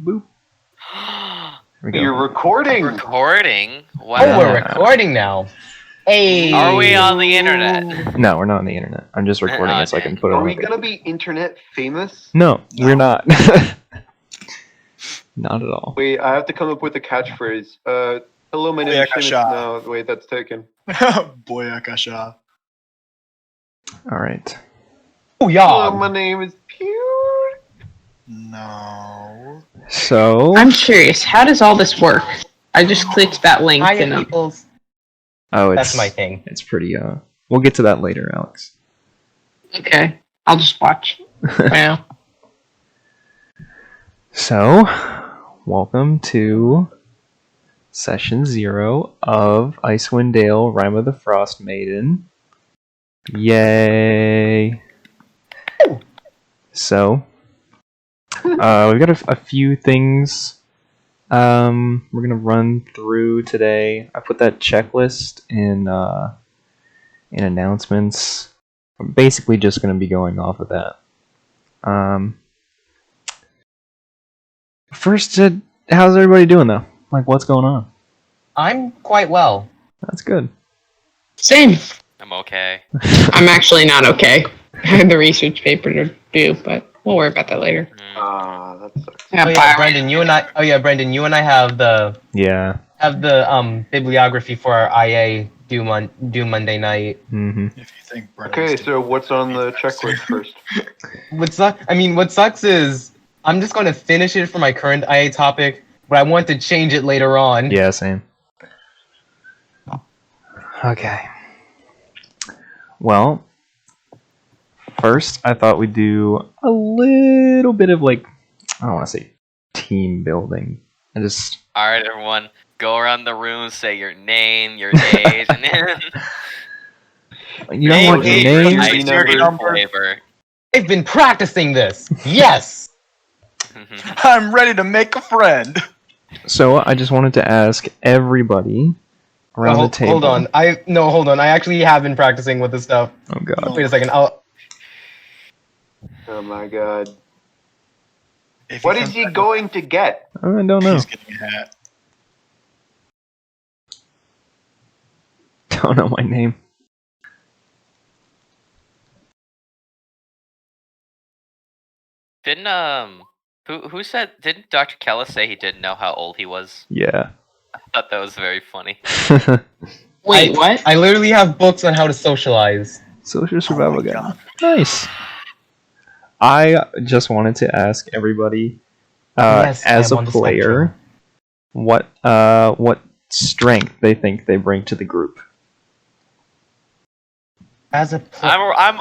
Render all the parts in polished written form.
Boop. There we go. You're recording. Recording? Wow. Oh, we're recording now. Hey. Are we on the internet? No, we're not on the internet. I'm just recording it so I can put it Are on. we gonna be internet famous? No, we're not. Not at all. Wait, I have to come up with a catchphrase. Hello, my name is Seamus. No, wait, that's taken. Boyakasha. All right. Oh, yeah. Hello, my name is Pure. No. So. I'm curious, how does all this work? I just clicked that link Hi, and peoples. Oh, That's my thing. It's pretty. We'll get to that later, Alex. okay, I'll just watch. Wow. So, welcome to session 0 of Icewind Dale, Rime of the Frostmaiden. Yay! So, we've got a few things we're gonna run through today. I put that checklist in announcements. I'm basically just gonna be going off of that. First, how's everybody doing though? Like, what's going on? I'm quite well. That's good. Same. I'm okay. I'm actually not okay. I have the research paper to do, but we'll worry about that later. That sucks. Yeah, Oh yeah, Brendan, you and I have the bibliography for our IA due Monday night. Mm-hmm. If you think Okay, so what's on the checklist first? What sucks is I'm just going to finish it for my current IA topic, but I want to change it later on. Yeah, same. Okay. Well, first I thought we'd do a little bit of I don't want to say team building. Alright, everyone, go around the room, say your name, your age, and then... You don't want your name? Your flavor. I've been practicing this. Yes. I'm ready to make a friend. So I just wanted to ask everybody around the table. Hold on. I actually have been practicing with this stuff. Oh god. Wait a second. Oh my god. What is he going to get? I don't know. He's getting a hat. Don't know my name. Didn't Dr. Kellis say he didn't know how old he was? Yeah. I thought that was very funny. Wait, what? I literally have books on how to socialize. Social survival guide. God. Nice. I just wanted to ask everybody, Yes, as I'm a on the player, what strength they think they bring to the group. As a player. I'm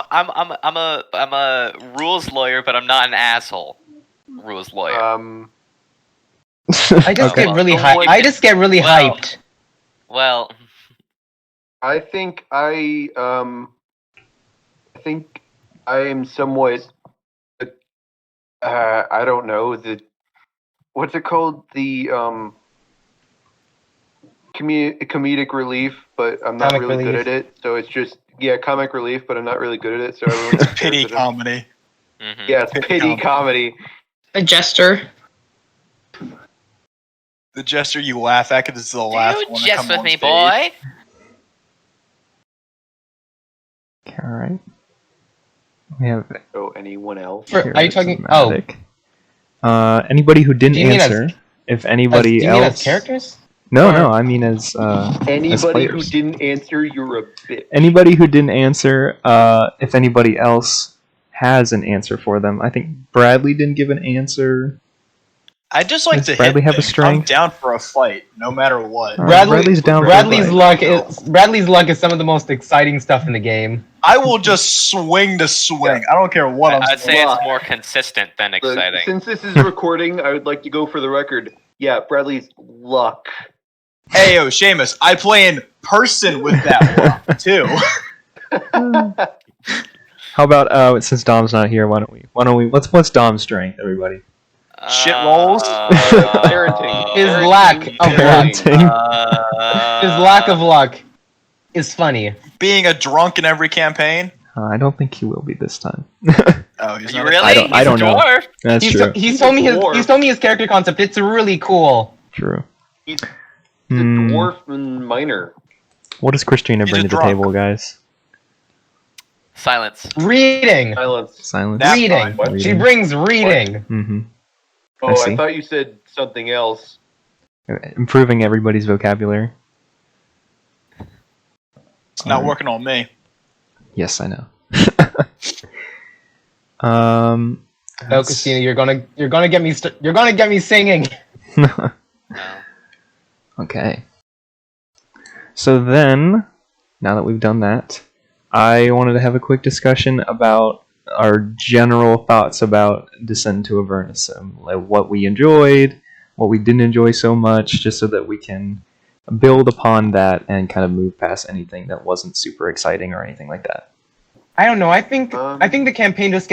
a rules lawyer, but I'm not an asshole. Rules lawyer. I just get really hyped. I just get really hyped. Well, I think I am somewhat. I don't know what's it called? The comedic relief, but I'm not Comic really good relief. at it. So it's just comic relief, but I'm not really good at it. So everyone's Pity comedy. Yeah, it's pity comedy. A jester. The gesture you laugh at because it's the last you one to jest come with on me, stage. boy. Alright. We have So anyone else? Are you talking? Oh, anybody who didn't Do you mean answer. If do anybody you mean else. as characters? No, Or- no. I mean as Anybody who players. didn't answer, you're a bitch. Anybody who didn't answer. If anybody else has an answer for them. I think Bradley didn't give an answer. I just like Does to Bradley hit have a things. I'm strength? down for a fight, no matter what. All right, Bradley's down. Bradley's for luck is some of the most exciting stuff in the game. I will just swing to swing. I don't care what I'm I'd say swinging. it's more consistent than Look, exciting. since this is recording, I would like to go for the record. Yeah, Bradley's luck. Hey, yo, Seamus, I play in person with that luck, too. How about since Dom's not here, why don't we what's Dom's strength, everybody? Shit rolls? Parenting. His Parenting. lack of Parenting. His lack of luck is funny. Being a drunk in every campaign? I don't think he will be this time. Oh, he's You not. really? I don't He's a know. dwarf. That's He's true. he's told me his character concept. It's really cool. True. He's the dwarf and miner. What does Christina He's bring a to the drunk. table, guys? Silence. Reading. Silence. Silence. Nap Reading. time. What? She brings reading. Mm-hmm. Oh, see. I thought you said something else. Improving everybody's vocabulary. It's not working on me. Yes, I know. No, Christina, you're gonna get me you're gonna get me singing. No. Okay. So then, now that we've done that, I wanted to have a quick discussion about our general thoughts about Descent into Avernus. Like what we enjoyed, what we didn't enjoy so much, just so that we can build upon that and kind of move past anything that wasn't super exciting or anything like that. I don't know. I think the campaign just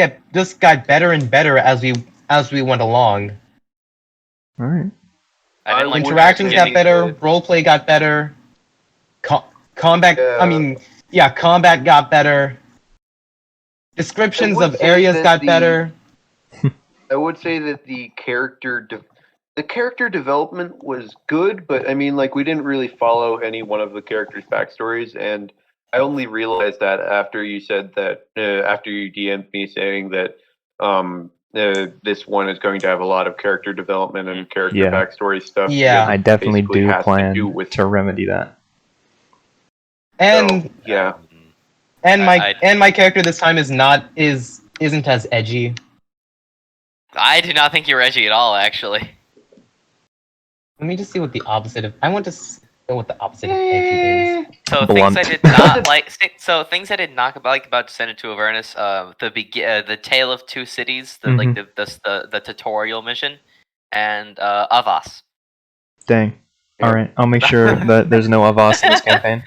got better and better as we went along. All right. I didn't like Interactions got better. good. Roleplay got better. Combat. Yeah. Combat got better. Descriptions would of say areas that got the- better. I would say that the character development was good, but I mean, like, we didn't really follow any one of the characters' backstories, and I only realized that after you said that, after you DM'd me saying that this one is going to have a lot of character development and character Yeah. backstory stuff. Yeah. because I definitely basically do has to plan do with- to remedy that. And So, yeah. my character this time isn't as edgy. I do not think you're edgy at all, actually. Let me just see what the opposite of. I want to know what the opposite of edgy is. So Blunt. things I did not like. So things I did not like about Descent into Avernus. The Tale of Two Cities, the tutorial mission, and Avos. Dang. All right. I'll make sure that there's no Avos in this campaign.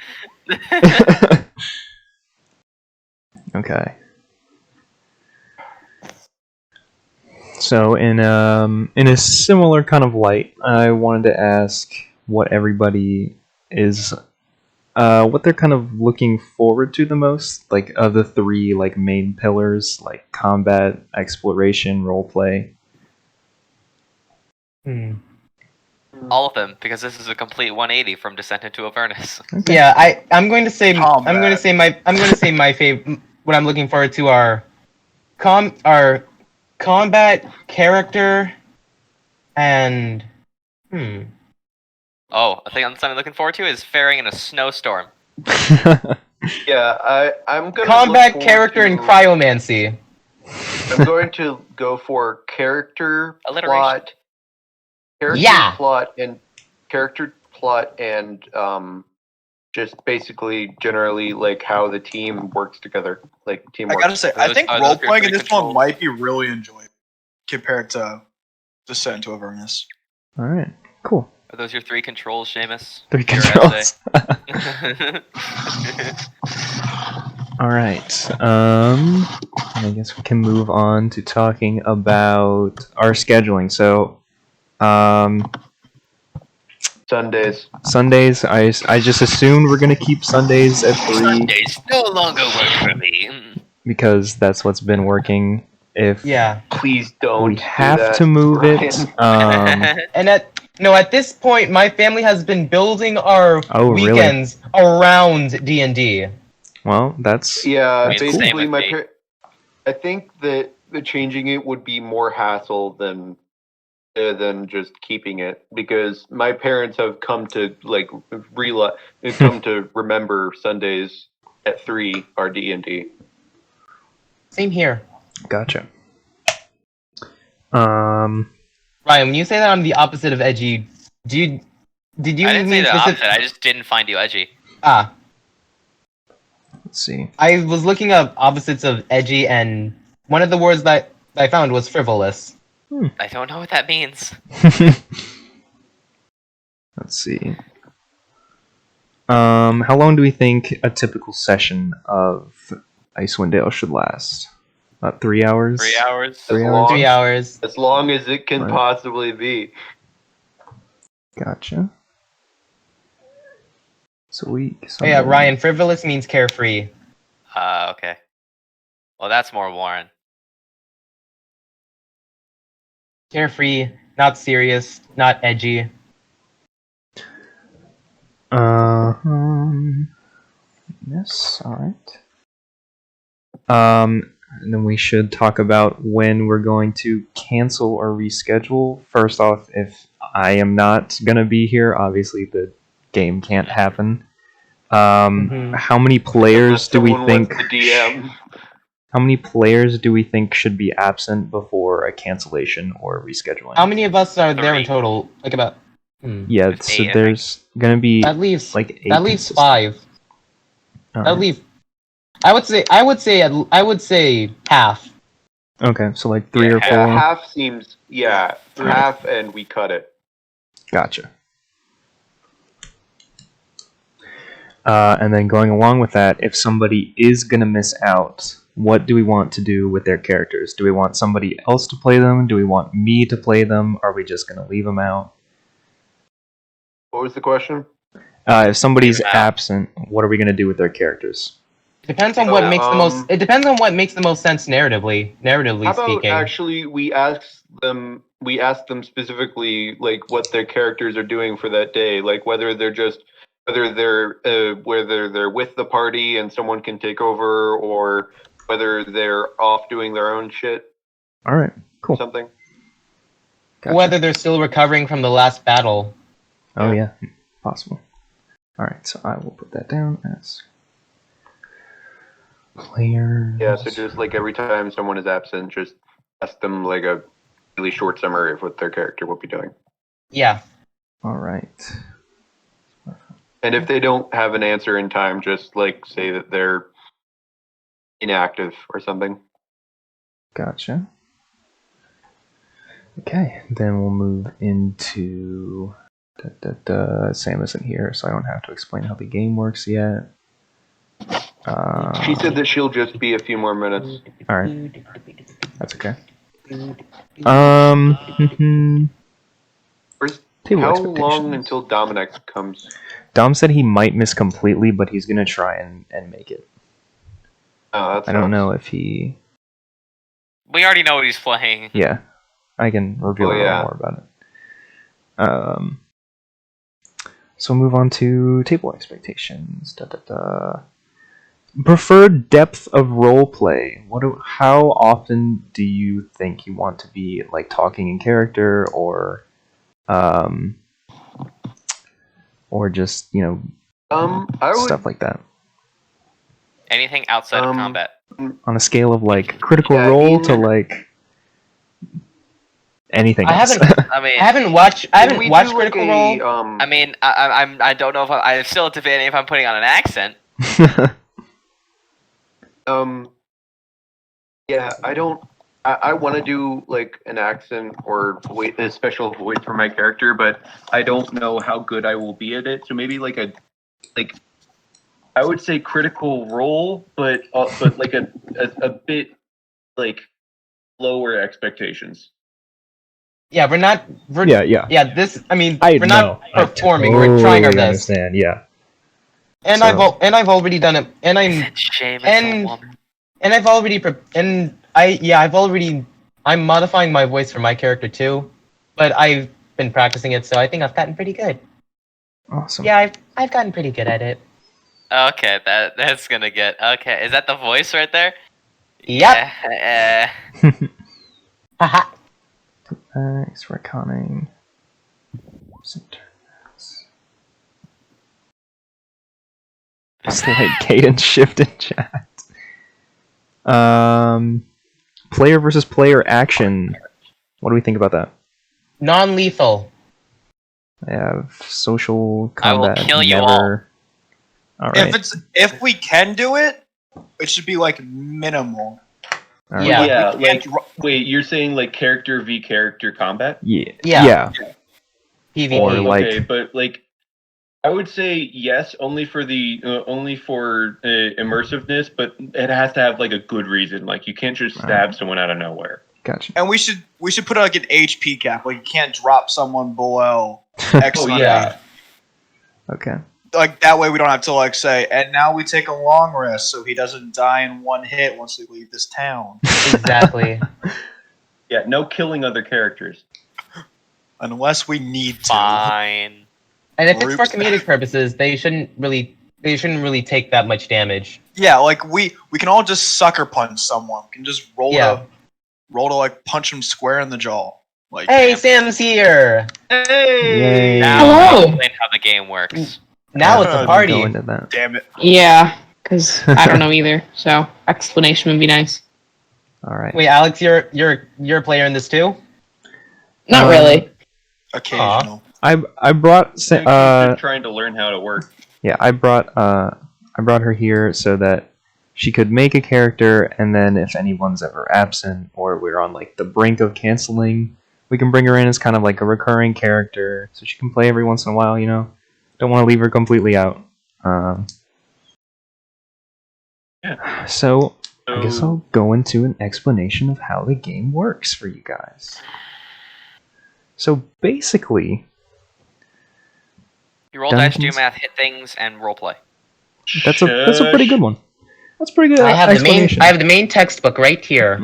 Okay. So in a similar kind of light, I wanted to ask what everybody is, what they're kind of looking forward to the most, like of the three like main pillars, like combat, exploration, roleplay. All of them, because this is a complete 180 from Descent into Avernus. Yeah, I'm going to say Combat. I'm going to say my favorite. What I'm looking forward to are combat, character, and Oh, I think something I'm looking forward to is faring in a snowstorm. Yeah, I'm gonna combat, look forward character, and to- cryomancy. I'm going to go for character, Alliteration. character plot, and just basically generally like how the team works together, like I teamwork. gotta say, I think Are role those your playing in three this one controls? might be really enjoyable compared to Descent into Avernus. All right. Cool. Are those your three controls, Seamus? 3 Your controls. essay? All right. I guess we can move on to talking about our scheduling. So, Sundays. I just assumed we're gonna keep Sundays at 3 Sundays no longer work for me. because that's what's been working. If Yeah, Please don't. we do have that, to move it, Ryan. and at this point, my family has been building our Oh, really? weekends around D&D. well, that's Yeah, It's the same basically, with me. I think that changing it would be more hassle than just keeping it, because my parents have come to come to remember Sundays at 3 are D&D. Same here. gotcha. Ryan, when you say that I'm the opposite of edgy, did you I didn't say the opposite. I just didn't find you edgy. Ah, Let's see. I was looking up opposites of edgy, and one of the words that I found was frivolous. I don't know what that means. Let's see. How long do we think a typical session of Icewind Dale should last? About 3 hours? 3 hours. 3 As hours? long- 3 hours. As long as it can Right. possibly be. Gotcha. It's a week. Oh yeah, Sunday. Ryan, frivolous means carefree. Okay. Well, that's more Warren. Carefree, not serious, not edgy. Yes, alright. And then we should talk about when we're going to cancel or reschedule. First off, if I am not going to be here, obviously the game can't happen. How many players do we think... How many players do we think should be absent before a cancellation or rescheduling? How many of us are there in 3. total? Like about. Yeah, There's so 8, I there's going to be That leaves like 8 that leaves consistent. 5. All That right. leaves. I would say half. Okay, so like 3 Yeah, or 4. Half seems half, and we cut it. Gotcha. And then going along with that, if somebody is going to miss out, what do we want to do with their characters? Do we want somebody else to play them? Do we want me to play them? Are we just going to leave them out? What was the question? If somebody's Leave 'em out. absent, what are we going to do with their characters? Depends on what makes the most. It depends on what makes the most sense narratively. Narratively How about speaking. actually we ask them specifically like what their characters are doing for that day, like whether they're with the party and someone can take over, or whether they're off doing their own shit. All right, cool. Something. Gotcha. Whether they're still recovering from the last battle. Oh yeah, possible. All right, so I will put that down as player. Yeah, so just like every time someone is absent, just ask them like a really short summary of what their character will be doing. Yeah. All right. And if they don't have an answer in time, just like say that they're inactive or something. Gotcha. Okay, then we'll move into... Sam isn't here, so I don't have to explain how the game works yet. She said that she'll just be a few more minutes. Alright. That's okay. Table How expectations. long until Dominic comes? Dom said he might miss completely, but he's gonna try and make it. Oh, that's I don't know if he... We already know what he's playing. Yeah, I can reveal a little more about it. So move on to table expectations. Preferred depth of roleplay. How often do you think you want to be like talking in character, or just stuff like that? Anything outside of combat. On a scale of like critical role to like anything else. I haven't watched Critical Role. I mean, I don't know if I'm still debating if I'm putting on an accent. Yeah, I want to do like an accent or a special voice for my character, but I don't know how good I will be at it. So maybe I would say critical role, but like a bit like lower expectations. Yeah, we're not. Yeah. This, we're not performing. We're trying our best. Understand? Yeah. And I've already done it. And I'm I'm modifying my voice for my character too, but I've been practicing it, so I think I've gotten pretty good. Awesome. Yeah, I've gotten pretty good at it. Okay, that's gonna get okay. Is that the voice right there? Yep. Yeah. Haha. Thanks for conning. Slight cadence shift in chat. Player versus player action. What do we think about that? Non-lethal. I have social combat. I will kill you all. All right. If we can do it, it should be like minimal. All right. Yeah. Wait, you're saying like character v character combat? Yeah. PvP. Or like, okay, but like, I would say yes, only for immersiveness, but it has to have like a good reason. Like you can't just stab someone out of nowhere. Gotcha. And we should put like an HP cap. Like you can't drop someone below X. Oh yeah. Okay. like that way we don't have to like say, and now we take a long rest so he doesn't die in one hit once we leave this town. Exactly. Yeah, no killing other characters. Unless we need to. Fine. And if it's for Groups- comedic purposes, they shouldn't really take that much damage. Yeah, like we can all just sucker punch someone. We can just roll Yeah. to like punch him square in the jaw. Like Hey, Sam's here. Hey! Yay. Now Hello. I'll explain how the game works. Now it's Go a Go party. into that. damn it. Yeah, because I don't know either. So explanation would be nice. All right. Wait, Alex, you're a player in this too? Not really. Occasional. I brought Just trying to learn how to work. yeah, I brought her here so that she could make a character, and then if anyone's ever absent or we're on like the brink of canceling, we can bring her in as kind of like a recurring character, so she can play every once in a while. You know, don't want to leave her completely out. Yeah. So I guess I'll go into an explanation of how the game works for you guys. So basically, You roll dice, do Dungeons. math, hit things, and roleplay. that's a pretty good one. That's a pretty good. I have explanation. the main textbook right here.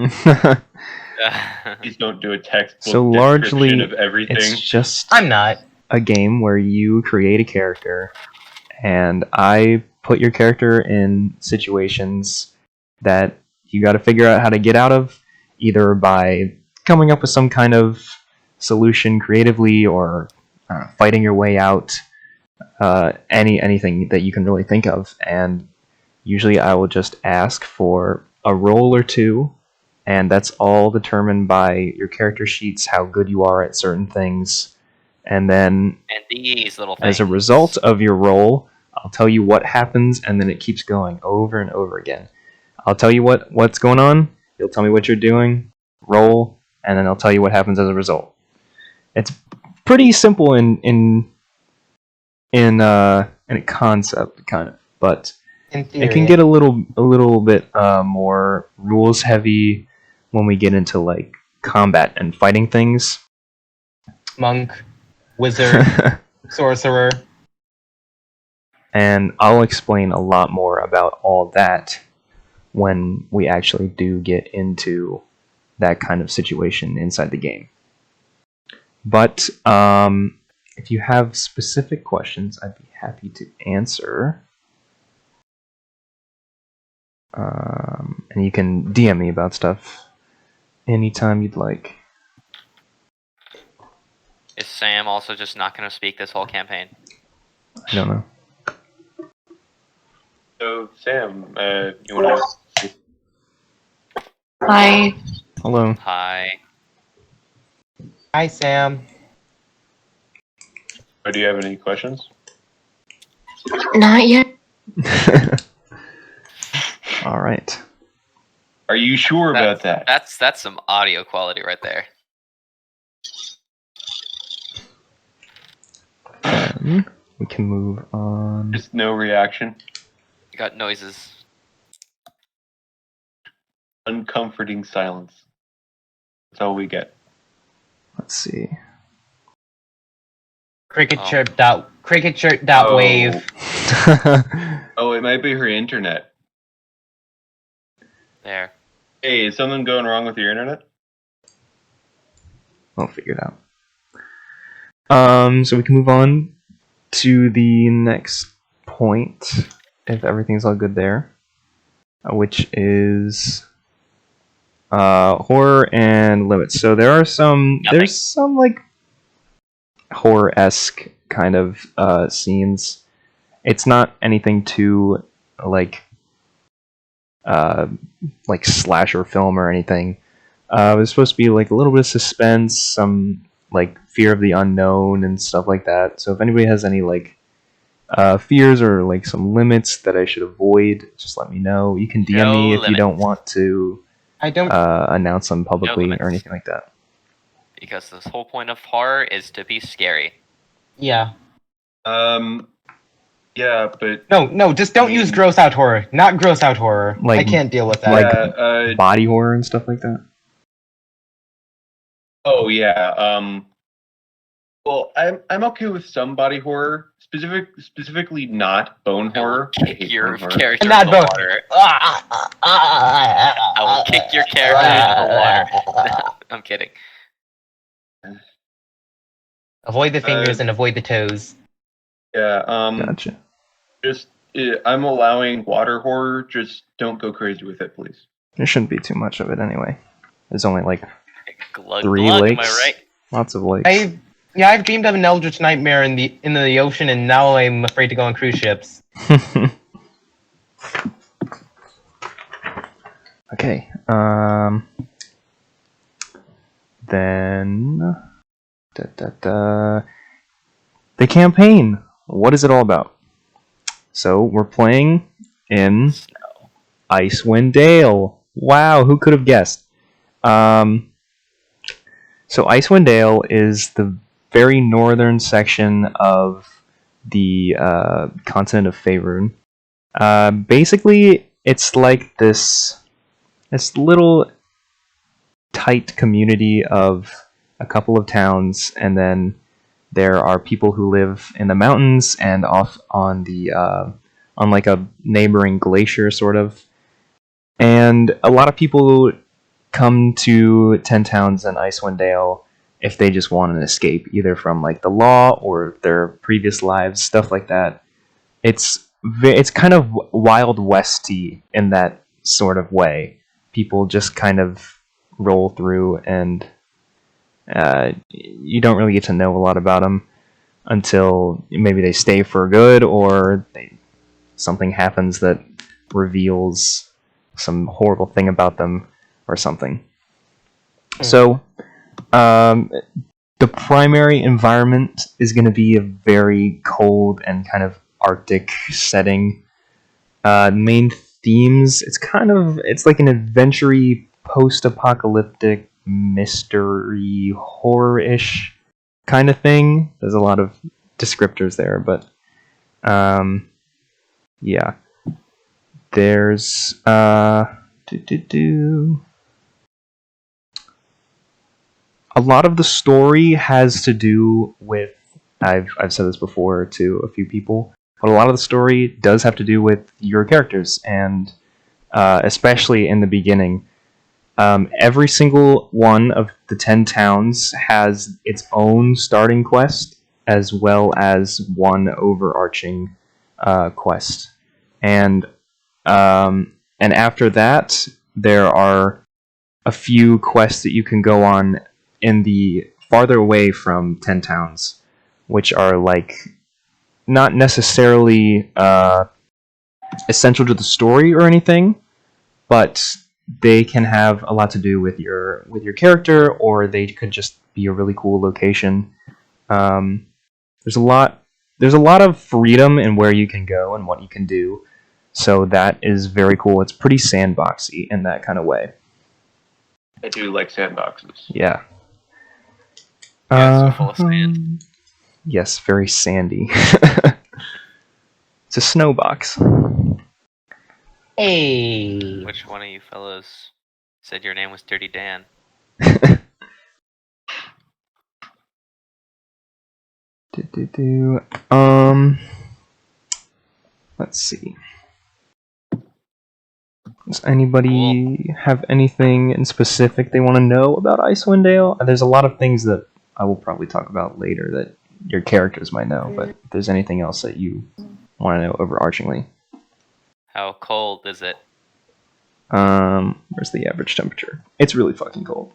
Please don't do a textbook So largely, description of everything. it's just I'm not. a game where you create a character, and I put your character in situations that you got to figure out how to get out of, either by coming up with some kind of solution creatively or fighting your way out. Anything that you can really think of, and usually I will just ask for a roll or two, and that's all determined by your character sheets, how good you are at certain things, and then And these little things. as a result of your roll, I'll tell you what happens, and then it keeps going over and over again. I'll tell you what's going on, you'll tell me what you're doing, roll, and then I'll tell you what happens as a result. It's pretty simple in a concept, kind of, but In theory. it can get a little bit more rules heavy when we get into like combat and fighting things. Monk, wizard, sorcerer. And I'll explain a lot more about all that when we actually do get into that kind of situation inside the game. But if you have specific questions, I'd be happy to answer. And you can DM me about stuff anytime you'd like. Is Sam also just not going to speak this whole campaign? I don't know. So, Sam, you want to... Hi. Hello. Hi. Hi, Sam. Do you have any questions? Not yet. All right. Are you sure about that? That's some audio quality right there. Then we can move on. Just no reaction. You got noises. Uncomforting silence. That's all we get. Let's see. Cricket Oh. chirp dot wave. Oh, it might be her internet. There. Hey, is something going wrong with your internet? We'll figure it out. So we can move on to the next point, if everything's all good there, which is horror and limits. So there are there's some like horror-esque kind of scenes. It's not anything too like slasher film or anything. It was supposed to be like a little bit of suspense, some like fear of the unknown and stuff like that. So if anybody has any like fears or like some limits that I should avoid, just let me know. You can DM me if you don't want to I don't. announce them publicly limits. or anything like that. Because the whole point of horror is to be scary. Yeah. Yeah, but No. Just don't use gross out horror. Not gross out horror. Like- I can't deal with that. like- Body horror and stuff like that. oh yeah. Well, I'm okay with some body horror. specifically not bone horror. I Kick hate your bone horror. character Not into the both. water. I will kick your character into the water. No, I'm kidding. Avoid the fingers and avoid the toes. Yeah. Gotcha. Just I'm allowing water horror. Just don't go crazy with it, please. There shouldn't be too much of it anyway. There's only like Glug, 3 glug, lakes. am I right? Lots of lakes. I've dreamed of an eldritch nightmare in the ocean, and now I'm afraid to go on cruise ships. Okay. Then the campaign. What is it all about? So we're playing in Snow. Icewind Dale. Wow, who could have guessed? So Icewind Dale is the very northern section of the continent of Faerun. Basically, it's like this little tight community of a couple of towns, and then there are people who live in the mountains and off on the on like a neighboring glacier, sort of. And a lot of people come to 10 Towns and Icewind Dale if they just want an escape, either from like the law or their previous lives, stuff like that. It's kind of Wild Westy in that sort of way. People just kind of roll through, and you don't really get to know a lot about them until maybe they stay for good, or something happens that reveals some horrible thing about them or something. So, the primary environment is going to be a very cold and kind of Arctic setting. Main themes, it's like an adventure-y, post-apocalyptic, mystery, horror-ish kind of thing. There's a lot of descriptors there, but yeah. There's a lot of the story has to do with, I've said this before to a few people, but a lot of the story does have to do with your characters, and especially in the beginning. Every single one of the 10 towns has its own starting quest, as well as one overarching quest. And after that, there are a few quests that you can go on in the farther away from 10 Towns, which are like not necessarily essential to the story or anything, but they can have a lot to do with your character, or they could just be a really cool location. There's a lot of freedom in where you can go and what you can do, so that is very cool. It's pretty sandboxy in that kind of way. I do like sandboxes. Yeah. Yeah, it's full of sand. Yes, very sandy. It's a snow box. Hey. Which one of you fellows said your name was Dirty Dan? Let's see. Does anybody have anything in specific they want to know about Icewind Dale? There's a lot of things that I will probably talk about later that your characters might know, but if there's anything else that you want to know overarchingly. How cold is it? Where's the average temperature? It's really fucking cold.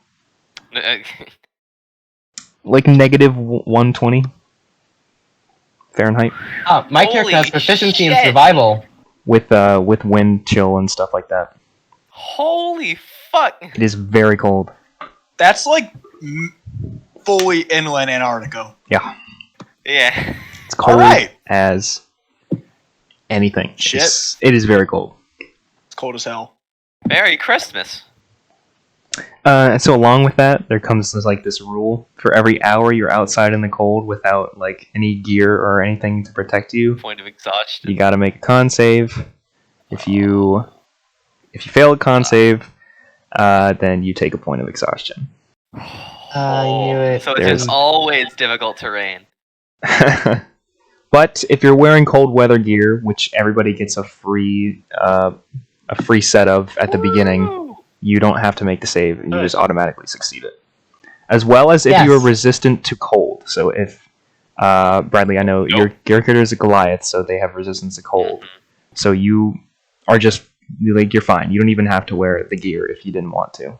Like negative 120 Fahrenheit. My character has Holy proficiency in shit. survival. With wind chill and stuff like that. Holy fuck! It is very cold. That's like fully inland Antarctica. Yeah. Yeah. It's cold Alright. as anything. Shit. It is very cold. It's cold as hell. Merry Christmas. And so along with that, there comes this rule: for every hour you're outside in the cold without like any gear or anything to protect you, Point of exhaustion. you got to make a con save. If you fail a con save, then you take a point of exhaustion. I knew it. So it's There's- just always difficult terrain. But if you're wearing cold weather gear, which everybody gets a free set of at the beginning, you don't have to make the save. You just automatically succeed it. As well as if you are resistant to cold. So if Bradley, I know your character is a Goliath, so they have resistance to cold. So you are just like you're fine. You don't even have to wear the gear if you didn't want to.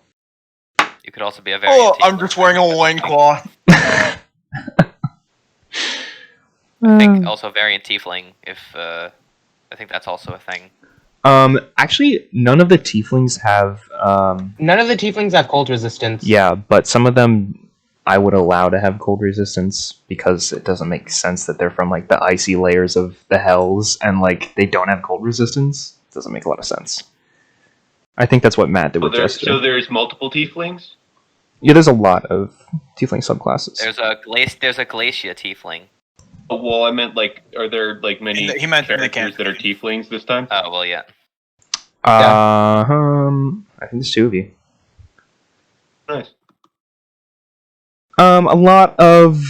You could also be a very. I'm just wearing a loincloth. I think also variant tiefling. If I think that's also a thing. Actually, none of the tieflings have. None of the tieflings have cold resistance. Yeah, but some of them I would allow to have cold resistance because it doesn't make sense that they're from like the icy layers of the hells and like they don't have cold resistance. It doesn't make a lot of sense. I think that's what Matt did with Jester. So there's multiple tieflings? Yeah, there's a lot of tiefling subclasses. There's a glacier tiefling. Oh, well, I meant like, are there like many He meant characters that are tieflings this time? Oh well, yeah. I think there's 2 of you. Nice. A lot of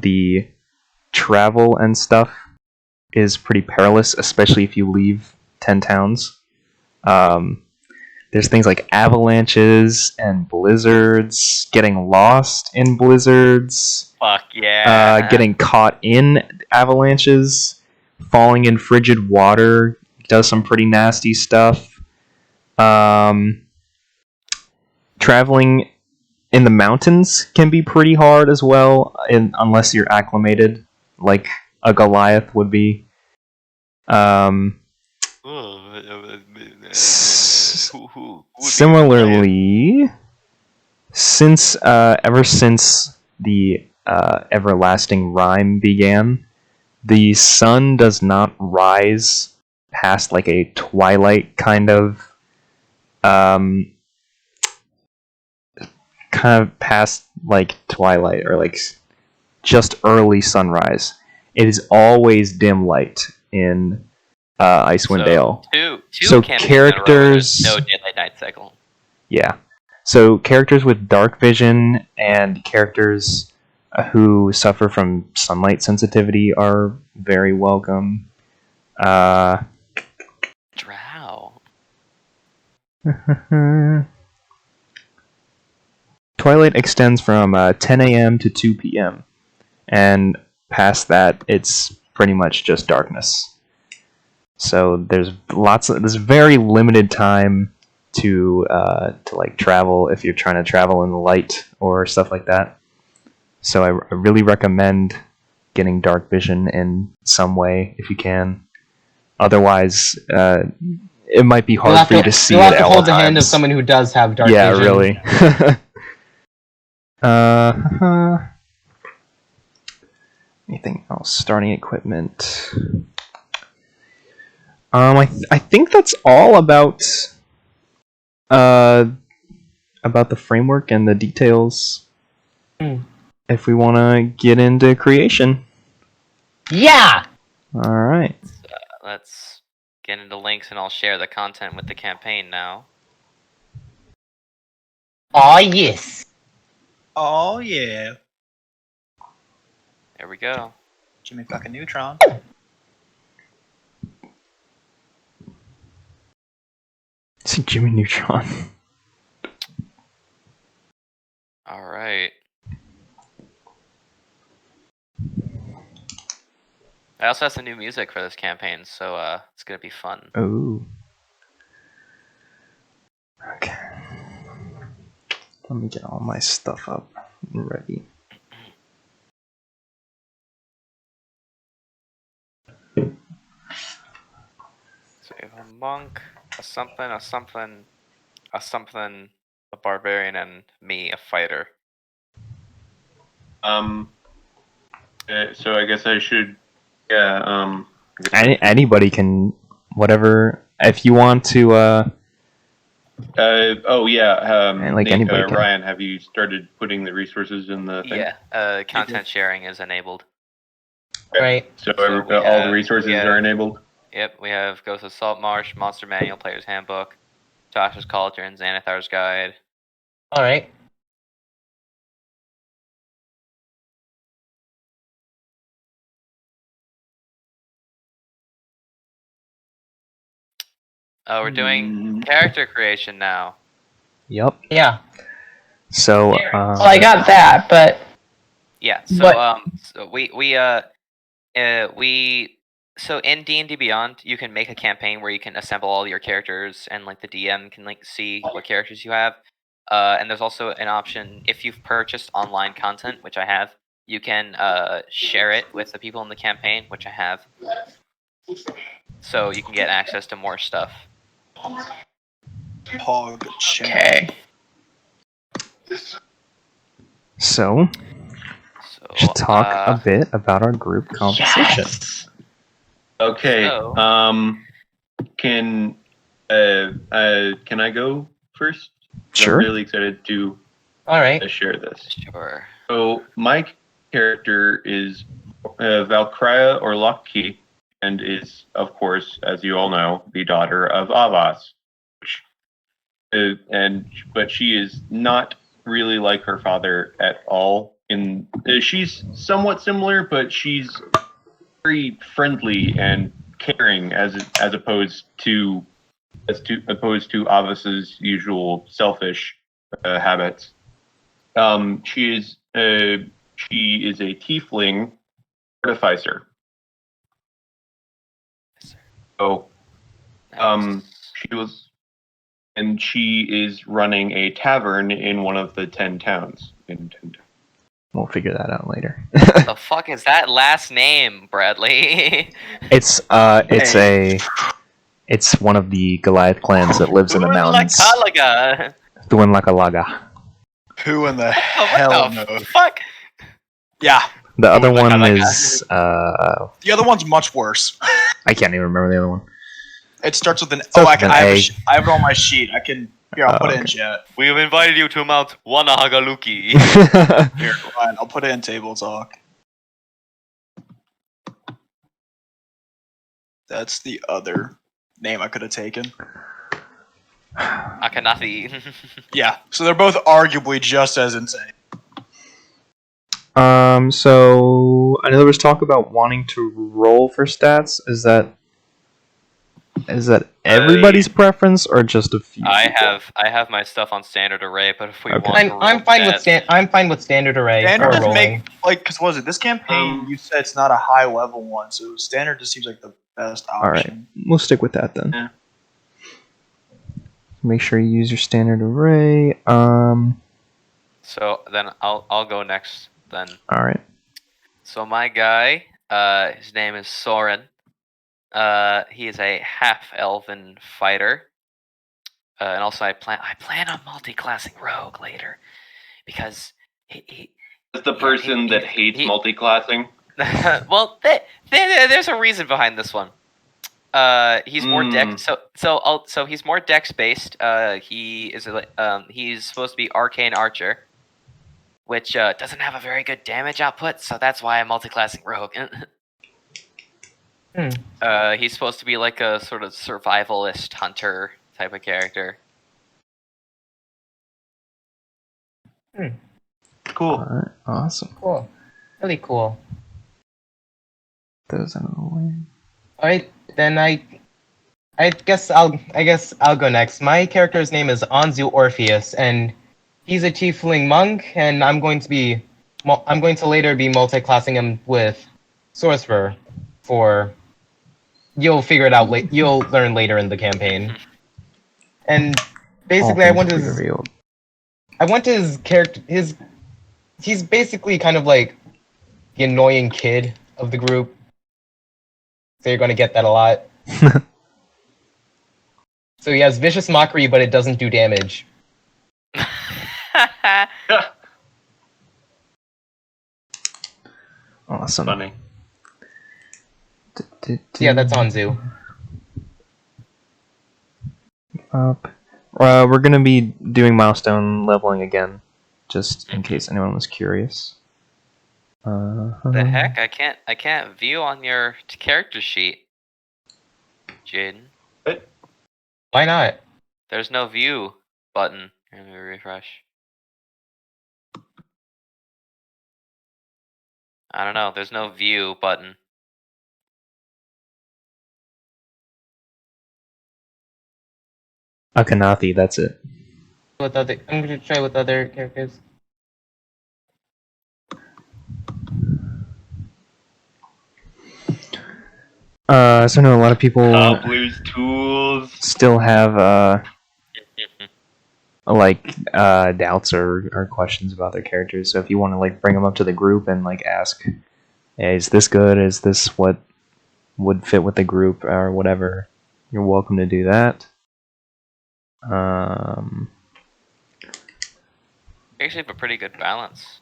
the travel and stuff is pretty perilous, especially if you leave 10 towns. There's things like avalanches and blizzards, getting lost in blizzards. Fuck yeah. Getting caught in avalanches, falling in frigid water does some pretty nasty stuff. Traveling in the mountains can be pretty hard as well, unless you're acclimated, like a Goliath would be. Similarly, ever since the everlasting Rime began, the sun does not rise past like a twilight kind of past like twilight or like just early sunrise. It is always dim light in Icewind Dale. Two so characters, no daylight night cycle. Yeah. So characters with dark vision and characters who suffer from sunlight sensitivity are very welcome. Drow. Twilight extends from 10 a.m. to 2 p.m. and past that, it's pretty much just darkness. So there's very limited time to like travel if you're trying to travel in the light or stuff like that. So I really recommend getting dark vision in some way if you can. Otherwise, it might be hard for you to see. You'll have to hold the hand of someone who does have dark vision. Yeah, really. Anything else? Starting equipment. I think that's all about the framework and the details. If we want to get into creation. Yeah. All right. Let's get into links, and I'll share the content with the campaign now. Oh yes. Oh yeah. There we go. Jimmy fucking Neutron. It's Jimmy Neutron. All right. I also have some new music for this campaign, so it's gonna be fun. Oh. Okay. Let me get all my stuff up and ready. So we have a monk, a something, a barbarian, and me, a fighter. So I guess I should. Yeah. Anybody can, whatever. If you want to. Oh yeah. Like Nate, anybody can. Ryan, have you started putting the resources in the thing? Yeah. Content sharing is enabled. Right. So all the resources are enabled. Yep. We have Ghost of Salt Marsh, Monster Manual, Player's Handbook, Tasha's Cauldron, Xanathar's Guide. All right. We're doing character creation now. Yep. Yeah. So, Well, I got that, but Yeah. So What- so so in D&D Beyond, you can make a campaign where you can assemble all your characters, and like the DM can like see what characters you have. And there's also an option if you've purchased online content, which I have. You can share it with the people in the campaign, which I have. So you can get access to more stuff. Hog chink. okay. so So should talk a bit about our group composition. Yes. Okay. So- Can I go first? Sure. I'm really excited to All right. share this. Sure. So my character is Valkyria or Loki, and is, of course, as you all know, the daughter of Avas. But she is not really like her father at all. She's somewhat similar, but she's very friendly and caring as opposed to Avas's usual selfish habits. She is a tiefling artificer. So she is running a tavern in one of the 10 towns in 10 towns. We'll figure that out later. The fuck is that last name, Bradley? It's one of the Goliath clans that lives in the mountains. Kalaga. Duanlakalaga. Who in the What hell the knows? fuck? Yeah, The other one Duanlakalaga. is the other one's much worse. I can't even remember the other one. It starts with an. Starts I with can. an I have, A. I have it on my sheet. I can. Here, I'll put it in Okay. chat. We have invited you to Mount Wanahagaluki. Here, Ryan, I'll put it in table talk. That's the other name I could have taken. Akanathi. Yeah, so they're both arguably just as insane. So I know there was talk about wanting to roll for stats. Is that everybody's preference or just a few? I people? have my stuff on standard array, but if we Okay. want to I'm roll fine stats- with I'm fine with standard array Standard or doesn't rolling. make because what was it? This campaign you said it's not a high level one, so standard just seems like the best All right, option. we'll stick with that then. Yeah. Make sure you use your standard array. So then I'll go next then. All right. So my guy, his name is Soren. He is a half-elven fighter. And also I plan on multi-classing rogue later, because he Is the person that hates multi-classing? well, there's a reason behind this one. He's more dex. So he's more dex based. He's supposed to be arcane archer, which doesn't have a very good damage output. So that's why I'm multi-classing rogue. He's supposed to be like a sort of survivalist hunter type of character. Cool. All right. Awesome. Cool. Really cool. Those out of the way. All right, then I guess I'll go next. My character's name is Anzu Orpheus, and he's a tiefling monk, and I'm going to later be multi-classing him with sorcerer. You'll figure it out you'll learn later in the campaign. And basically, All things will be revealed. I want his character. He's basically kind of like the annoying kid of the group. So you're going to get that a lot. So he has vicious mockery, but it doesn't do damage. Awesome. Funny. Yeah, that's Anzu. Up. We're gonna be doing milestone leveling again, just in case anyone was curious. The heck? I can't view on your character sheet, Jaden. Why not? There's no view button. Let me refresh. I don't know. There's no view button. Akhenathi, that's it. I'm gonna try with other characters. So I know a lot of people Cobbler's tools. still have doubts or questions about their characters. So if you want to like bring them up to the group and like ask, hey, is this good? Is this what would fit with the group or whatever? You're welcome to do that. Actually have a pretty good balance.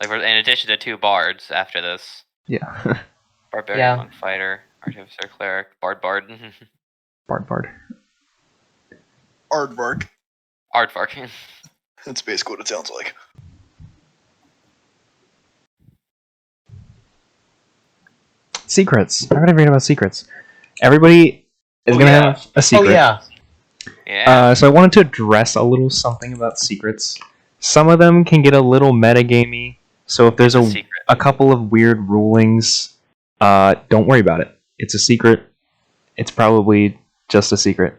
Like, in addition to 2 bards after this. Yeah. Barbarian, Yeah. monk, fighter, artificer, cleric, bard. Bard. Aardvark. Aardvark. That's basically what it sounds like. Secrets. How could I read about secrets? Everybody is going to have a secret. Oh yeah. Yeah. So I wanted to address a little something about secrets. Some of them can get a little metagamey. So if there's It's a secret. a couple of weird rulings, don't worry about it. It's a secret. It's probably just a secret.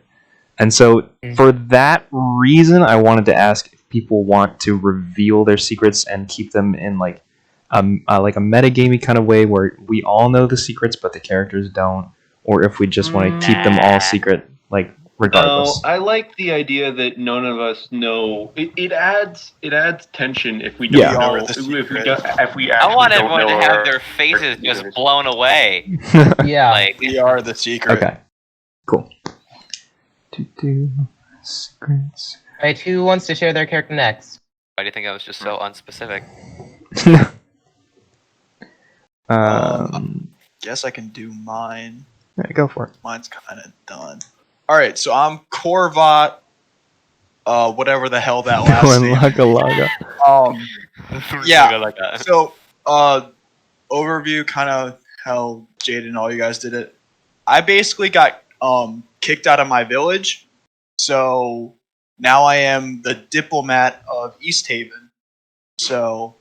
And so for that reason, I wanted to ask if people want to reveal their secrets and keep them in like a metagamey kind of way where we all know the secrets but the characters don't, or if we just want to keep them all secret, like regardless. No, I like the idea that none of us know. It adds tension if we don't Yeah. know. We are the secret. If we I actually want don't everyone to know have our- their faces just blown away. Yeah. Like, We are the secret. Okay. Cool. Secrets. Alright, who wants to share their character next? why do you think I was just so unspecific? Guess I can do mine. Yeah, go for it. Mine's kind of done. All right, so I'm KorVot. Whatever the hell that last name. Laga. Yeah. Like that. So, overview, kind of how Jade and all you guys did it. I basically got kicked out of my village, so now I am the diplomat of East Haven. So,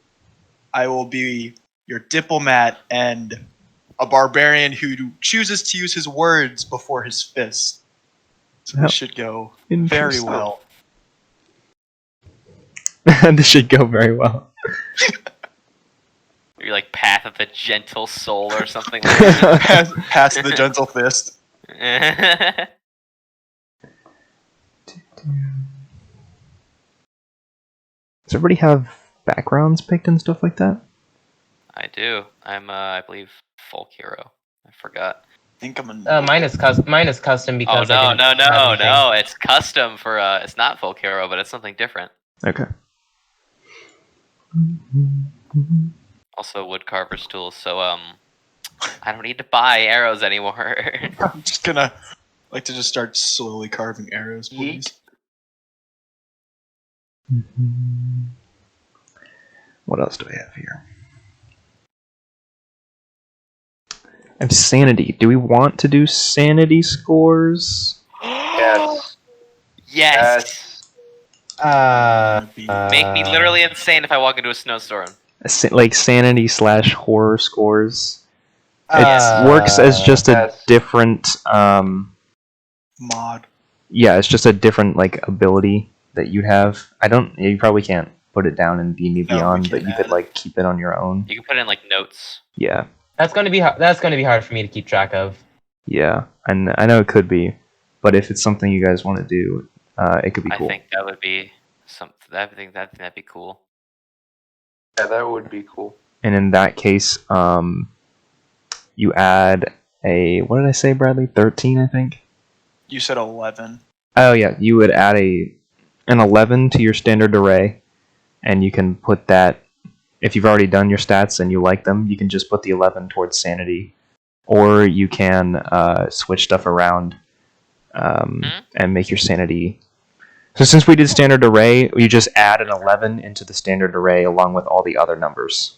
I will be your diplomat and a barbarian who chooses to use his words before his fists. So this should go very well. This should go very well. You're like Path of the Gentle Soul or something like that. Pass the gentle fist. Does everybody have backgrounds picked and stuff like that? I do. I'm, I believe, folk hero. I forgot. I think I'm a Mine is custom because I didn't have anything. no! It's custom for it's not folk hero, but it's something different. Okay. Also, woodcarver's tools. So I don't need to buy arrows anymore. I'm just gonna like to just start slowly carving arrows, please. What else do I have here? I have sanity. Do we want to do sanity scores? Yes. Yes. Make me Make literally insane if I walk into a snowstorm. Like sanity / horror scores. Uh, It works as just a yes. different. Mod. Yeah, it's just a different like ability that you'd have. You probably can't put it down in D&D No, we Beyond, but can you add could it. like keep it on your own. You can put in like notes. Yeah. That's gonna be hard for me to keep track of. Yeah, and I know it could be, but if it's something you guys want to do, it could be cool. I think that would be something. I think that'd be cool. Yeah, that would be cool. And in that case, you add a, what did I say, Bradley? 13, I think. You said 11. Oh yeah, you would add an 11 to your standard array, and you can put that. If you've already done your stats and you like them, you can just put the 11 towards sanity, or you can switch stuff around and make your sanity. So since we did standard array, you just add an 11 into the standard array along with all the other numbers.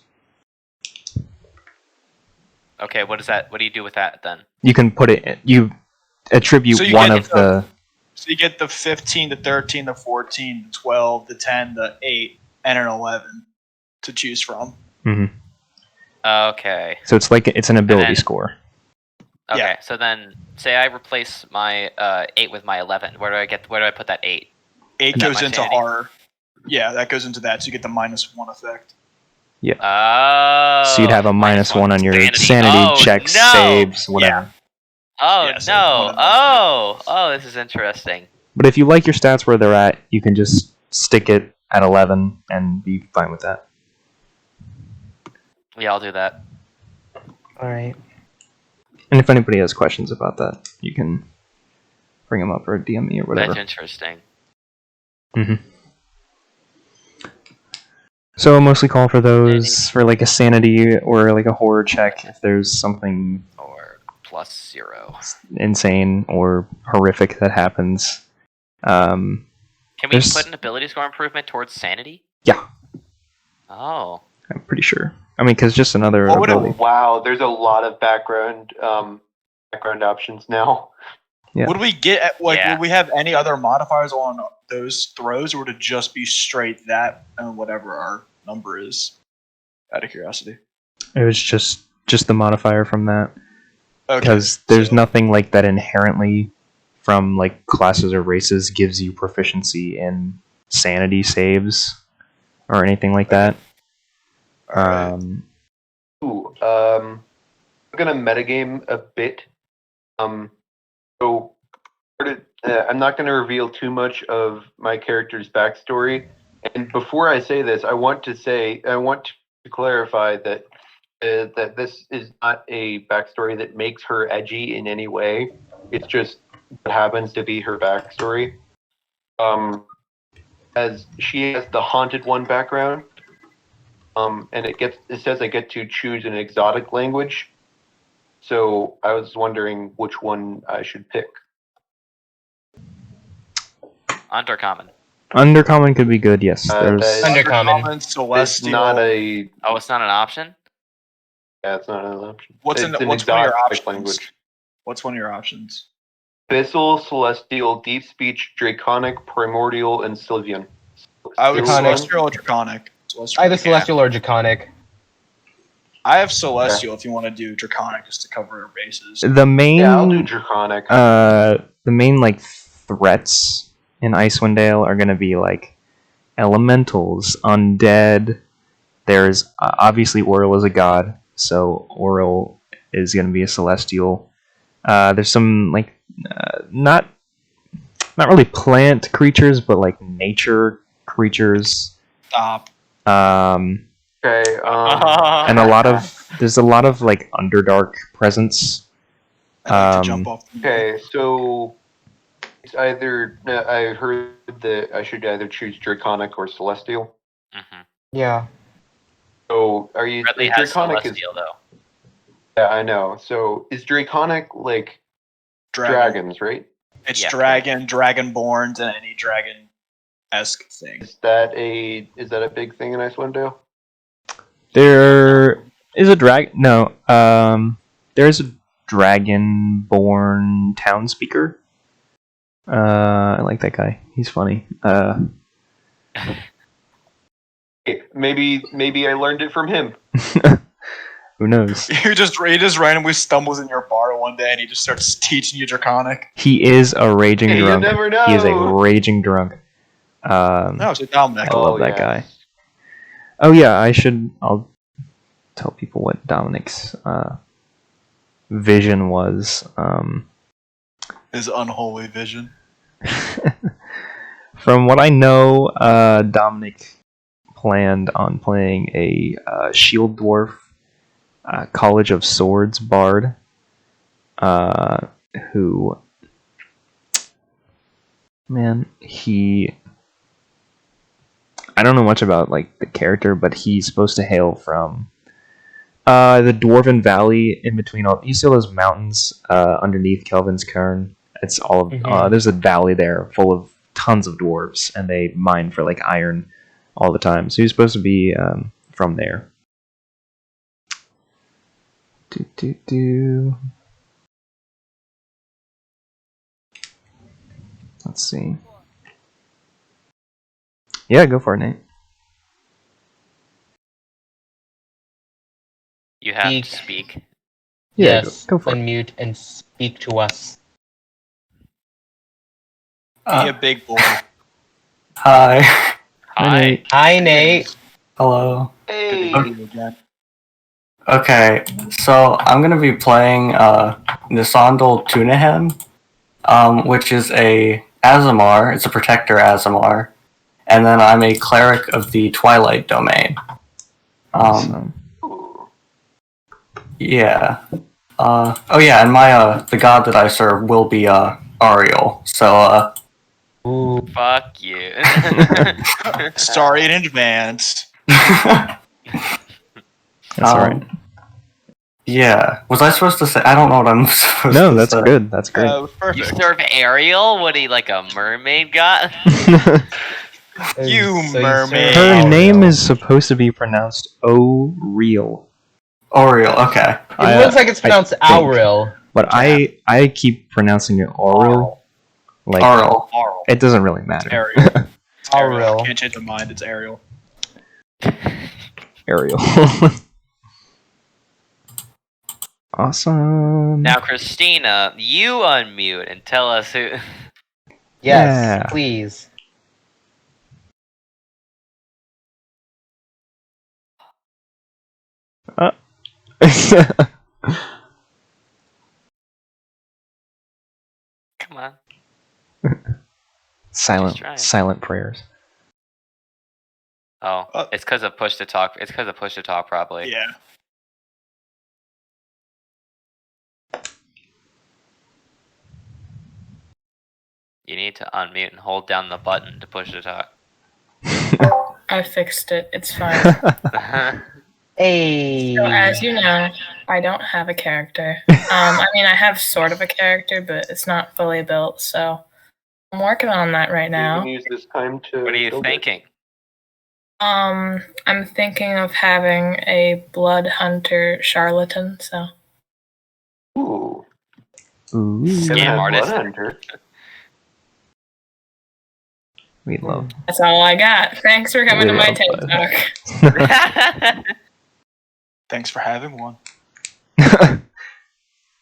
Okay, what is that? What do you do with that then? You can put it. You attribute So you one get of the. So you get the 15, the 13, the 14, the 12, the 10, the 8, and an 11 to choose from. Hmm. Okay. So it's like it's an ability then- score. Okay, Yeah. so then say I replace my 8 with my 11. Where do I put that 8? 8 Is that goes my into sanity? horror. Yeah, that goes into that, so you get the -1 effect. Oh. So you'd have a -1 on your sanity Oh, checks, no! saves, whatever. Oh Yeah, so no! one of them. Oh, this is interesting. But if you like your stats where they're at, you can just stick it at 11 and be fine with that. Yeah, I'll do that. Alright. And if anybody has questions about that, you can bring them up or DM me or whatever. That's interesting. So I'll mostly call for those for like a sanity or like a horror check if there's something Or +0. insane or horrific that happens. Can we There's- put an ability score improvement towards sanity? Yeah. Oh. I'm pretty sure. I mean, because just another What would it- ability. Wow, there's a lot of background options now. Yeah. Would we get Yeah. would we have any other modifiers on those throws, or would it just be straight that and whatever our number is? Out of curiosity. It was just the modifier from that. Okay. Because there's so- nothing like that inherently from like classes or races gives you proficiency in sanity saves or anything like that. Alright. Ooh, I'm gonna metagame a bit. So I'm not gonna reveal too much of my character's backstory. And before I say this, I want to clarify that that this is not a backstory that makes her edgy in any way. It's just what happens to be her backstory. As she has the Haunted One background, and it says I get to choose an exotic language. So I was wondering which one I should pick. Undercommon. Undercommon could be good, yes. There's Undercommon. It's Celestial. not a. Oh, it's not an option? Yeah, it's not an option. What's It's one of your exotic options? language. What's one of your options? Abyssal, Celestial, Deep Speech, Draconic, Primordial, and Sylvian. I would Draconic. Celestial or Draconic. Celestial. Either Celestial or Draconic. I have Celestial if you want to do Draconic just to cover our bases. the main Yeah, I'll do Draconic. the main like threats in Icewind Dale are going to be like elementals, undead. There's obviously Auril is a god, so Auril is going to be a celestial. There's some like not really plant creatures, but like nature creatures. Stop. Okay. And there's a lot of like Underdark presence. I'd like Um, to jump off. Okay, so it's either I heard that I should either choose Draconic or Celestial. Mm-hmm. Yeah. So are you? Redley has Draconic Celestial, though. Yeah, I know. So is Draconic like dragons, right? It's Yeah. dragonborns, and any dragon-esque thing. Is that a big thing in Icewind Dale? There is a No, there's a dragon-born town speaker. I like that guy. He's funny. Hey, maybe I learned it from him. Who knows? He just randomly stumbles in your bar one day, and he just starts teaching you Draconic. He is a raging Hey, you drunk. never know. He is a raging drunk. No, it's Dominic. I love that yes. guy. Oh yeah, I'll tell people what Dominic's vision was. His unholy vision. From what I know, Dominic planned on playing a shield dwarf, College of Swords bard, who, man, I don't know much about like the character, but he's supposed to hail from the Dwarven Valley in between all. You see all those mountains underneath Kelvin's Cairn? It's all of there's a valley there full of tons of dwarves, and they mine for like iron all the time. So he's supposed to be from there. Let's see. Yeah, go for it, Nate. You have Speak. to speak. Yeah, Yes, go for it. unmute and speak to us. Be a big boy. Hi. Hi. Hi, Nate. Hello. Good Hey, to meet you again. Okay, so I'm gonna be playing Nissondil Intro, which is a Azamar. It's a protector Azamar, and then I'm a cleric of the Twilight domain. Awesome. Yeah. Oh yeah, and my the god that I serve will be Ariel. So Ooh. Fuck you. Sorry in advance. That's alright. Yeah. Was I supposed to say? I don't know what I'm supposed No, to that's say. good. That's great. You Perfect. serve Ariel? What, are you like a mermaid god? You So mermaid. serve Her Ariel. name is supposed to be pronounced O-Real. Oriel. Okay. It looks like it's pronounced I think. Auril. But I keep pronouncing it Auril. Like, Ariel. Ariel. it doesn't really matter. Ariel. It's Ariel. Can't change my mind. It's Ariel. Ariel. Awesome. Now, Christina, you unmute and tell us who. Yes, Yeah. please. Come on. silent, trying. silent prayers. Oh, it's because of push to talk. It's because of push to talk, probably. Yeah. You need to unmute and hold down the button to push to talk. I fixed it. It's fine. Hey. So as you know, I don't have a character. I mean, I have sort of a character, but it's not fully built. So I'm working on that right you now. can use this time to. What are you build it. thinking? I'm thinking of having a blood hunter charlatan. So Ooh, Ooh, Scam gonna have artist. Blood Hunter. we love. that's all I got. Thanks for coming We to my love TED blood. talk. Thanks for having one.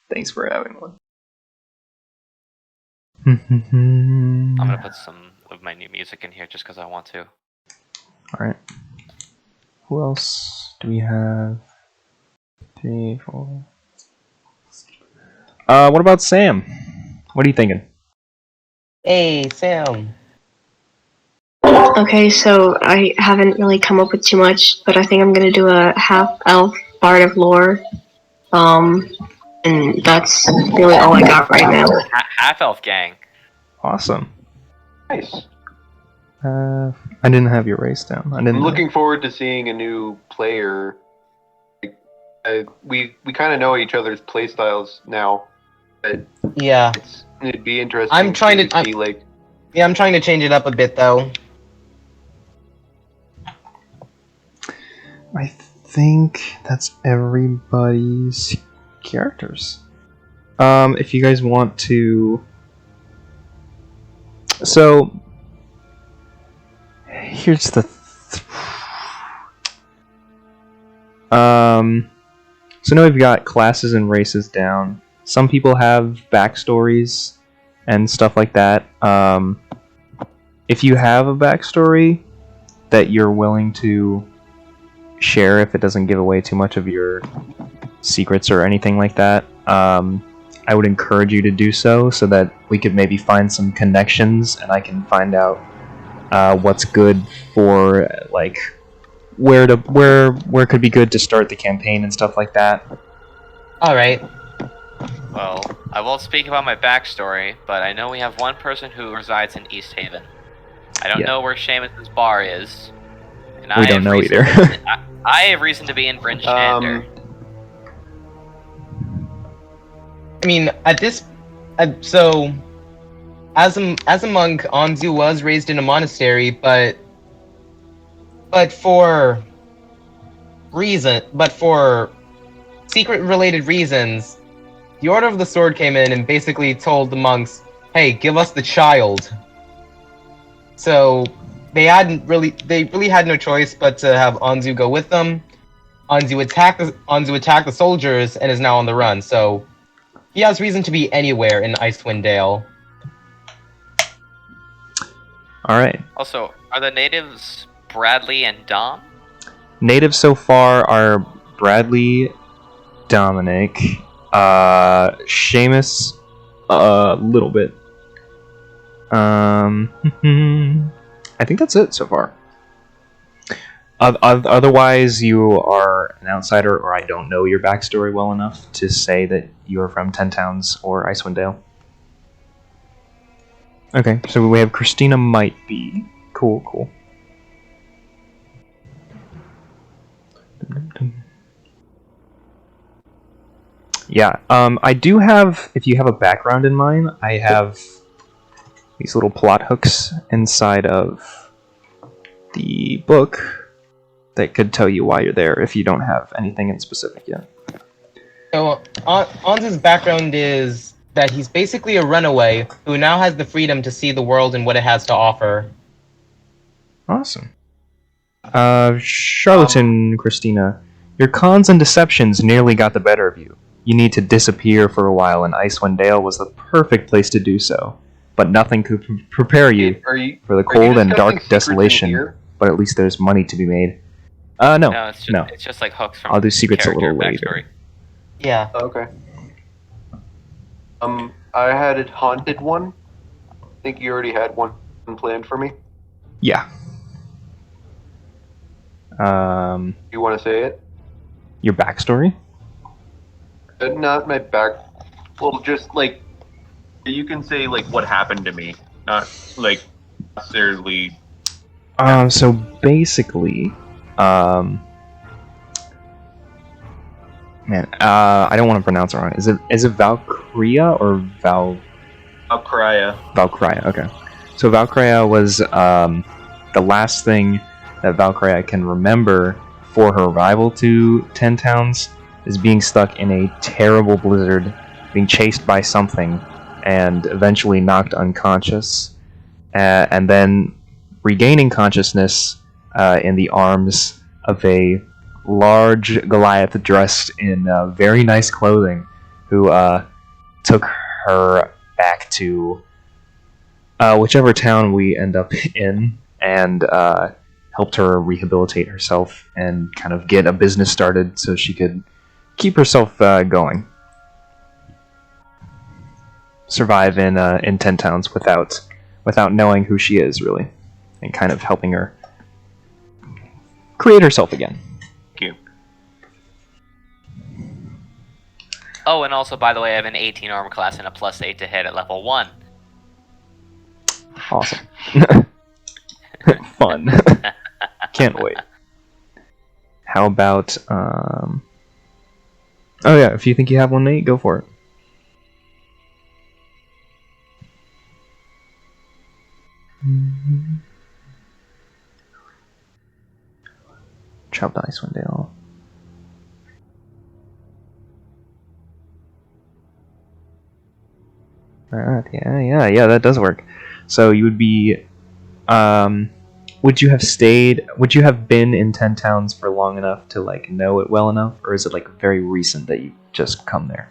Thanks for having one. I'm gonna put some of my new music in here just because I want to. Alright. Who else do we have? 3, 4. What about Sam? What are you thinking? Hey, Sam. Okay, so I haven't really come up with too much, but I think I'm gonna do a half-elf bard of lore. And that's really all I got right now. Half elf gang. Awesome. Nice. I didn't have your race down. I didn't. I'm looking forward to seeing a new player. We kind of know each other's play styles now. But Yeah. it'd be interesting. I'm trying to- see like. Yeah, I'm trying to change it up a bit, though. I think that's everybody's characters. If you guys want to, so here's the. So now we've got classes and races down. Some people have backstories and stuff like that. If you have a backstory that you're willing to share, if it doesn't give away too much of your secrets or anything like that, I would encourage you to do so that we could maybe find some connections and I can find out what's good for like where could be good to start the campaign and stuff like that. Alright. Well, I won't speak about my backstory, but I know we have one person who resides in East Haven. I don't know where Seamus's bar is. And We don't know either. I have reason to be in Bryn Shander. I mean, at this... so... As a monk, Anzu was raised in a monastery, but for secret-related reasons, the Order of the Sword came in and basically told the monks, "Hey, give us the child." So they really had no choice but to have Anzu go with them. Anzu attacked the soldiers and is now on the run. So he has reason to be anywhere in Icewind Dale. All right. Also, are the natives Bradley and Dom? Natives so far are Bradley, Dominic, Seamus, a little bit. I think that's it so far. Otherwise, you are an outsider, or I don't know your backstory well enough to say that you're from 10 Towns or Icewind Dale. Okay, so we have Christina might be. Cool. Yeah, I do have, if you have a background in mind, I have these little plot hooks inside of the book that could tell you why you're there if you don't have anything in specific yet. So Anzu's background is that he's basically a runaway who now has the freedom to see the world and what it has to offer. Awesome. Charlatan Christina, your cons and deceptions nearly got the better of you. You need to disappear for a while, and Icewind Dale was the perfect place to do so. But nothing could prepare you for the cold and dark desolation. But at least there's money to be made. No, It's just like hooks from I'll do secrets a little character later. backstory. Yeah. Okay. I had a haunted one. I think you already had one planned for me. Yeah. You want to say it? Your backstory? Not my back. Well, just like you can say like what happened to me, not like necessarily. So basically, I don't want to pronounce it wrong. Is it Valkyria or Valkyria? Valkyria. Okay. So Valkyria was the last thing that Valkyria can remember for her arrival to 10 Towns is being stuck in a terrible blizzard, being chased by something, and eventually knocked unconscious, and then regaining consciousness in the arms of a large Goliath dressed in very nice clothing, who took her back to whichever town we end up in, and helped her rehabilitate herself and kind of get a business started so she could keep herself going. Survive in 10 Towns without knowing who she is, really, and kind of helping her create herself again. Thank you. Oh, and also, by the way, I have an 18 armor class and a +8 to hit at level 1. Awesome. Fun. Can't wait. How about, oh yeah, if you think you have one, Nate, go for it. Chop the Icewind Dale. Yeah, that does work. So you would be, would you have been in 10 Towns for long enough to like know it well enough, or is it like very recent that you just come there?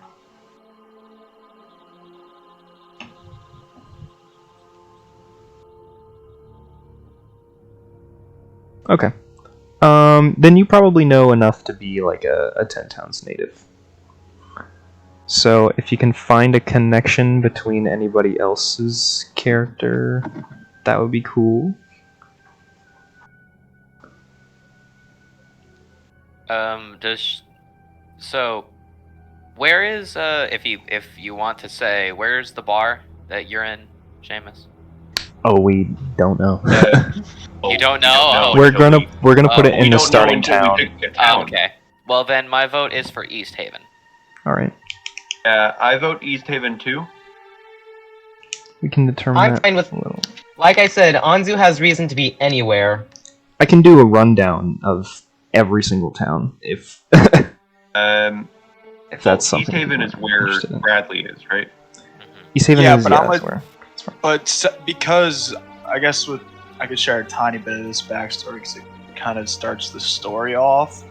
Okay. Then you probably know enough to be like a 10 Towns native. So if you can find a connection between anybody else's character, that would be cool. Where is if you want to say, where's the bar that you're in, Seamus? Oh, we don't know. You don't know? We're gonna put it in the starting town. Oh, okay. Well, then my vote is for East Haven. All right. I vote East Haven too. We can determine I'm that fine with. a little. Like I said, Anzu has reason to be anywhere. I can do a rundown of every single town if if that's something. East Haven is where Bradley is, right? East Haven Yeah, is but I'm like- where. But because I guess I could share a tiny bit of this backstory because it kind of starts the story off.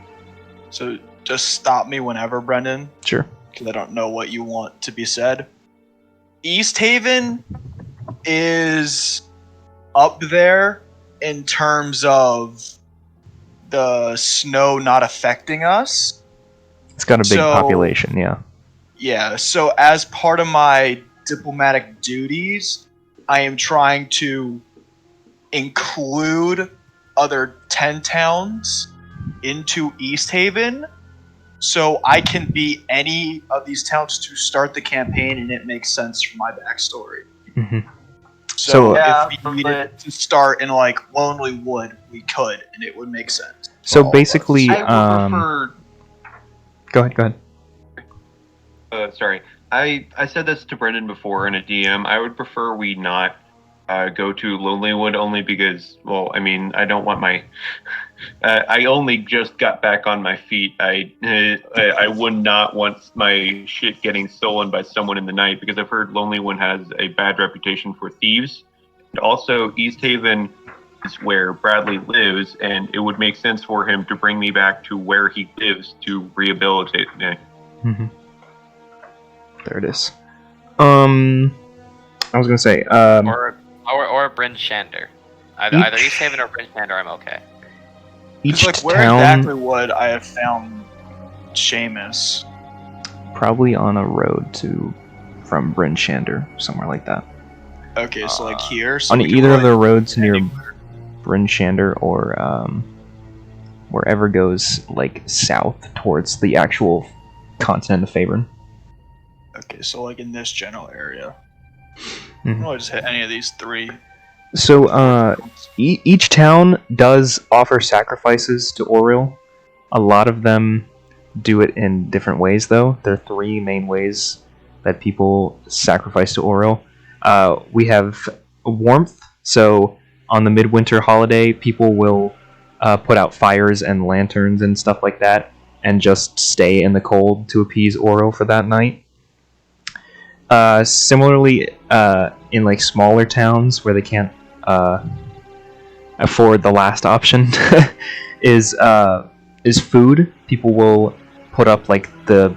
So just stop me whenever, Brendan, Sure. because I don't know what you want to be said. East Haven is up there in terms of the snow not affecting us. It's got a big So- population, yeah. Yeah, so as part of my diplomatic duties, I am trying to include other 10 towns into East Haven, so I can be any of these towns to start the campaign, and it makes sense for my backstory. hmm So, So- Yeah, if we needed to start in like Lonely Wood, we could, and it would make sense. for So all of us. basically, I would prefer. go ahead. Sorry, I said this to Brendan before in a DM. I would prefer we not go to Lonelywood only because, well, I mean, I don't want my. I only just got back on my feet. I would not want my shit getting stolen by someone in the night because I've heard Lonelywood has a bad reputation for thieves. And also, East Haven is where Bradley lives, and it would make sense for him to bring me back to where he lives to rehabilitate me. hmm There it is. I was gonna say, Or Bryn Shander. Either Each- East Haven or Bryn Shander, I'm okay. each Like, where town exactly would I have found Seamus? probably on a road from Bryn Shander, somewhere like that. Okay, so like here. So On we can either of really- the roads near Bryn Shander or wherever goes like south towards the actual continent of Faerun. Okay, so like in this general area. Mhm. I'll just hit any of these three. So each town does offer sacrifices to Oriel. A lot of them do it in different ways, though. There are three main ways that people sacrifice to Oriel. We have warmth. So on the midwinter holiday, people will put out fires and lanterns and stuff like that, and just stay in the cold to appease Oriel for that night. Similarly, in like smaller towns where they can't afford the last option, is food. People will put up like the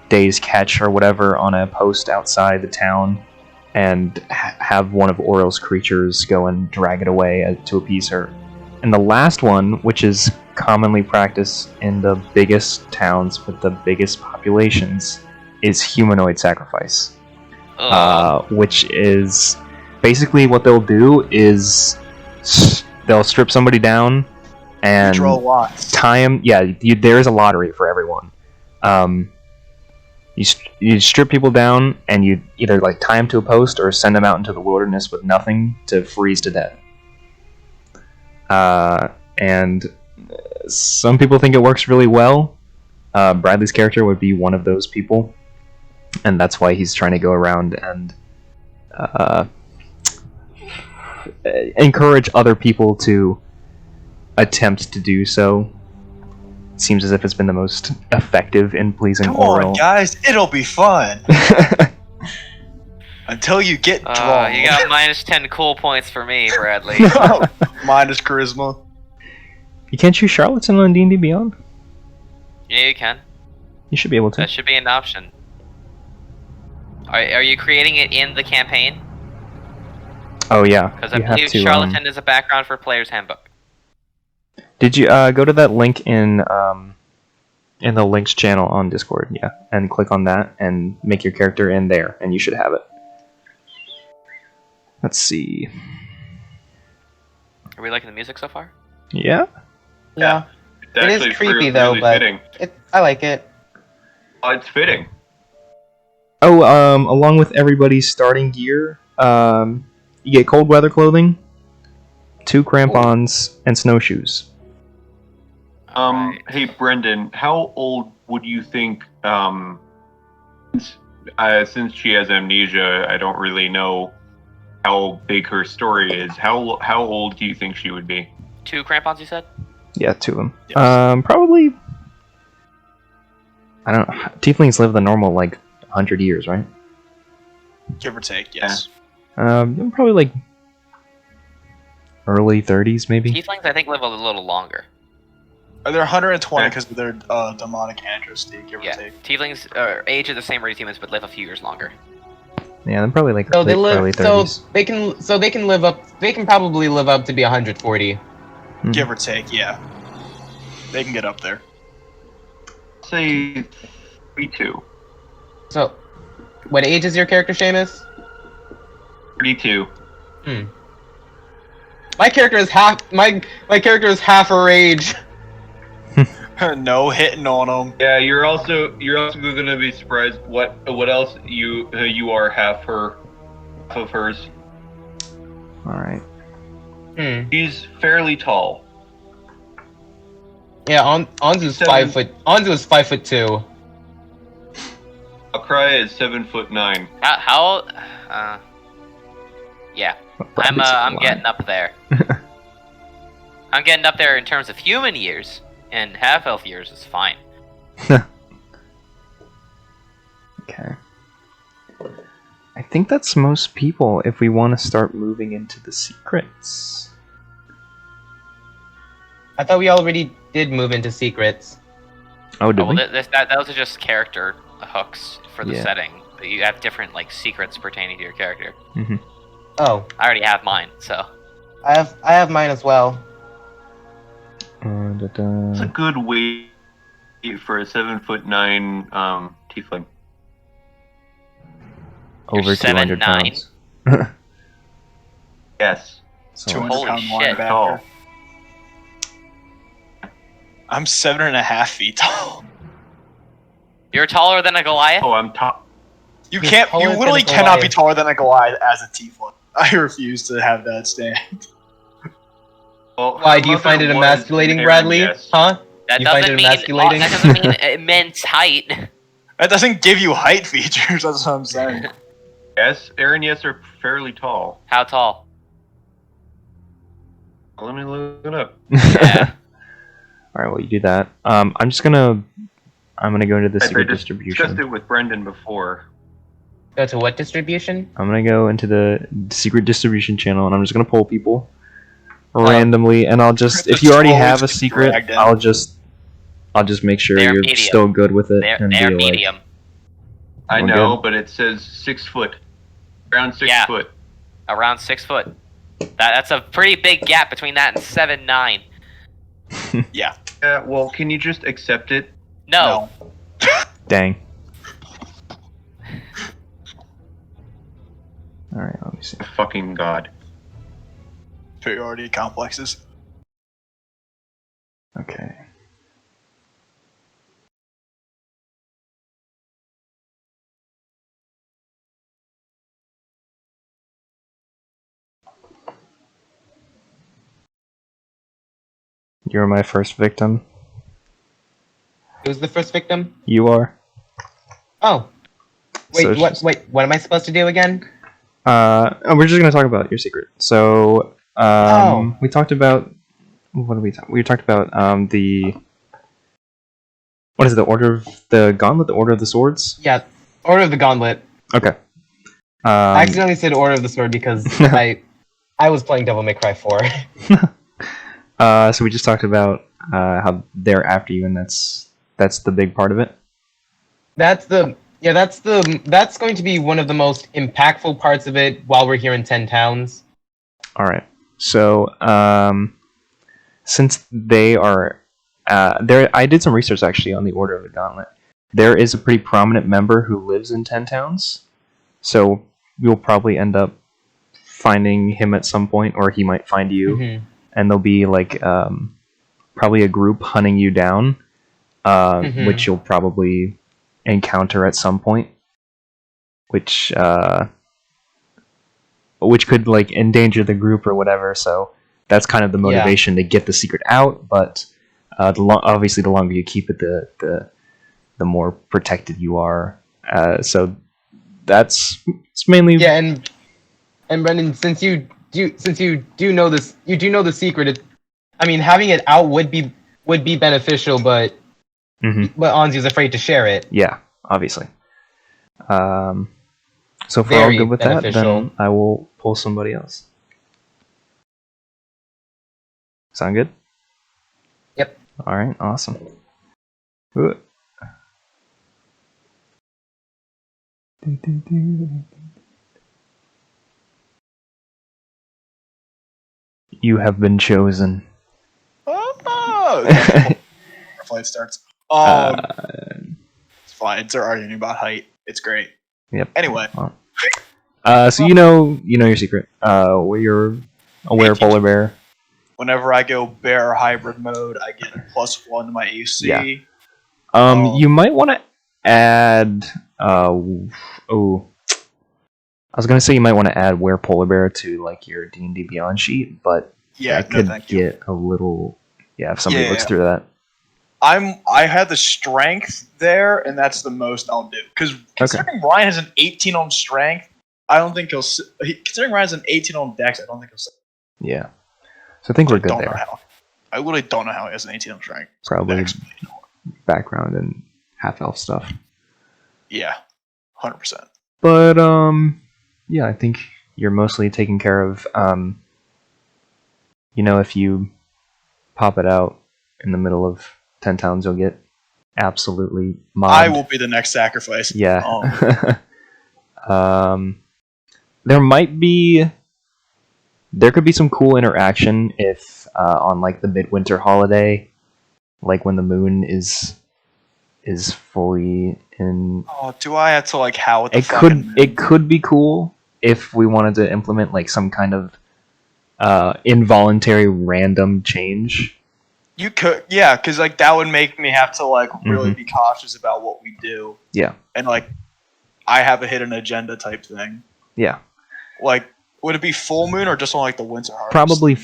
day's catch or whatever on a post outside the town, and have one of Oriel's creatures go and drag it away to appease her. And the last one, which is commonly practiced in the biggest towns with the biggest populations, is humanoid sacrifice. Which is basically what they'll do is they'll strip somebody down and Draw lots. tie them. Yeah, there is a lottery for everyone. You strip people down and you either like tie them to a post or send them out into the wilderness with nothing to freeze to death. And some people think it works really well. Bradley's character would be one of those people. And that's why he's trying to go around and encourage other people to attempt to do so. It seems as if it's been the most effective in pleasing Come Oriel. on, guys, it'll be fun until you get drawn. You got minus 10 cool points for me, Bradley. Minus charisma. You can't choose Charlatan on D&D Beyond? Yeah, you can. You should be able to. That should be an option. Are you creating it in the campaign? Oh yeah, Because I you have believe to. Charlatan is a background for Player's Handbook. Did you go to that link in the links channel on Discord? Yeah, and click on that and make your character in there, and you should have it. Let's see. Are we liking the music so far? Yeah. Yeah. It's It is actually creepy, though, really but- fitting. I like it. It's fitting. Oh, along with everybody's starting gear, you get cold weather clothing, 2 crampons, and snowshoes. Alright. Hey Brendan, how old would you think? Since she has amnesia, I don't really know how big her story is. How old do you think she would be? 2 crampons, you said? Yeah, 2 of them. Yes. Probably. I don't know. Tieflings live the normal 100 years, right? Give or take, yes. Probably early 30s, maybe. Tieflings, I think, live a little longer. They're 120 because of their demonic ancestry, give or Yeah, take. tieflings age at the same rate as humans, but live a few years longer. Yeah, they're probably like So they early live. 30s. They can live up. They can probably live up to be 140. Mhm. Give or take, yeah. They can get up there. Say 32. So, what age is your character, Seamus? 32. My character is half. My character is half her age. No hitting on them. Yeah, you're also gonna be surprised what else you are half of hers. All right. She's fairly tall. Yeah, Anzu's 5 foot. Anzu is 5'2". Akrai is 7'9". How? Yeah, Probably I'm sublime. getting up there. I'm getting up there in terms of human years, and half elf years is fine. Okay. I think that's most people if we want to start moving into the secrets. I thought we already did move into secrets. Oh, did Oh, well, we? those are just character hooks for the Yeah. setting. You have different like secrets pertaining to your character. Mm-hmm. Oh, I already have mine, so I have mine as well. It's a good weight for a 7'9" tiefling. Over 200 7'9"? pounds. Yes. So 200 Holy pound shit. linebacker. Tall. I'm 7.5 feet tall. you're taller than a Goliath. Oh, I'm tall. You You're can't. taller You than literally a cannot be Goliath. taller than a Goliath as a tiefling. I refuse to have that stand. Well, Why her do you mother find it was emasculating, an Bradley? Aaron, yes. Huh? That You find doesn't it mean emasculating? that doesn't mean immense height. That doesn't give you height features. That's what I'm saying. Yes, Aaron, yes, are fairly tall. How tall? Let me look it up. Yeah. All right, well, you do that. I'm gonna go into the I secret discussed distribution. it with Brendan before. Go to what distribution? I'm gonna go into the secret distribution channel, and I'm just gonna poll people randomly, and I'll just if you already have a secret, Dragged in. I'll just make sure They're you're medium. still good with it. They're and they're be like, medium. I We're know, good. but it says 6 foot. Around 6 Yeah. foot. Around 6 foot. That's a pretty big gap between that and 7'9". Yeah. Yeah, well, can you just accept it? No. Dang. All right, let me see. Fucking god. Superiority complexes. Okay. You're my first victim. Who's the first victim? You are. Oh. Wait, So it's what? just- Wait, what am I supposed to do again? We're just gonna talk about your secret. So, we talked about what did we talk? We talked about the what is it, the Order of the Gauntlet, the Order of the Swords? Yeah, Order of the Gauntlet. Okay. I accidentally said Order of the Sword because I was playing Devil May Cry 4. So we just talked about how they're after you, and that's the big part of it. That's going to be one of the most impactful parts of it while we're here in 10 Towns. All right. So, since they are there, I did some research actually on the Order of the Gauntlet. There is a pretty prominent member who lives in 10 Towns, so you'll probably end up finding him at some point, or he might find you, Mhm. and there'll be like probably a group hunting you down, which you'll probably encounter at some point, which could like endanger the group or whatever. So that's kind of the motivation to get the secret out. But obviously, the longer you keep it, the more protected you are. So it's mainly and Brendan, since you do know this, you do know the secret. I mean, having it out would be beneficial, but Anzu's afraid to share it. Yeah, obviously. So if we're all Very good with that, beneficial. then I will pull somebody else. Sound good? Yep. All right, awesome. Ooh. You have been chosen. Oh, okay. Flight starts. It's fine. They're arguing about height. It's great. Yep. Anyway. So you know your secret. Where you're aware polar bear. Whenever I go bear hybrid mode, I get +1 to my AC. Yeah. You might want to add. I was gonna say you might want to add where polar bear to like your D&D Beyond sheet, but that could get a little. Yeah, if somebody looks through that. I had the strength there, and that's the most I'll do. Because considering Ryan has an 18 on strength, I don't think he'll. Considering Ryan has an 18 on dex, I don't think he'll. Yeah. So I think we're good there. I literally don't know how he has an 18 on strength. Probably background and half elf stuff. Yeah, 100%. But yeah, I think you're mostly taken care of. If you pop it out in the middle of 10 towns, you'll get absolutely mobbed. I will be the next sacrifice. Yeah. There could be some cool interaction if on like the midwinter holiday, like when the moon is fully in. Oh, do I have to like howl at the It could be cool if we wanted to implement like some kind of involuntary random change. You could, yeah, because like that would make me have to like really be cautious about what we do. Yeah. And like, I have a hidden agenda type thing. Yeah. Like, would it be full moon or just on like the winter harvest? Probably.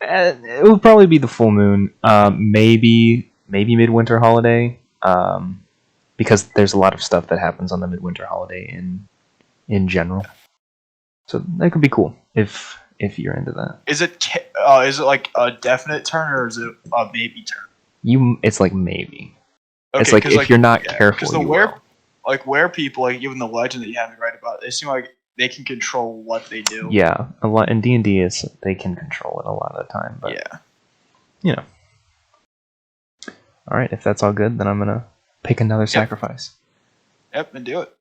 It would probably be the full moon. Maybe midwinter holiday. Because there's a lot of stuff that happens on the midwinter holiday in general. So that could be cool if you're into that. Is it like a definite turn or is it a maybe turn? It's like maybe. Okay, it's like if you're not careful. Because where people, like even the legend that you have me write about, they seem like they can control what they do. Yeah, a lot in D&D is they can control it a lot of the time. But yeah. All right, if that's all good, then I'm gonna pick another sacrifice. Yep, and do it.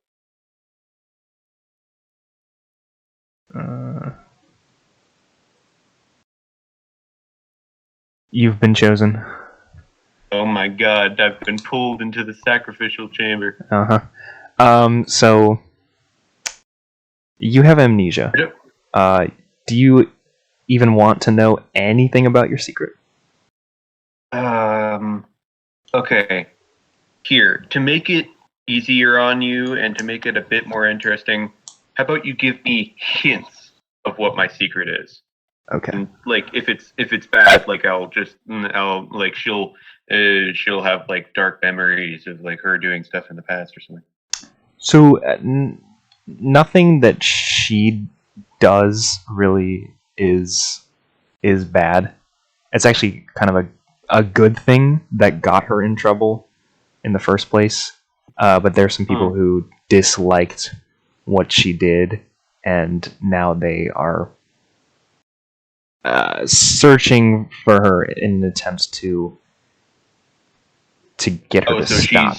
You've been chosen. Oh my god, I've been pulled into the sacrificial chamber. So you have amnesia. Yep. Do you even want to know anything about your secret? Okay. Here, to make it easier on you and to make it a bit more interesting, how about you give me hints of what my secret is? Okay. And, like if it's bad, like I'll like she'll have like dark memories of like her doing stuff in the past or something. So nothing that she does really is bad. It's actually kind of a good thing that got her in trouble in the first place. But there's some people who disliked what she did, and now they are searching for her in an attempt to get her to stop.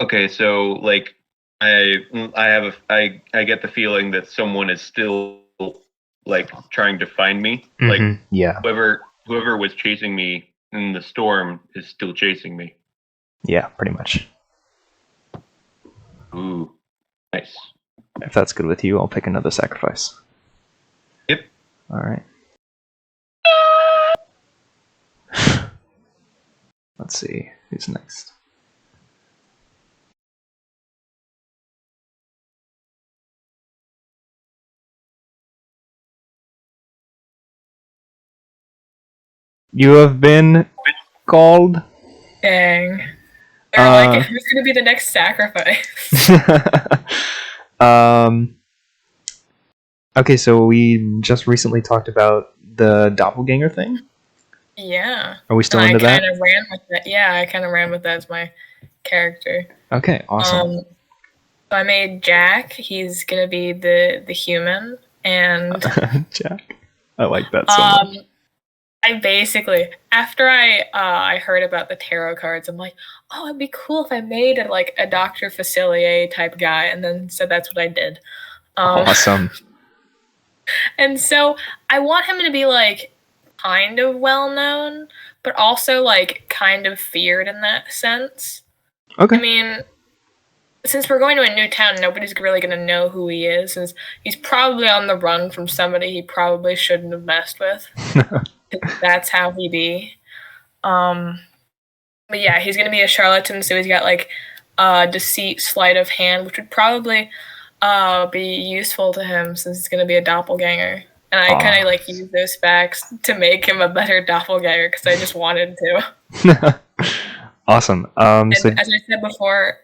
Okay, so like I get the feeling that someone is still like trying to find me. Like whoever was chasing me in the storm is still chasing me. Yeah, pretty much. Ooh, nice. If that's good with you, I'll pick another sacrifice. Yep. All right. Let's see who's next. You have been called. Dang. They're like, who's gonna be the next sacrifice? Okay, so we just recently talked about the doppelganger thing. Yeah. Are we still into that? I kind of ran with that. Yeah, I kind of ran with that as my character. Okay, awesome. So I made Jack. He's gonna be the human, and Jack. I like that so much. I basically, after I heard about the tarot cards, I'm like, oh, it'd be cool if I made it like a Dr. Facilier type guy, and then so that's what I did. Awesome. And so I want him to be like kind of well known, but also like kind of feared in that sense. Okay. I mean, since we're going to a new town, nobody's really going to know who he is, since he's probably on the run from somebody he probably shouldn't have messed with. That's how he be. But yeah, he's going to be a charlatan, so he's got like deceit, sleight of hand, which would probably be useful to him since he's going to be a doppelganger. And I kind of like use those facts to make him a better doppelganger because I just wanted to. Awesome. And So as I said before,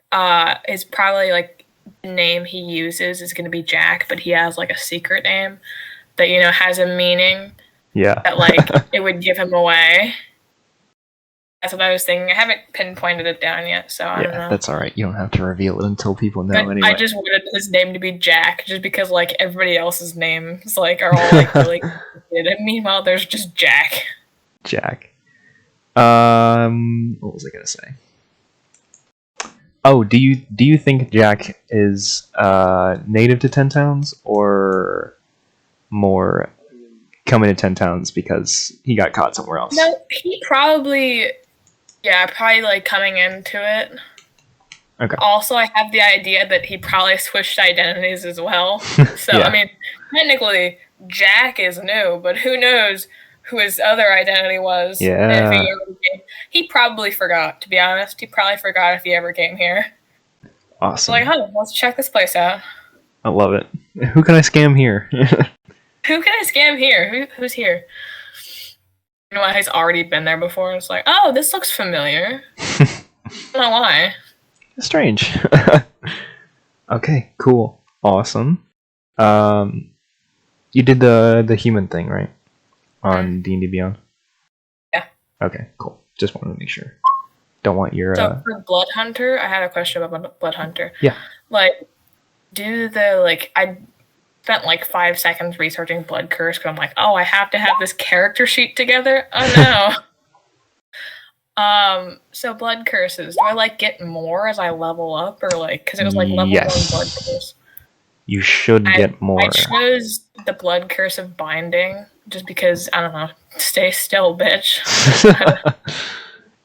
his probably like the name he uses is going to be Jack, but he has like a secret name that has a meaning yeah. that like it would give him away. That's what I was thinking. I haven't pinpointed it down yet, so I don't know. That's all right. You don't have to reveal it until people know. But anyway. I just wanted his name to be Jack, just because like everybody else's names like are all like really complicated. And meanwhile, there's just Jack. Jack. What was I gonna say? Oh, do you think Jack is native to 10 towns or more coming to 10 towns because he got caught somewhere else? No, he probably like coming into it. Okay. Also, I have the idea that he probably switched identities as well. So, Yeah. I mean, technically, Jack is new, but who knows who his other identity was. Yeah. And if he ever came. He probably forgot, to be honest. He probably forgot if he ever came here. Awesome. Like, let's check this place out. I love it. Who can I scam here? Who can I scam here? Who's here? You know what? He's already been there before. It's like, oh, this looks familiar. I don't know why. Strange. Okay, cool. Awesome. You did the human thing, right? On D&D Beyond? Yeah. Okay, cool. Just wanted to make sure. Don't want your... So for Blood Hunter, I had a question about Blood Hunter. Yeah. Like, I spent like 5 seconds researching Blood Curse because I'm like, oh, I have to have this character sheet together. Oh no. So Blood Curses, do I like get more as I level up, or like because it was like level 1 Blood Curse? You should get more. I chose the Blood Curse of Binding just because I don't know. Stay still, bitch.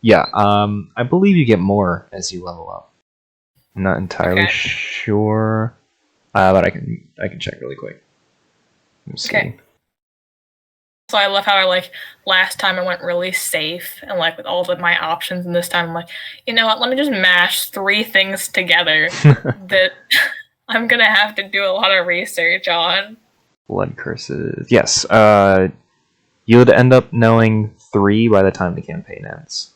Yeah. I believe you get more as you level up. I'm not entirely sure, but I can check really quick. Let me see. Okay. So I love how last time I went really safe and like with all of my options, and this time I'm like, you know what? Let me just mash 3 things together that I'm gonna have to do a lot of research on. Blood curses. Yes. You would end up knowing 3 by the time the campaign ends.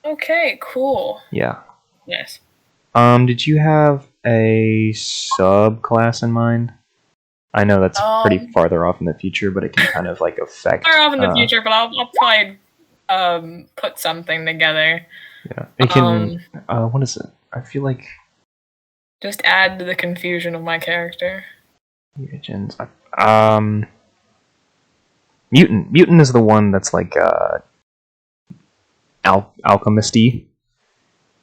Okay. Cool. Yeah. Yes. Did you have a subclass in mind? I know that's pretty farther off in the future, but it can kind of like affect. Far off in the future, but I'll probably put something together. Yeah, it can. What is it? I feel like just add to the confusion of my character. Mutagens. Mutant. Mutant is the one that's like alchemisty.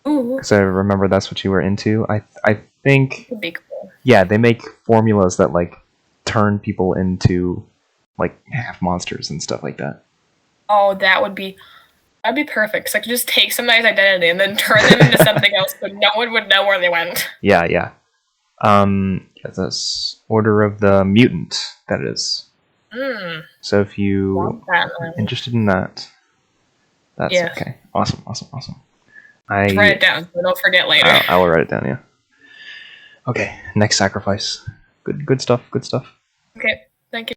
Ooh. Because I remember that's what you were into. I think. Would be cool. Yeah, they make formulas that like turn people into like half monsters and stuff like that. Oh, that'd be perfect. Cause I could just take somebody's identity and then turn them into something else, but no one would know where they went. Yeah. That's Order of the Mutant. That is. So if you are interested in that, that's okay. Awesome. Just write it down so don't forget later. I will write it down. Yeah. Okay. Next sacrifice. Good stuff. Okay. Thank you.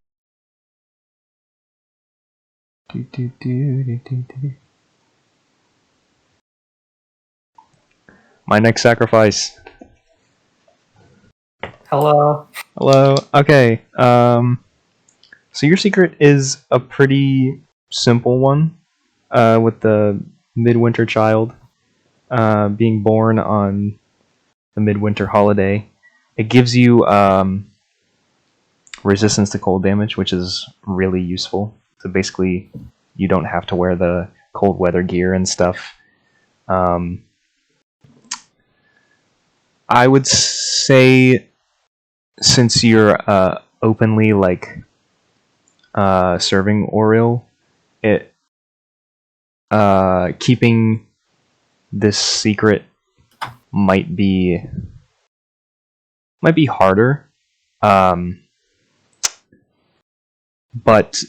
My next sacrifice. Hello. Okay. So your secret is a pretty simple one, with the midwinter child being born on the midwinter holiday. It gives you resistance to cold damage, which is really useful. So basically, you don't have to wear the cold weather gear and stuff. I would say, since you're openly like serving Oriel, it keeping this secret might be harder. But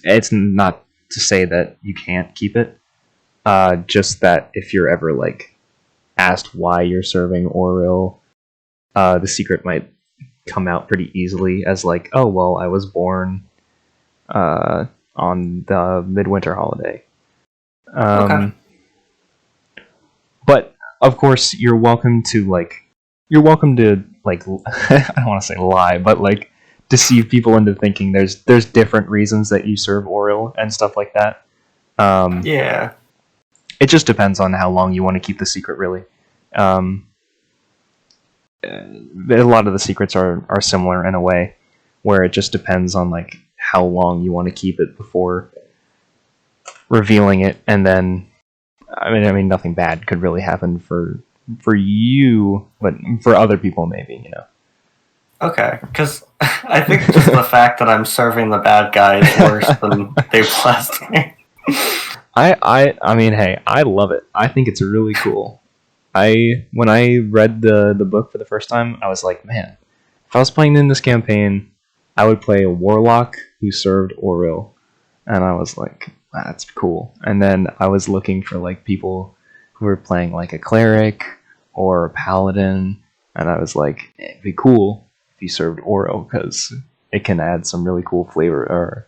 it's not to say that you can't keep it. Just that if you're ever like asked why you're serving Oriel, the secret might come out pretty easily as like, oh well, I was born on the midwinter holiday. Okay. But of course, you're welcome to like I don't want to say lie, but like deceive people into thinking there's different reasons that you serve Oriel and stuff like that. Yeah. It just depends on how long you want to keep the secret, really. A lot of the secrets are similar in a way, where it just depends on like how long you want to keep it before revealing it, and then I mean nothing bad could really happen for you, but for other people maybe, you know. Okay, because I think just the fact that I'm serving the bad guy is worse than they blessed me. I mean, hey, I love it. I think it's really cool. When I read the book for the first time, I was like, man, if I was playing in this campaign, I would play a warlock who served Oriel, and I was like, that's cool. And then I was looking for like people who were playing like a cleric or a paladin, and I was like, it'd be cool if you served Oriel because it can add some really cool flavor or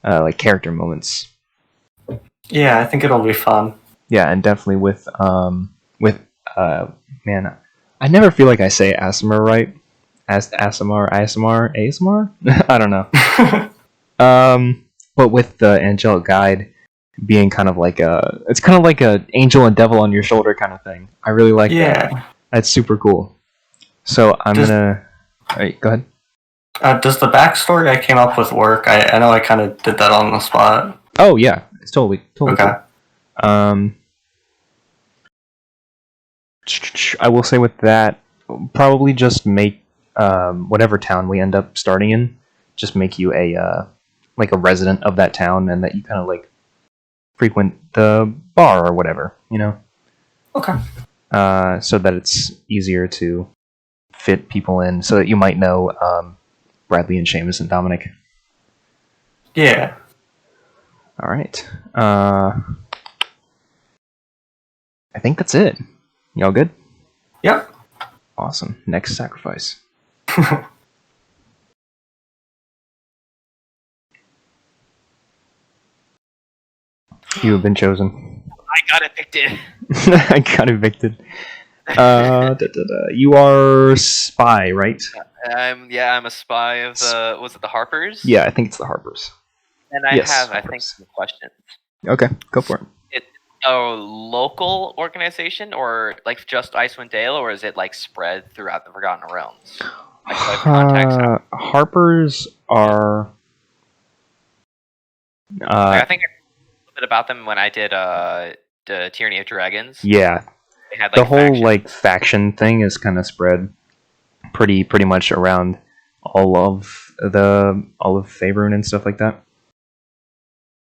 like character moments. Yeah, I think it'll be fun. Yeah, and definitely with man, I never feel like I say Aasimar right. ASMR. I don't know. But with the angelic guide being kind of like it's kind of like a angel and devil on your shoulder kind of thing. I really like that. That's super cool. So I'm gonna. Alright, go ahead. Does the backstory I came up with work? I know I kind of did that on the spot. Oh yeah, it's totally Okay. Cool. I will say with that, probably just make whatever town we end up starting in, just make you a like a resident of that town, and that you kind of like frequent the bar or whatever, you know. Okay. So that it's easier to fit people in, so that you might know Bradley and Seamus and Dominic. Yeah. All right. I think that's it. Y'all good? Yep. Awesome. Next sacrifice. You have been chosen. I got evicted. I got evicted. You are spy, right? I'm a spy of was it the Harpers? Yeah, I think it's the Harpers. And I Yes, have, I Harpers. think, some questions. Okay, go for it. It's a local organization, or like just Icewind Dale, or is it like spread throughout the Forgotten Realms? Like, Harpers are. I think I heard a little bit about them when I did the Tyranny of Dragons. Yeah, They had, the whole factions. like faction thing is kind of spread pretty much around all of Faerun and stuff like that.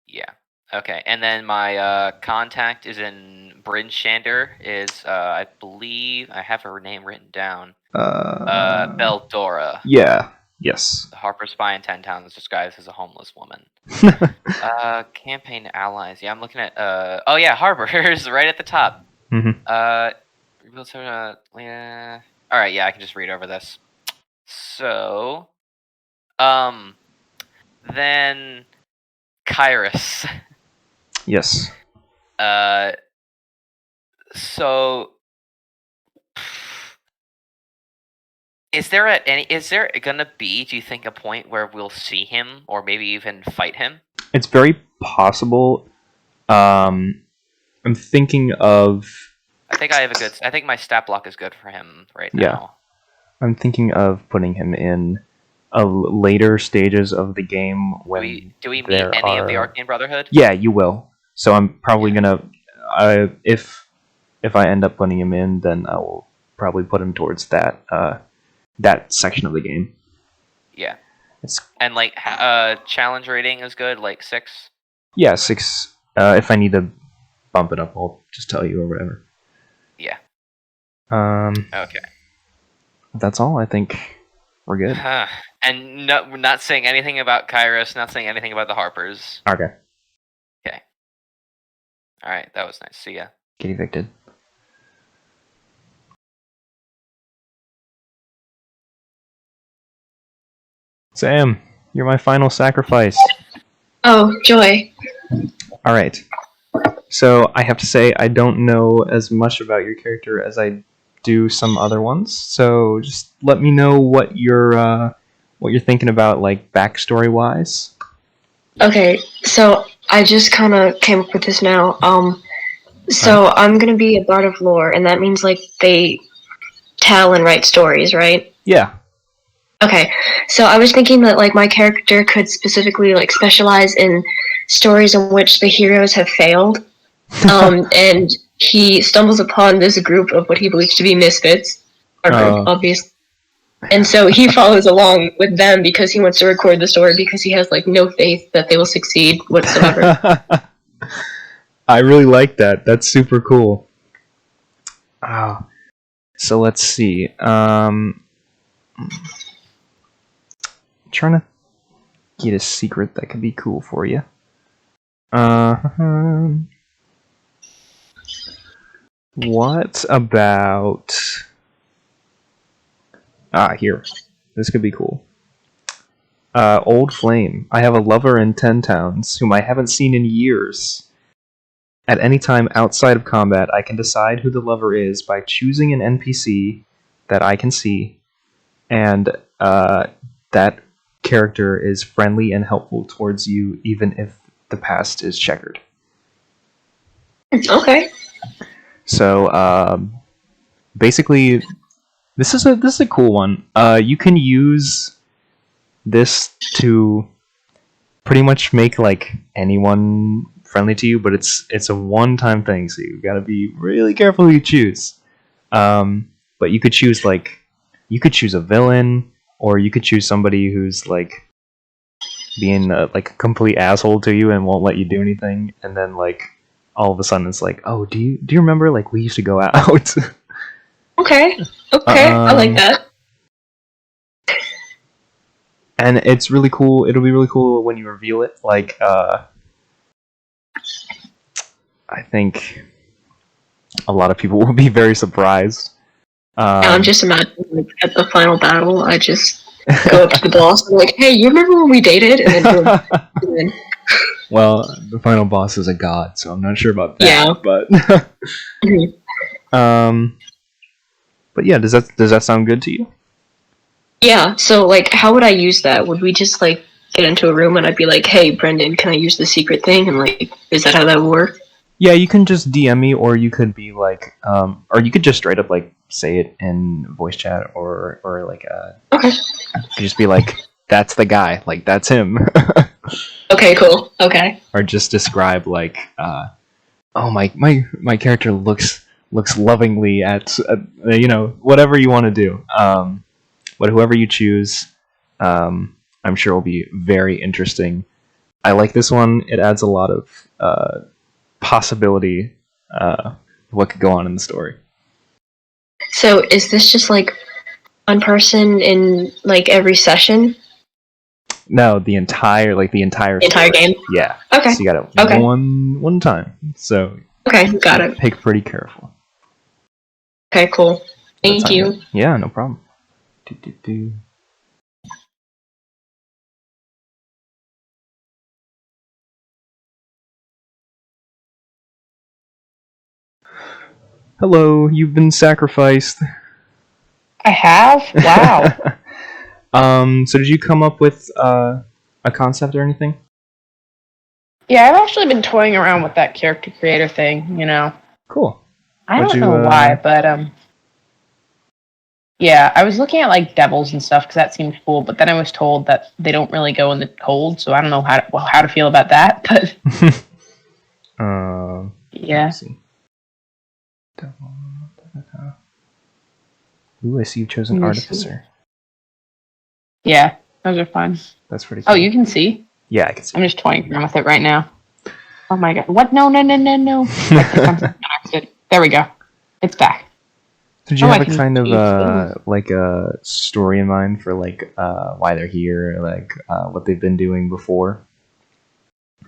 Yeah. Okay. And then my contact is in Bryn Shander. I believe I have her name written down. Beldora. Yeah. Yes. The Harper spy in 10 towns disguised as a homeless woman. Campaign allies. Yeah, I'm looking at. Oh yeah, Harper's right at the top. Mm-hmm. Yeah. All right. Yeah, I can just read over this. So, then Kyrus. Yes. So is there gonna be, do you think, a point where we'll see him or maybe even fight him? It's very possible. I'm thinking of. I think my stat block is good for him right now. Yeah. I'm thinking of putting him in later stages of the game when do we meet any of the Arcane Brotherhood? Yeah, you will. So I'm probably gonna, if I end up putting him in, then I will probably put him towards that that section of the game. Yeah. It's, And like challenge rating is good, like 6. yeah, 6. If I need to bump it up, I'll just tell you or whatever. Yeah. Okay. That's all. I think we're good. And not saying anything about Kairos, not saying anything about the Harpers. Okay. Okay. All right, that was nice. See ya. Get evicted. Sam, you're my final sacrifice. Oh, joy. All right. So I have to say I don't know as much about your character as I do some other ones. So just let me know what you're thinking about, like backstory wise. Okay, so I just kind of came up with this now. So I'm gonna be a bard of lore, and that means like they tell and write stories, right? Yeah. Okay, so I was thinking that like my character could specifically like specialize in stories in which the heroes have failed, and he stumbles upon this group of what he believes to be misfits, obviously, and so he follows along with them because he wants to record the story because he has like no faith that they will succeed whatsoever. I really like that. That's super cool. So let's see. Trying to get a secret that could be cool for you. What about... here. This could be cool. Old Flame. I have a lover in 10 towns whom I haven't seen in years. At any time outside of combat, I can decide who the lover is by choosing an NPC that I can see, and that character is friendly and helpful towards you, even if the past is checkered. Okay. So basically, this is a cool one. You can use this to pretty much make like anyone friendly to you, but it's a one-time thing, so you gotta be really careful who you choose. But you could choose a villain, or you could choose somebody who's like being like a complete asshole to you and won't let you do anything, and then like all of a sudden it's like, oh, do you remember like we used to go out? Okay. I like that. And it's really cool. It'll be really cool when you reveal it. Like, I think a lot of people will be very surprised. I'm just imagining like, at the final battle, I just go up to the boss and I'm like, hey, you remember when we dated? And then boom. Well, the final boss is a god, so I'm not sure about that. Yeah. But but yeah, does that sound good to you? Yeah, so like how would I use that? Would we just like get into a room and I'd be like, hey Brendan, can I use the secret thing? And like, is that how that would work? Yeah, you can just DM me, or you could be like, or you could just straight up like say it in voice chat, or like okay. You could just be like, that's the guy, like that's him. Okay, cool. Okay. Or just describe like, oh my character looks lovingly at whatever you want to do. But whoever you choose, I'm sure will be very interesting. I like this one. It adds a lot of possibility what could go on in the story. So is this just like one person in like every session? No, the entire story. Game? Yeah. Okay. So you got it one time. So okay, got it. Pick pretty careful. Okay, cool. Thank you. Good. Yeah, no problem. Hello, you've been sacrificed. I have? Wow. So did you come up with a concept or anything? Yeah, I've actually been toying around with that character creator thing, you know. Cool. I don't know why, but yeah, I was looking at like devils and stuff because that seemed cool, but then I was told that they don't really go in the cold, so I don't know how to feel about that. But Yeah. Let's see. Ooh, I see you've chosen Let me see. Artificer. Yeah, those are fun. That's pretty cool. Oh, you can see? Yeah, I can see. I'm just toying around with it right now. Oh my god. What? No. There we go. It's back. Did you Oh, have I a can kind of see things. like a story in mind for like why they're here, like what they've been doing before?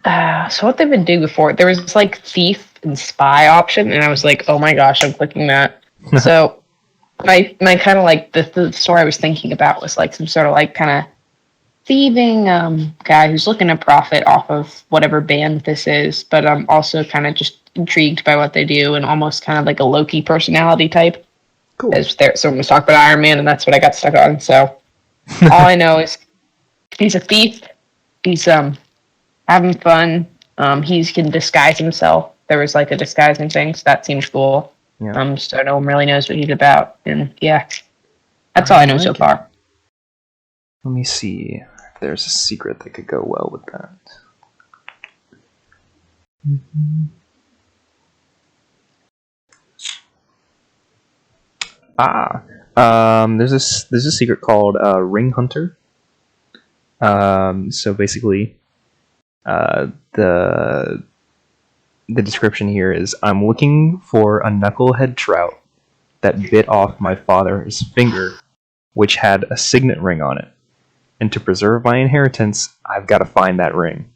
So what they've been doing before, there was like thief and spy option, and I was like, oh my gosh, I'm clicking that. So my kind of like the story I was thinking about was like some sort of like kind of thieving guy who's looking to profit off of whatever band this is, but I'm also kind of just intrigued by what they do and almost kind of like a Loki personality type. Cool. As someone was talking about Iron Man, and that's what I got stuck on. So all I know is he's a thief. He's having fun. He can disguise himself. There was like a disguising thing, so that seems cool. Yeah. So no one really knows what he's about, and yeah, that's all I know so far. Let me see if there's a secret that could go well with that. There's a secret called Ring Hunter. So basically, the description here is: I'm looking for a knucklehead trout that bit off my father's finger, which had a signet ring on it. And to preserve my inheritance, I've got to find that ring.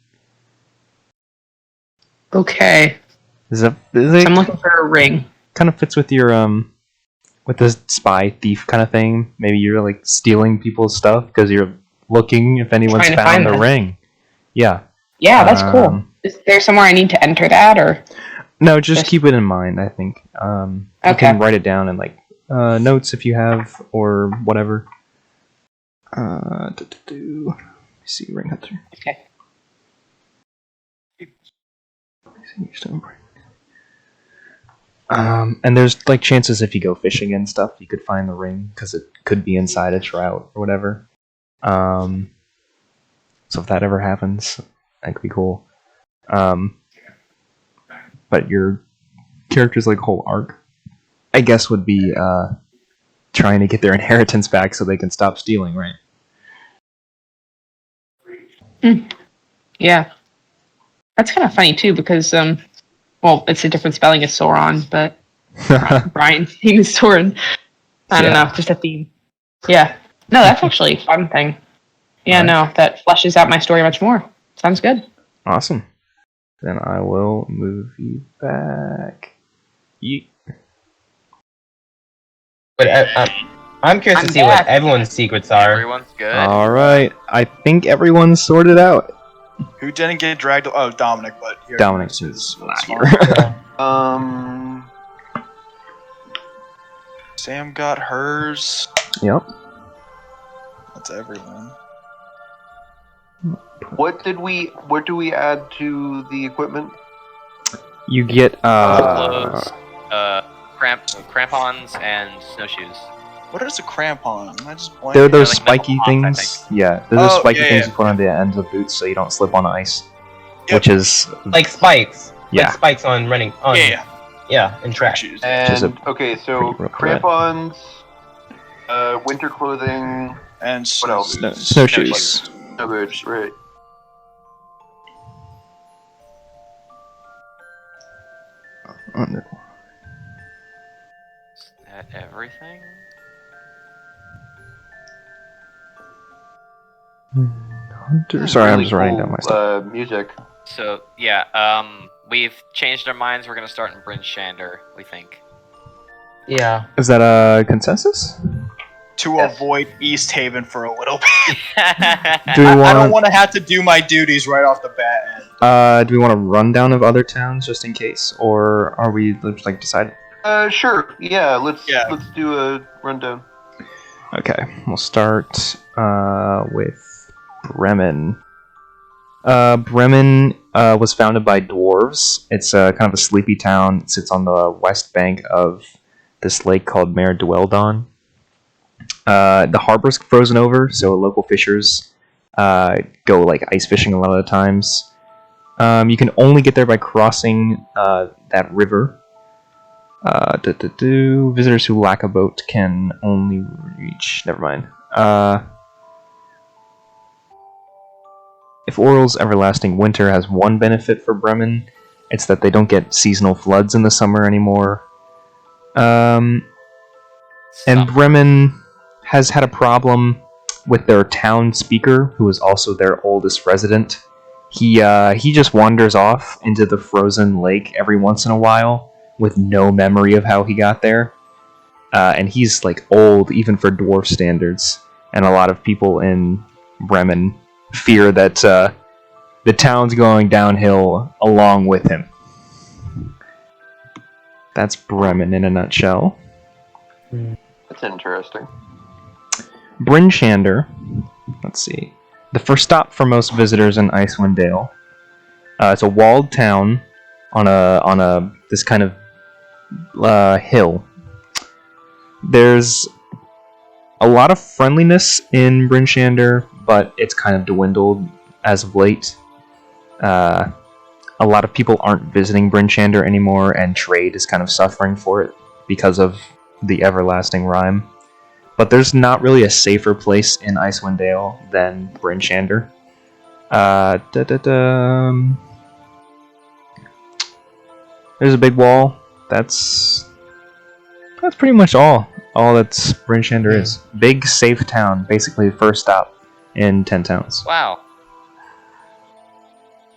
Okay. So I'm looking for a ring. Kind of fits with your with the spy thief kind of thing. Maybe you're like stealing people's stuff because you're looking if anyone's Trying to found find the them. ring. Yeah. Yeah, that's cool. Is there somewhere I need to enter that, or? No, just keep it in mind, I think. You can write it down in like notes if you have, or whatever. Let me see, Ring Hunter. Okay. And there's like chances if you go fishing and stuff, you could find the ring because it could be inside a trout or whatever. So if that ever happens, that could be cool. But your character's like whole arc, I guess, would be trying to get their inheritance back so they can stop stealing, right? Yeah. That's kind of funny too because well, it's a different spelling as Sauron, but Brian's name is Soren. I don't know, just a theme. Yeah. No, that's actually a fun thing. Yeah, Right. no, that fleshes out my story much more. Sounds good. Awesome. Then I will move you back. Yeet. But I'm curious to see what everyone's secrets are. Everyone's good. All right. I think everyone's sorted out. Who didn't get dragged? Oh, Dominic, but here Dominic is is fine. not here. Sam got hers. Yep. That's everyone. What do we add to the equipment? You get Clothes, crampons, and snowshoes. What is a crampon? Am I just blanking? they're those like spiky metal pots, I things. think. Yeah, they're those Oh, spiky yeah, things yeah. you put on the ends of boots so you don't slip on ice. Yep. Which is Like spikes. Yeah. Like spikes on running. On, Yeah. Yeah, in track. Shoes. Just And okay, so pretty rough crampons, winter clothing, And What else? snowshoes. no good, right? Under- Is that everything? Hunter. Sorry, I'm Really just writing cool, down my stuff. Music. So yeah, we've changed our minds. We're gonna start in Bryn Shander, we think. Yeah. Is that a consensus? To Yes. avoid East Haven for a little bit. Do we I don't want? want to have to do my duties right off the bat. And Do we want a rundown of other towns just in case, or are we just like decided? Sure. Yeah. Let's Yeah. do a rundown. Okay, we'll start with Bremen. Bremen was founded by dwarves. It's kind of a sleepy town. It sits on the west bank of this lake called Mare Dweldon. The harbor's frozen over, so local fishers go like ice fishing a lot of the times. You can only get there by crossing that river. Visitors who lack a boat can only reach... Never mind. If Oral's everlasting winter has one benefit for Bremen, it's that they don't get seasonal floods in the summer anymore. And Bremen has had a problem with their town speaker, who is also their oldest resident. He just wanders off into the frozen lake every once in a while with no memory of how he got there. And he's like old even for dwarf standards. And a lot of people in Bremen fear that the town's going downhill along with him. That's Bremen in a nutshell. That's interesting. Brynchander, let's see. The first stop for most visitors in Icewind Dale. It's a walled town on this kind of hill. There's a lot of friendliness in Brynchander, but it's kind of dwindled as of late. A lot of people aren't visiting Brynchander anymore, and trade is kind of suffering for it because of the everlasting Rime. But there's not really a safer place in Icewind Dale than Brynchander. There's a big wall. That's pretty much all that's Brynchander is. Big, safe town. Basically the first stop in 10 towns. Wow.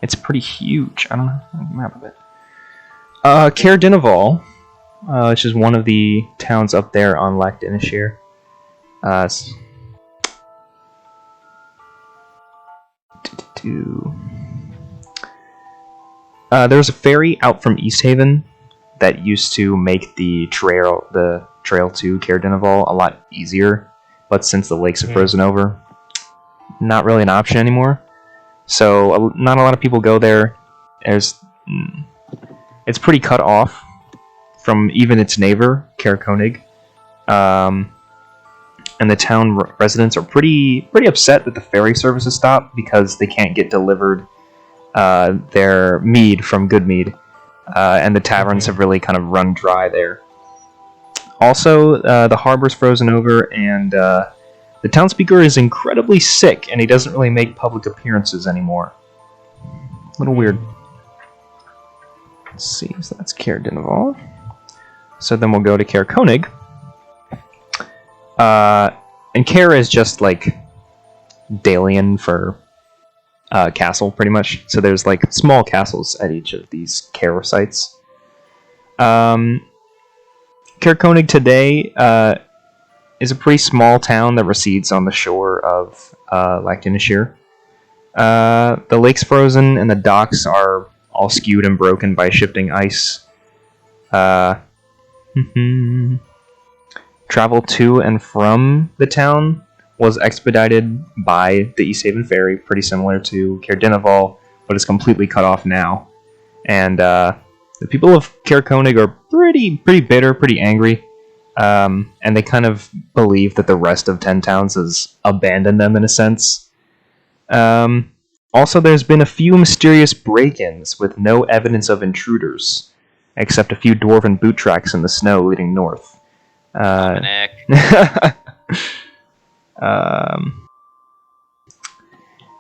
It's pretty huge. I don't know the map of it. Caer which is one of the towns up there on Glacier. There was a ferry out from East Haven that used to make the trail to Caer a lot easier, but since the lakes have frozen over, not really an option anymore. So not a lot of people go there. It's pretty cut off from even its neighbor, Caer. And the town residents are pretty upset that the ferry service has stopped because they can't get delivered their mead from Goodmead, and the taverns have really kind of run dry there. Also, the harbor's frozen over, and the town speaker is incredibly sick, and he doesn't really make public appearances anymore. A little weird. Let's see, so that's Caer. So then we'll go to Caer. And Caer is just like Dalian for castle, pretty much. So there's like small castles at each of these Caer sites. Caer today is a pretty small town that recedes on the shore of Glacier. The lake's frozen and the docks are all skewed and broken by shifting ice. Travel to and from the town was expedited by the East Haven ferry, pretty similar to Caer, but it's completely cut off now. And the people of Caer are pretty bitter, pretty angry, and they kind of believe that the rest of 10 towns has abandoned them in a sense. Also, there's been a few mysterious break-ins with no evidence of intruders, except a few dwarven boot tracks in the snow leading north.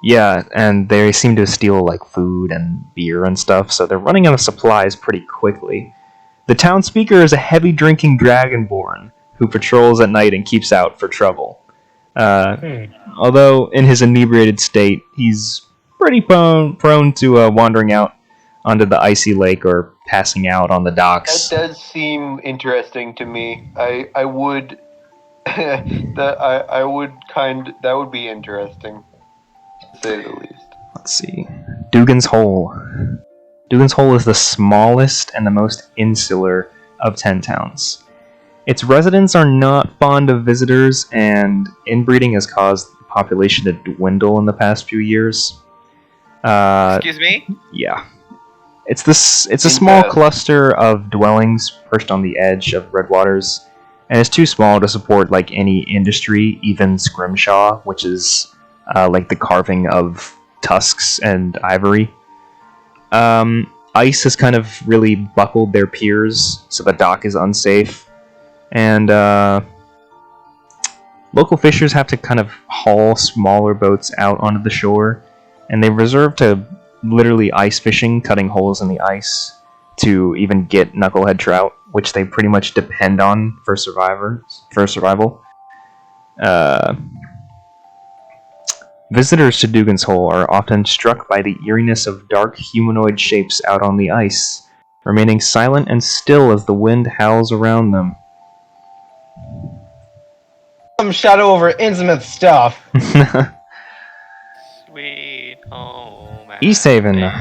Yeah, and they seem to steal like food and beer and stuff, so they're running out of supplies pretty quickly. The town speaker is a heavy drinking dragonborn who patrols at night and keeps out for trouble. Although in his inebriated state, he's pretty prone to wandering out onto the icy lake or passing out on the docks. That does seem interesting to me. I would that would be interesting, to say the least. Let's see. Dugan's Hole. Dugan's Hole is the smallest and the most insular of 10 towns. Its residents are not fond of visitors, and inbreeding has caused the population to dwindle in the past few years. Excuse me? Yeah. It's a small cluster of dwellings perched on the edge of Redwaters, and it's too small to support like any industry, even scrimshaw, which is like the carving of tusks and ivory. Ice has kind of really buckled their piers, so the dock is unsafe. And local fishers have to kind of haul smaller boats out onto the shore, and they resort to literally ice fishing, cutting holes in the ice to even get knucklehead trout, which they pretty much depend on for survival. Visitors to Dugan's Hole are often struck by the eeriness of dark humanoid shapes out on the ice, remaining silent and still as the wind howls around them. Some shadow over intimate stuff. Sweet home. East Haven.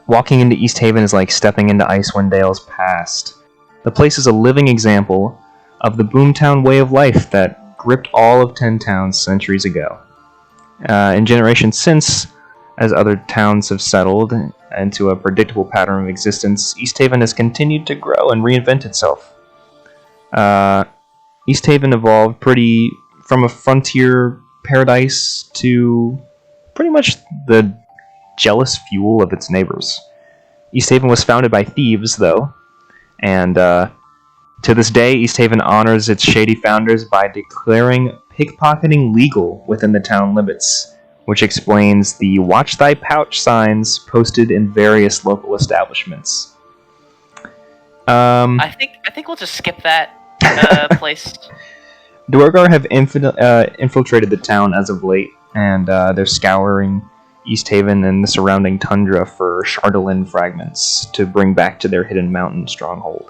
Walking into East Haven is like stepping into Icewind Dale's past. The place is a living example of the boomtown way of life that gripped all of 10 towns centuries ago. In generations since, as other towns have settled into a predictable pattern of existence, East Haven has continued to grow and reinvent itself. East Haven evolved from a frontier paradise to pretty much the jealous fuel of its neighbors. East Haven was founded by thieves, though, and to this day, East Haven honors its shady founders by declaring pickpocketing legal within the town limits, which explains the "Watch Thy Pouch" signs posted in various local establishments. I think we'll just skip that place. Duergar have infiltrated the town as of late, and they're scouring East Haven and the surrounding tundra for Chardolin fragments to bring back to their hidden mountain stronghold.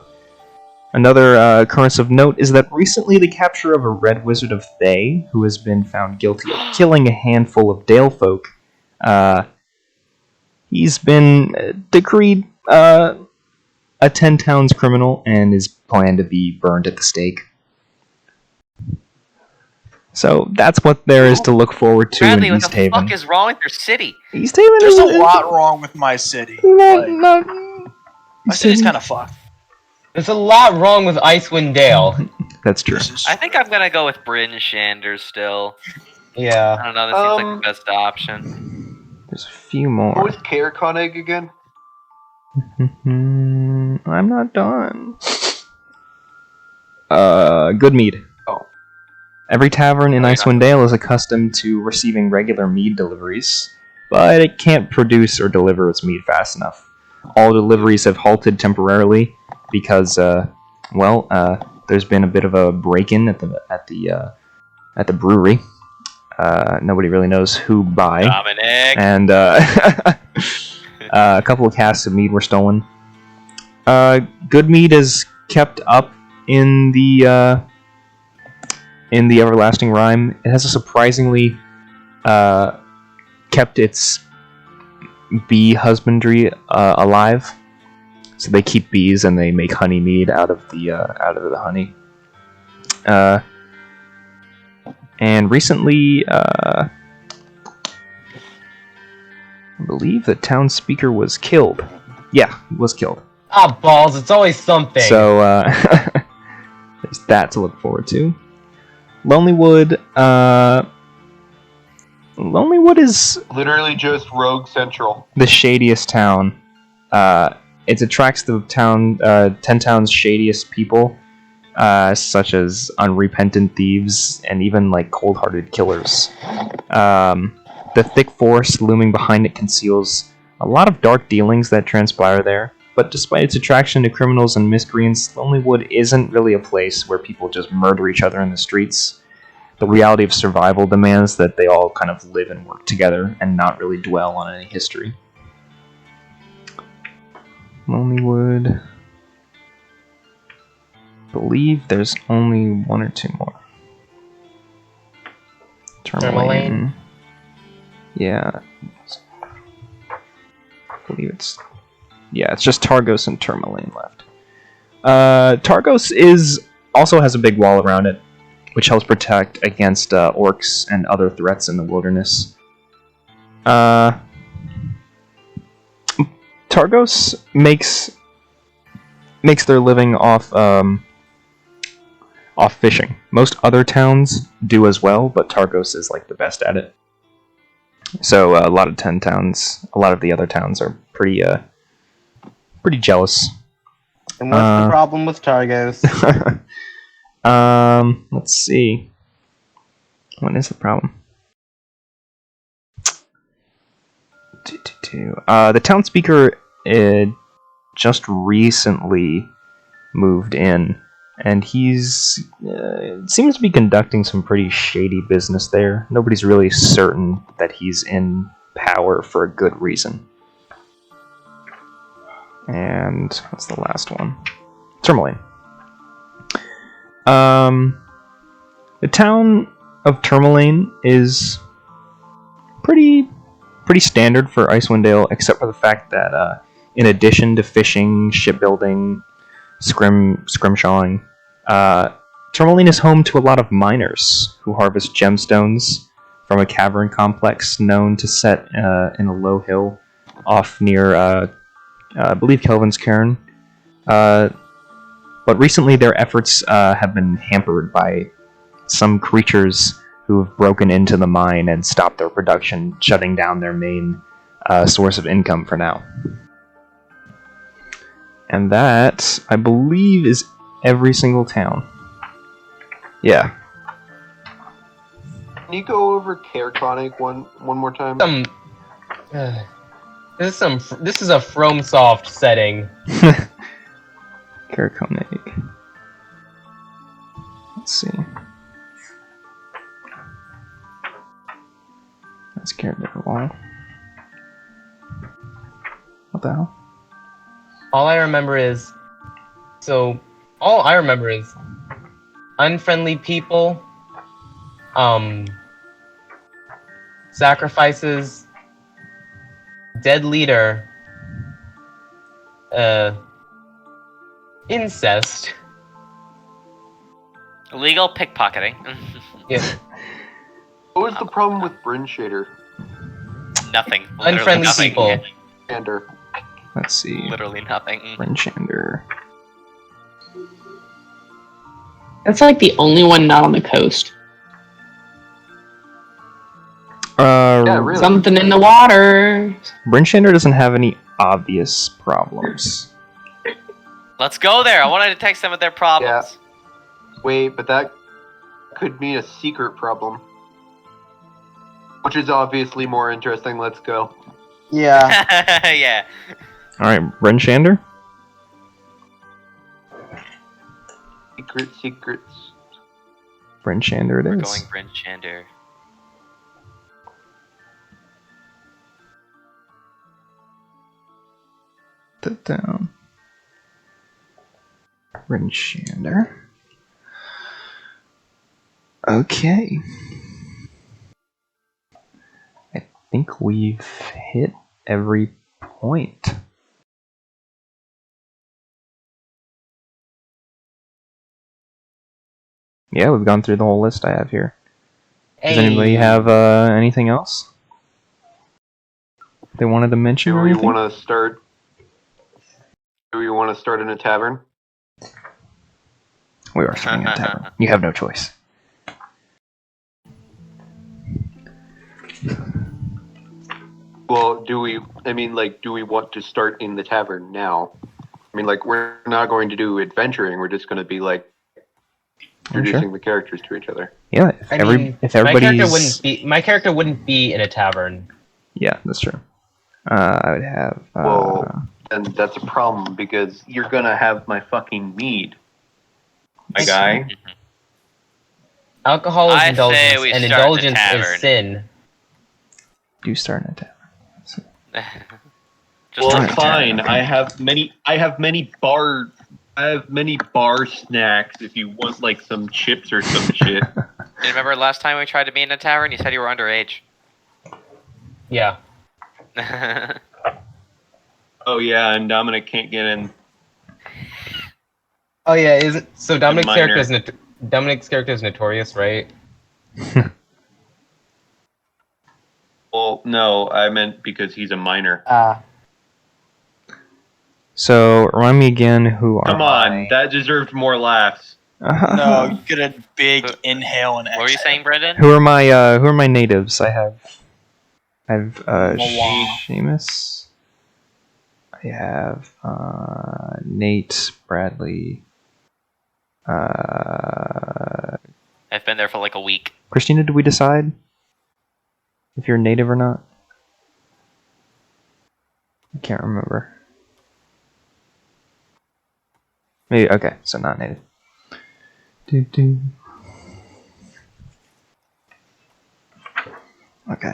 Another occurrence of note is that recently the capture of a red wizard of Thay, who has been found guilty of killing a handful of Dale folk, he's been decreed a 10 towns criminal and is planned to be burned at the stake. So that's what there is to look forward to Bradley, in what East the Haven. fuck is wrong with your city? East Haven There's is a lot wrong with my city. My city's kind of fucked. There's a lot wrong with Icewind Dale. That's true. I think I'm gonna go with Bryn Shander still. Yeah. I don't know, that seems like the best option. There's a few more. What was Kaerkoneg again? I'm not done. Good mead. Oh. Every tavern in Icewind Dale is accustomed to receiving regular mead deliveries, but it can't produce or deliver its mead fast enough. All deliveries have halted temporarily because, there's been a bit of a break-in at the brewery. Nobody really knows who by. Dominic. And a couple of casks of mead were stolen. Good mead is kept up in the everlasting rhyme. It has a surprisingly kept its bee husbandry alive. So they keep bees and they make honey mead out of the honey. And recently, I believe the town speaker was killed. Yeah, he was killed. Ah, balls, it's always something. So, there's that to look forward to. Lonelywood is Literally just Rogue Central. the shadiest town. It attracts the 10 towns' shadiest people, such as unrepentant thieves and even like cold-hearted killers. The thick forest looming behind it conceals a lot of dark dealings that transpire there. But despite its attraction to criminals and miscreants, Lonelywood isn't really a place where people just murder each other in the streets. The reality of survival demands that they all kind of live and work together and not really dwell on any history. Lonelywood. I believe there's only one or two more. Tourmaline. Yeah. I believe it's just Targos and Tourmaline left. Targos also has a big wall around it, which helps protect against orcs and other threats in the wilderness. Targos makes their living off fishing. Most other towns do as well, but Targos is like the best at it. So a lot of the other towns are pretty pretty jealous. And what's the problem with Targos? Let's see. What is the problem? The town speaker just recently moved in, and he's seems to be conducting some pretty shady business there. Nobody's really certain that he's in power for a good reason. And what's the last one? Tourmaline. The town of Tourmaline is pretty standard for Icewind Dale, except for the fact that in addition to fishing, shipbuilding, scrimshawing, Tourmaline is home to a lot of miners who harvest gemstones from a cavern complex known to set in a low hill off near, I believe, Kelvin's Cairn. But recently their efforts have been hampered by some creatures who have broken into the mine and stopped their production, shutting down their main source of income for now. And that, I believe, is every single town. Yeah. Can you go over Katabatic one more time? This is a FromSoft setting. Katabatic. Let's see. That's scared me a while. What the hell? All I remember is unfriendly people, sacrifices, dead leader, incest. Illegal pickpocketing. Yeah. What was the problem with Bryn Shader? Nothing. Literally Unfriendly nothing. people. Shander. Let's see. Literally nothing. Shander. That's like the only one not on the coast. Yeah, really. Something in the water. Shander doesn't have any obvious problems. Let's go there. I wanted to text them with their problems. Wait, but that could mean a secret problem. Which is obviously more interesting. Let's go. Yeah. Yeah. Alright, Shander? Secrets. Shander it We're is. going Bryn Shander. Put down. Shander. Okay. I think we've hit every point. Yeah, we've gone through the whole list I have here. Does anybody have anything else they wanted to mention? Do or we anything? want to start? Do we want to start in a tavern? We are starting a tavern. You have no choice. Well, do we want to start in the tavern now? I mean, like, we're not going to do adventuring. We're just going to be, like, introducing the characters to each other. Yeah, if everybody's... my character wouldn't be in a tavern. Yeah, that's true. I would have... Well, and that's a problem, because you're going to have my fucking mead. My guy. Alcohol is I say indulgence, we and start in a indulgence tavern. is sin. Do start in a tavern. Just Well, like a fine. I have many bar snacks if you want, like, some chips or some shit. You remember last time we tried to be in a tavern? You said you were underage. Yeah. Oh yeah, and Dominic can't get in. Oh yeah, is it so? Dominic's minor. character is notorious, right? Well, no, I meant because he's a minor. So, remind me again who are... Come on, that deserved more laughs. No, you get a big inhale and exhale. What were you saying, Brendan? Who are my natives? I have Moa. Seamus. I I have Nate, Bradley. I've been there for like a week. Christina, did we decide if you're native or not? I can't remember. Maybe, okay, so not native. Doo-doo. Okay.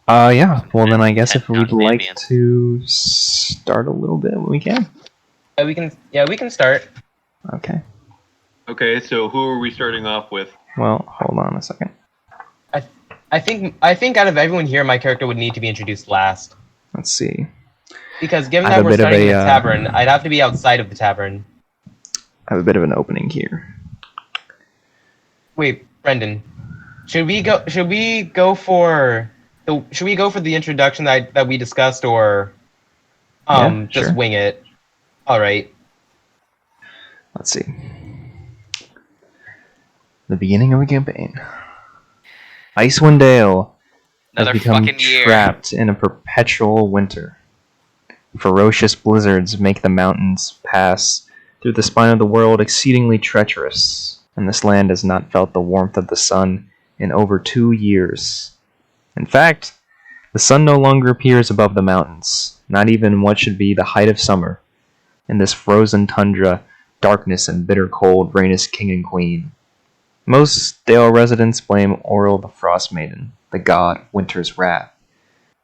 Yeah. Well, then I guess if we'd like to start a little bit when we can. Yeah, we can start. Okay. Okay, so who are we starting off with? Well, hold on a second. I think out of everyone here, my character would need to be introduced last. Let's see. Because given I have that a we're bit of starting in a, the tavern, I'd have to be outside of the tavern. I have a bit of an opening here. Wait, Brendan, should we go for the introduction that we discussed, or Yeah, just sure. wing it? All right. Let's see. The beginning of a campaign. Icewind Dale has Another become fucking year. trapped in a perpetual winter. Ferocious blizzards make the mountains pass through the spine of the world exceedingly treacherous, and this land has not felt the warmth of the sun in over 2 years. In fact, the sun no longer appears above the mountains, not even in what should be the height of summer. In this frozen tundra, darkness and bitter cold reign as king and queen. Most Dale residents blame Oril the Frostmaiden, the god of winter's wrath.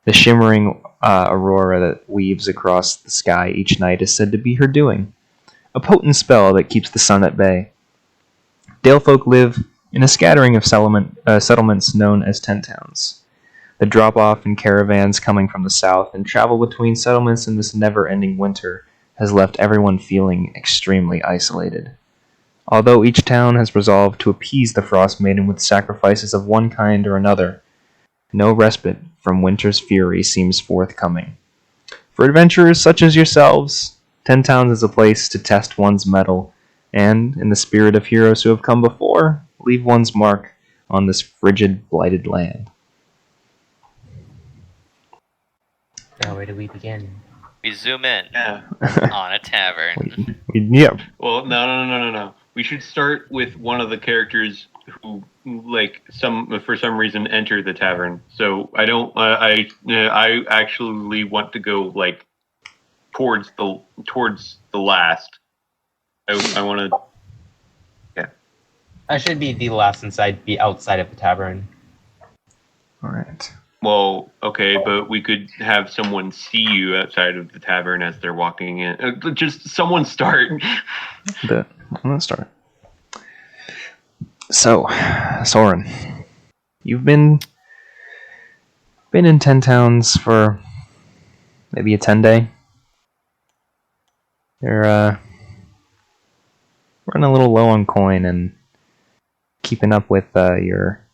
The shimmering aurora that weaves across the sky each night is said to be her doing, a potent spell that keeps the sun at bay. Dale folk live in a scattering of settlements known as tent towns. They drop off in caravans coming from the south, and travel between settlements in this never-ending winter has left everyone feeling extremely isolated. Although each town has resolved to appease the Frostmaiden with sacrifices of one kind or another, no respite from winter's fury seems forthcoming. For adventurers such as yourselves, Ten Towns is a place to test one's mettle, and, in the spirit of heroes who have come before, leave one's mark on this frigid, blighted land. Now, where do we begin? We zoom in Yeah. on a tavern. Yeah. Well, no. We should start with one of the characters who, like, for some reason, enter the tavern. So I don't. I actually want to go like towards the last. I want to. Yeah. I should be the last inside, be outside of the tavern. All right. Well, okay, but we could have someone see you outside of the tavern as they're walking in. Just someone start. I'm gonna start. So, Soren, you've been in 10 towns for maybe a 10-day. You're running a little low on coin and keeping up with your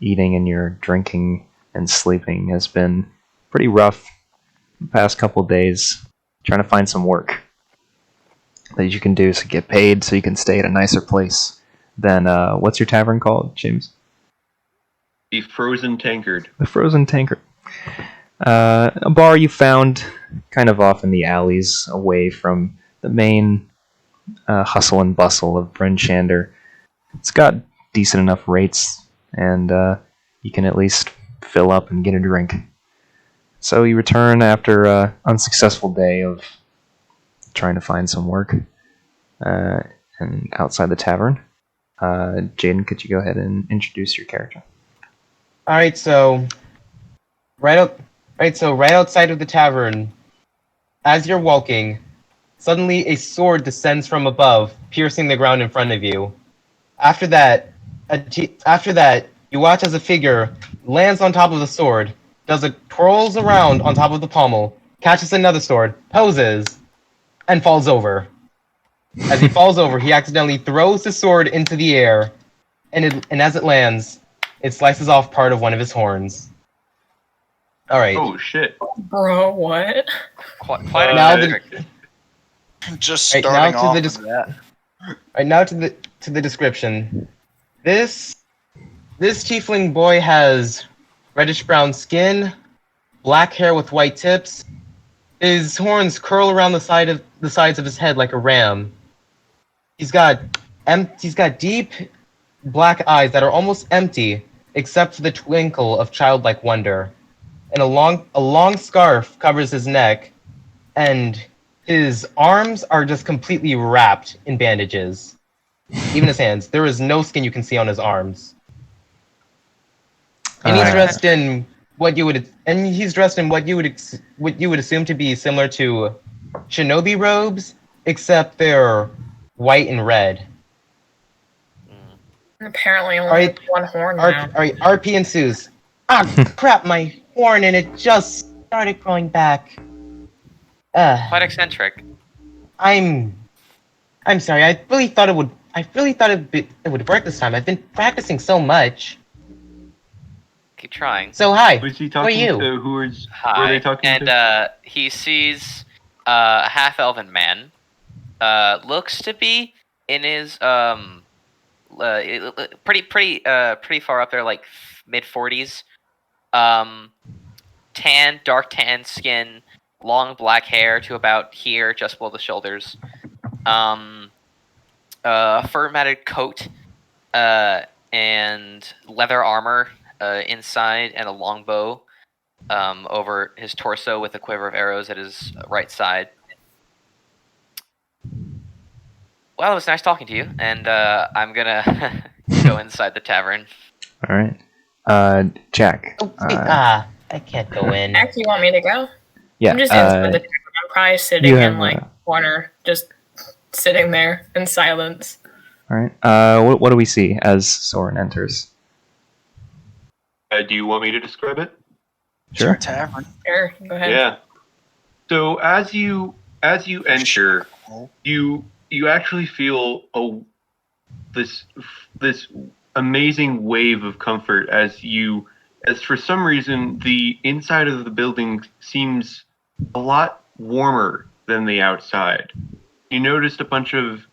eating and your drinking and sleeping has been pretty rough the past couple days. Trying to find some work that you can do to get paid so you can stay at a nicer place than what's your tavern called, James? The Frozen Tankard. The Frozen Tankard. A bar you found kind of off in the alleys away from the main hustle and bustle of Bryn Shander. It's got decent enough rates, and you can at least fill up and get a drink. So you return after an unsuccessful day of trying to find some work and outside the tavern. Jaden, could you go ahead and introduce your character? All right, so right outside of the tavern, as you're walking, suddenly a sword descends from above, piercing the ground in front of you. After that, you watch as a figure lands on top of the sword, twirls around on top of the pommel, catches another sword, poses, and falls over. As he falls over, he accidentally throws the sword into the air, and as it lands, it slices off part of one of his horns. All right. Oh shit! Bro, what? Quite Now a the- character. Just Right, starting now to off the with that. Right now to the description. This This tiefling boy has reddish-brown skin, black hair with white tips. His horns curl around the sides of his head like a ram. He's got deep black eyes that are almost empty, except for the twinkle of childlike wonder. And a long scarf covers his neck, and his arms are just completely wrapped in bandages. Even his hands. There is no skin you can see on his arms. And he's dressed in what you would assume to be similar to shinobi robes, except they're white and red. Apparently only has one horn now. Alright, RP ensues. Ah, crap, my horn, and it just started growing back. Quite eccentric. I'm sorry. I really thought it would work this time. I've been practicing so much. Keep trying. So hi. Who's he Who are talking you? to? Who is? Hi. Who are they talking and to? He sees a half-elven man. Looks to be in his pretty far up there, like mid-40s. Dark tan skin, long black hair to about here, just below the shoulders. Fur matted coat, and leather armor inside, and a long bow over his torso with a quiver of arrows at his right side. Well, it was nice talking to you, and I'm gonna go inside the tavern. All right. Jack. I can't go in. Actually, you want me to go? Yeah. I'm just inside the tavern. I'm probably sitting you in have, like corner, just sitting there in silence. All right. What do we see as Soren enters? Do you want me to describe it? Sure. Tavern. Sure, go ahead. Yeah. So as you enter, you actually feel this amazing wave of comfort as for some reason the inside of the building seems a lot warmer than the outside. You noticed a bunch of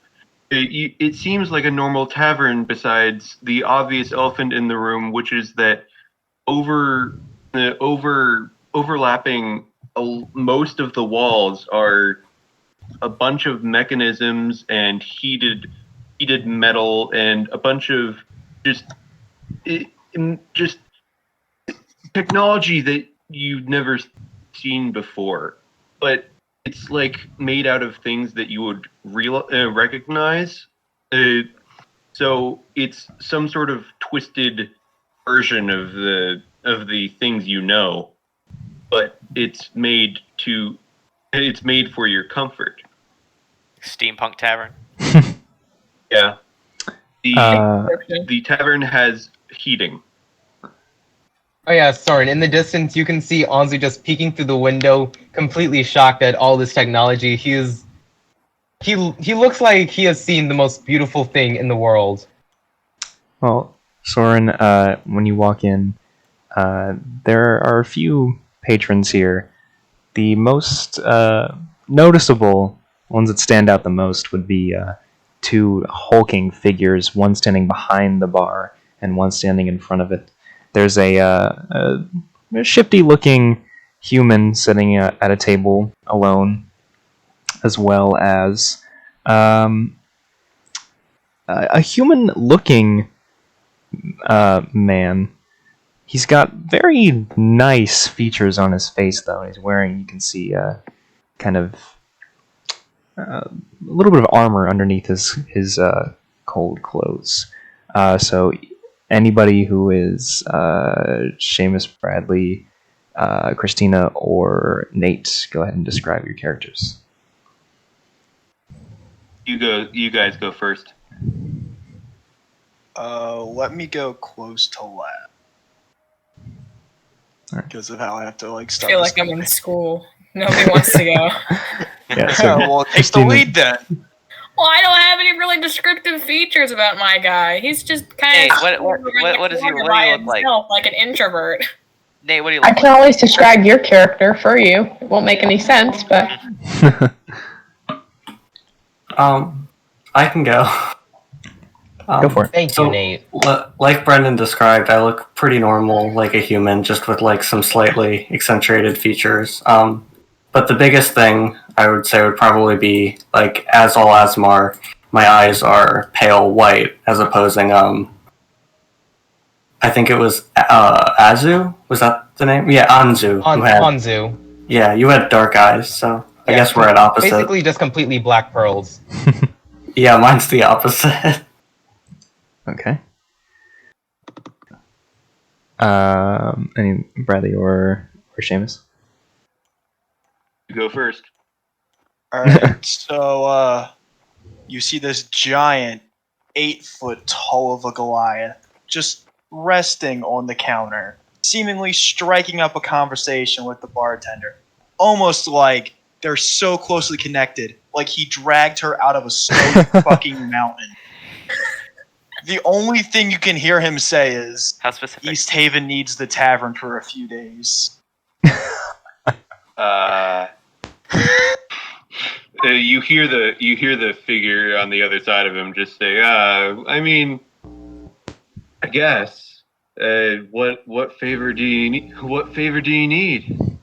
it seems like a normal tavern besides the obvious elephant in the room, which is that overlapping most of the walls are a bunch of mechanisms and heated metal and a bunch of just technology that you've never seen before, but it's like made out of things that you would recognize. So it's some sort of twisted version of the things you know, but it's made for your comfort. Steampunk tavern. Yeah. The tavern has heating. Oh yeah, Soren, in the distance you can see Anzu just peeking through the window, completely shocked at all this technology. He looks like he has seen the most beautiful thing in the world. Well, Soren, when you walk in, there are a few patrons here. The most noticeable ones that stand out the most would be two hulking figures, one standing behind the bar and one standing in front of it. There's a shifty-looking human sitting at a table alone, as well as a human-looking man. He's got very nice features on his face, though. He's wearing, you can see, kind of a little bit of armor underneath his cold clothes. So anybody who is Seamus, Bradley, Christina, or Nate, go ahead and describe your characters. You guys go first. Let me go close to lab. Right. Because of how I have to I start. feel like I'm in school. Nobody wants to go. Yeah, so well, take the lead then. Well, I don't have any really descriptive features about my guy. He's just kind Hey, of what does he look like? Like an introvert. Nate, what do you I look can always describe your character for you. It won't make any sense, but I can go. Go for it. Thank you, Nate. Like Brendan described, I look pretty normal, like a human, just with like some slightly accentuated features. But the biggest thing I would say would probably be like, as all Asmar, my eyes are pale white, as opposing I think it was Azu. Was that the name? Yeah, Anzu. Anzu. Yeah, you had dark eyes, so I guess we're at opposite. Basically, just completely black pearls. Yeah, mine's the opposite. Okay. Any Bradley or Seamus? You go first. Alright, so you see this giant 8-foot tall of a Goliath just resting on the counter, seemingly striking up a conversation with the bartender. Almost like they're so closely connected, like he dragged her out of a snowy fucking mountain. The only thing you can hear him say is, How specific? East Haven needs the tavern for a few days. You hear the figure on the other side of him just say, I mean, I guess. What favor do you need? What favor do you need?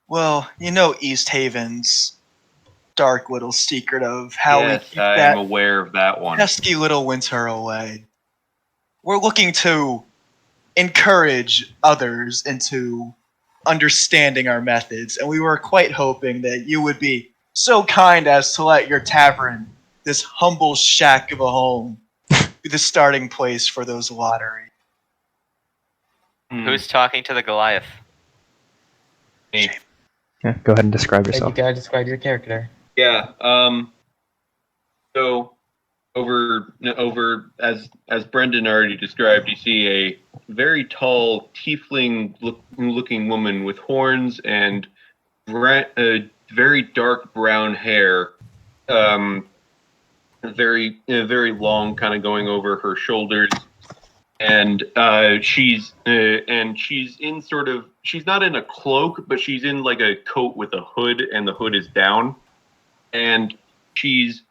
Well, you know East Haven's dark little secret of how we Yes, keep I that am aware of that one. pesky little winter away. We're looking to encourage others into understanding our methods, and we were quite hoping that you would be so kind as to let your tavern, this humble shack of a home, be the starting place for those lottery. Who's talking to the Goliath? Me. Yeah, go ahead and describe You yourself. gotta describe your character. Yeah. So over as Brendan already described, you see a very tall tiefling looking woman with horns and very dark brown hair, very long, kind of going over her shoulders, and she's in sort of, she's not in a cloak, but she's in like a coat with a hood, and the hood is down, and she's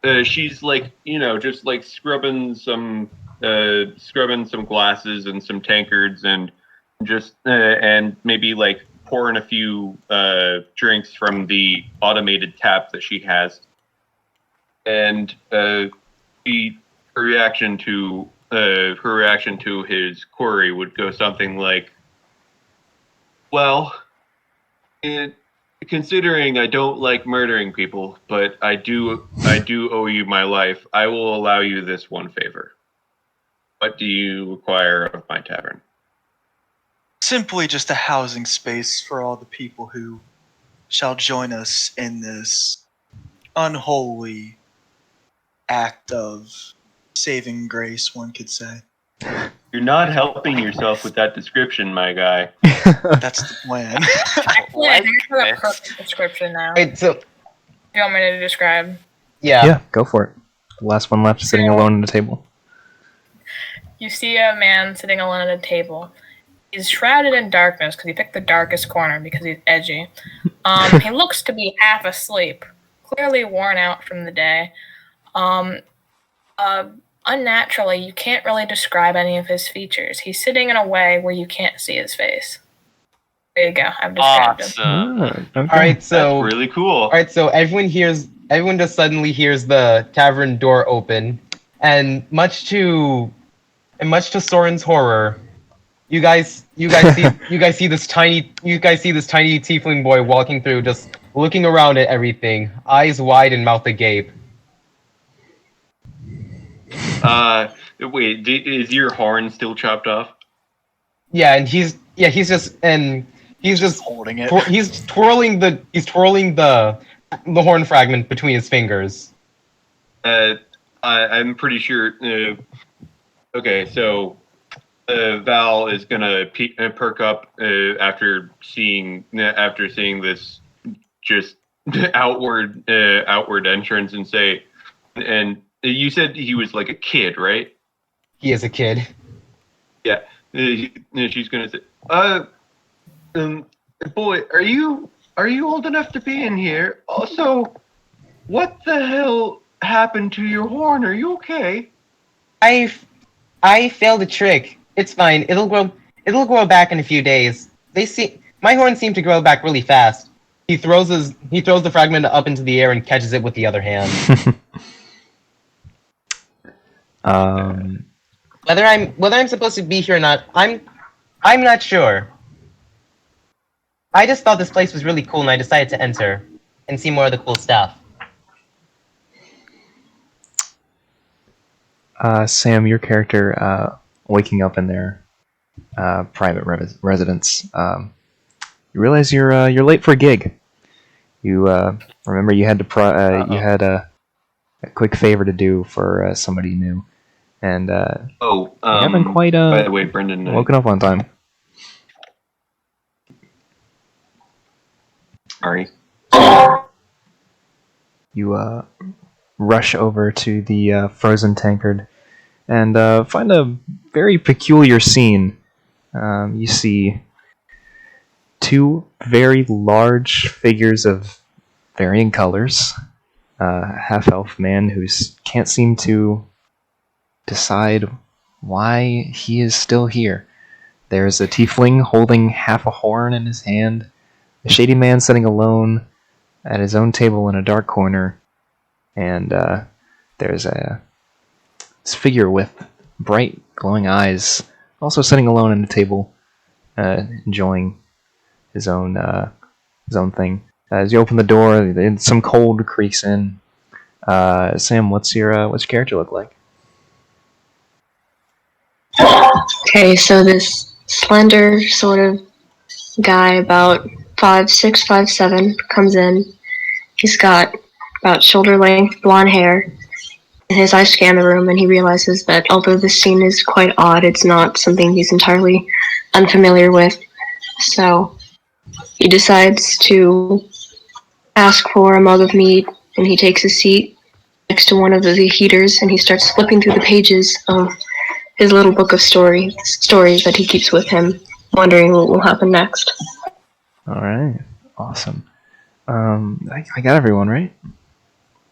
like, just like scrubbing some glasses and some tankards, and just and maybe like pouring a few drinks from the automated tap that she has. And her reaction to his query would go something like, well, considering I don't like murdering people, but I do owe you my life, I will allow you this one favor. What do you require of my tavern? Simply just a housing space for all the people who shall join us in this unholy act of saving grace, one could say. You're not helping yourself with that description, my guy. That's the plan. Actually, I think I have a perfect description now. Wait, so Do you want me to describe? Yeah, go for it. The last one left, sitting alone at a table. You see a man sitting alone at a table. He's shrouded in darkness because he picked the darkest corner because he's edgy. He looks to be half asleep, clearly worn out from the day. Unnaturally, you can't really describe any of his features. He's sitting in a way where you can't see his face. There you go. I've described him. Awesome. Okay. all right, so That's really cool. all right, so everyone just suddenly hears the tavern door open, and much to Soren's horror, you guys see this tiny tiefling boy walking through, just looking around at everything, eyes wide and mouth agape. Wait, is your horn still chopped off? Yeah, and he's just Holding it. he's twirling the horn fragment between his fingers. I'm pretty sure. Okay, so Val is gonna perk up after seeing this just outward entrance, and say, and you said he was like a kid, right? He is a kid. Yeah. She's gonna say, boy, are you old enough to be in here? Also, what the hell happened to your horn? Are you okay? I failed a trick. It's fine. It'll grow back in a few days. My horns seem to grow back really fast. He throws the fragment up into the air and catches it with the other hand. Whether I'm supposed to be here or not, I'm not sure. I just thought this place was really cool and I decided to enter and see more of the cool stuff. Sam, your character waking up in their private residence. You realize you're late for a gig. You remember you had to you had a quick favor to do for somebody new, and you haven't quite by the way, Brendan, woken up on time. Sorry. You rush over to the frozen tankard and find a very peculiar scene. You see two very large figures of varying colors. Half-elf man who can't seem to decide why he is still here. There's a tiefling holding half a horn in his hand. A shady man sitting alone at his own table in a dark corner. And there's this figure with bright, glowing eyes, also sitting alone at a table, enjoying his own thing. As you open the door, some cold creaks in. Sam, what's your character look like? Okay, so this slender sort of guy, about 5'6", 5'7", comes in. He's got about shoulder-length blonde hair. And his eyes scan the room, and he realizes that although this scene is quite odd, it's not something he's entirely unfamiliar with. So he decides to ask for a mug of mead, and he takes a seat next to one of the heaters, and he starts flipping through the pages of his little book of stories that he keeps with him, wondering what will happen next. All right, awesome. I got everyone right.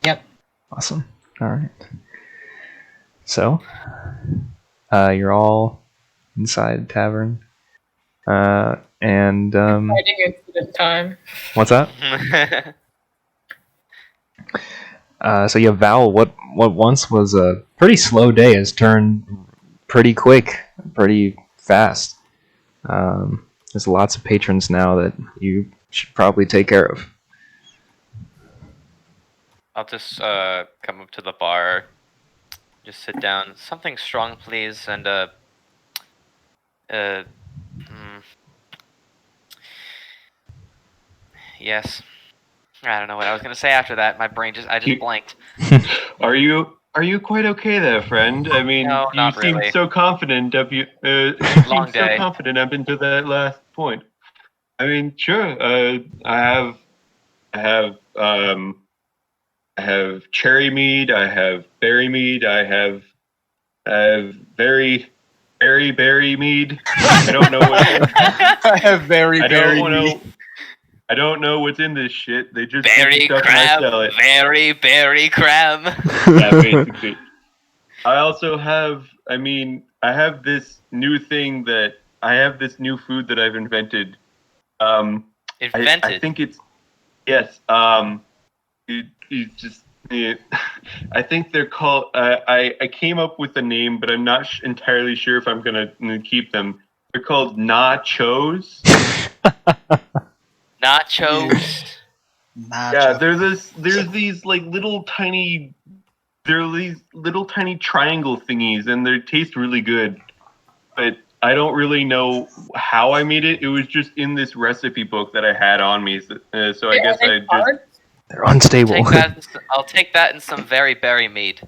Yep. Awesome. All right. So, you're all inside the tavern, and Fighting incident time. what's that? So yeah, Val, what once was a pretty slow day has turned pretty quick, pretty fast. There's lots of patrons now that you should probably take care of. I'll just come up to the bar, just sit down. Something strong, please, and yes. I don't know what I was gonna say after that. My brain I just blanked. Are you quite okay there, friend? I mean, No, you not seemed really. so confident up Long day. so confident up until that last point. I mean, sure. I have cherry mead. I have berry mead. I have very berry mead. I don't know what. I have very I don't know what's in this shit. They just Berry stuff and I crab, sell it. berry crab. Yeah, basically. I also have. I have this new thing I have this new food that I've invented. Invented. I think it's yes. It's just. I think they're called. I came up with a name, but I'm not entirely sure if I'm gonna keep them. They're called nachos. Nachos. Yeah, there's these like little tiny. They're these little tiny triangle thingies, and they taste really good. But I don't really know how I made it. It was just in this recipe book that I had on me. So I guess I just. They're unstable. I'll take that and some very berry mead.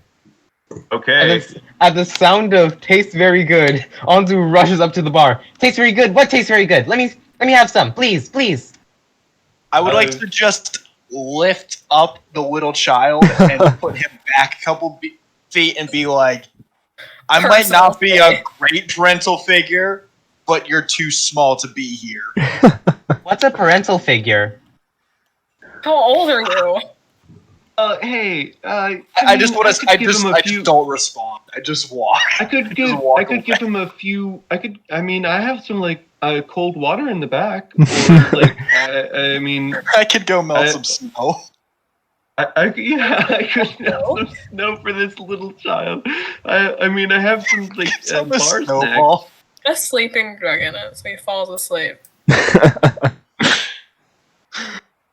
Okay. At the sound of "tastes very good," Anzu rushes up to the bar. "Tastes very good. What tastes very good? Let me have some, please, please." I would like to just lift up the little child and put him back a couple feet and be like, I might not be a great parental figure, but you're too small to be here. What's a parental figure? How old are you? Hey, I just want to. I just few. don't respond. I just walk. I could give him a few. I have some like cold water in the back. Or, like, I could go melt some snow. I could melt some snow for this little child. I have some like bar snacks. A sleeping drug in it, so he falls asleep.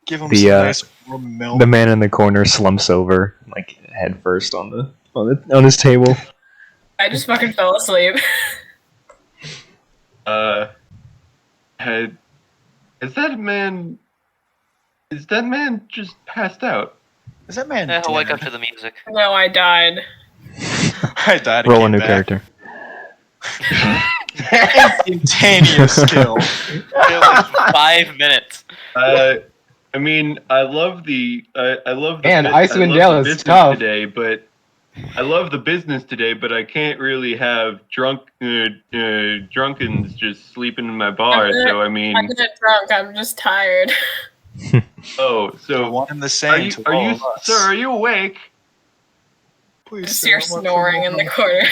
Give him some nice warm milk. The man in the corner slumps over, like head first on his table. I just fucking fell asleep. Is that man just passed out? Is that man? He'll wake up to the music. No, I died. I died. Roll a new character. Instantaneous skill. It was 5 minutes. I love the Man, Icewind Dale is tough today, but I love the business today, but I can't really have drunkens just sleeping in my bar. I'm not drunk. I'm just tired. Oh, so one and the same. Sir, are you awake? Please, just you're snoring in the corner.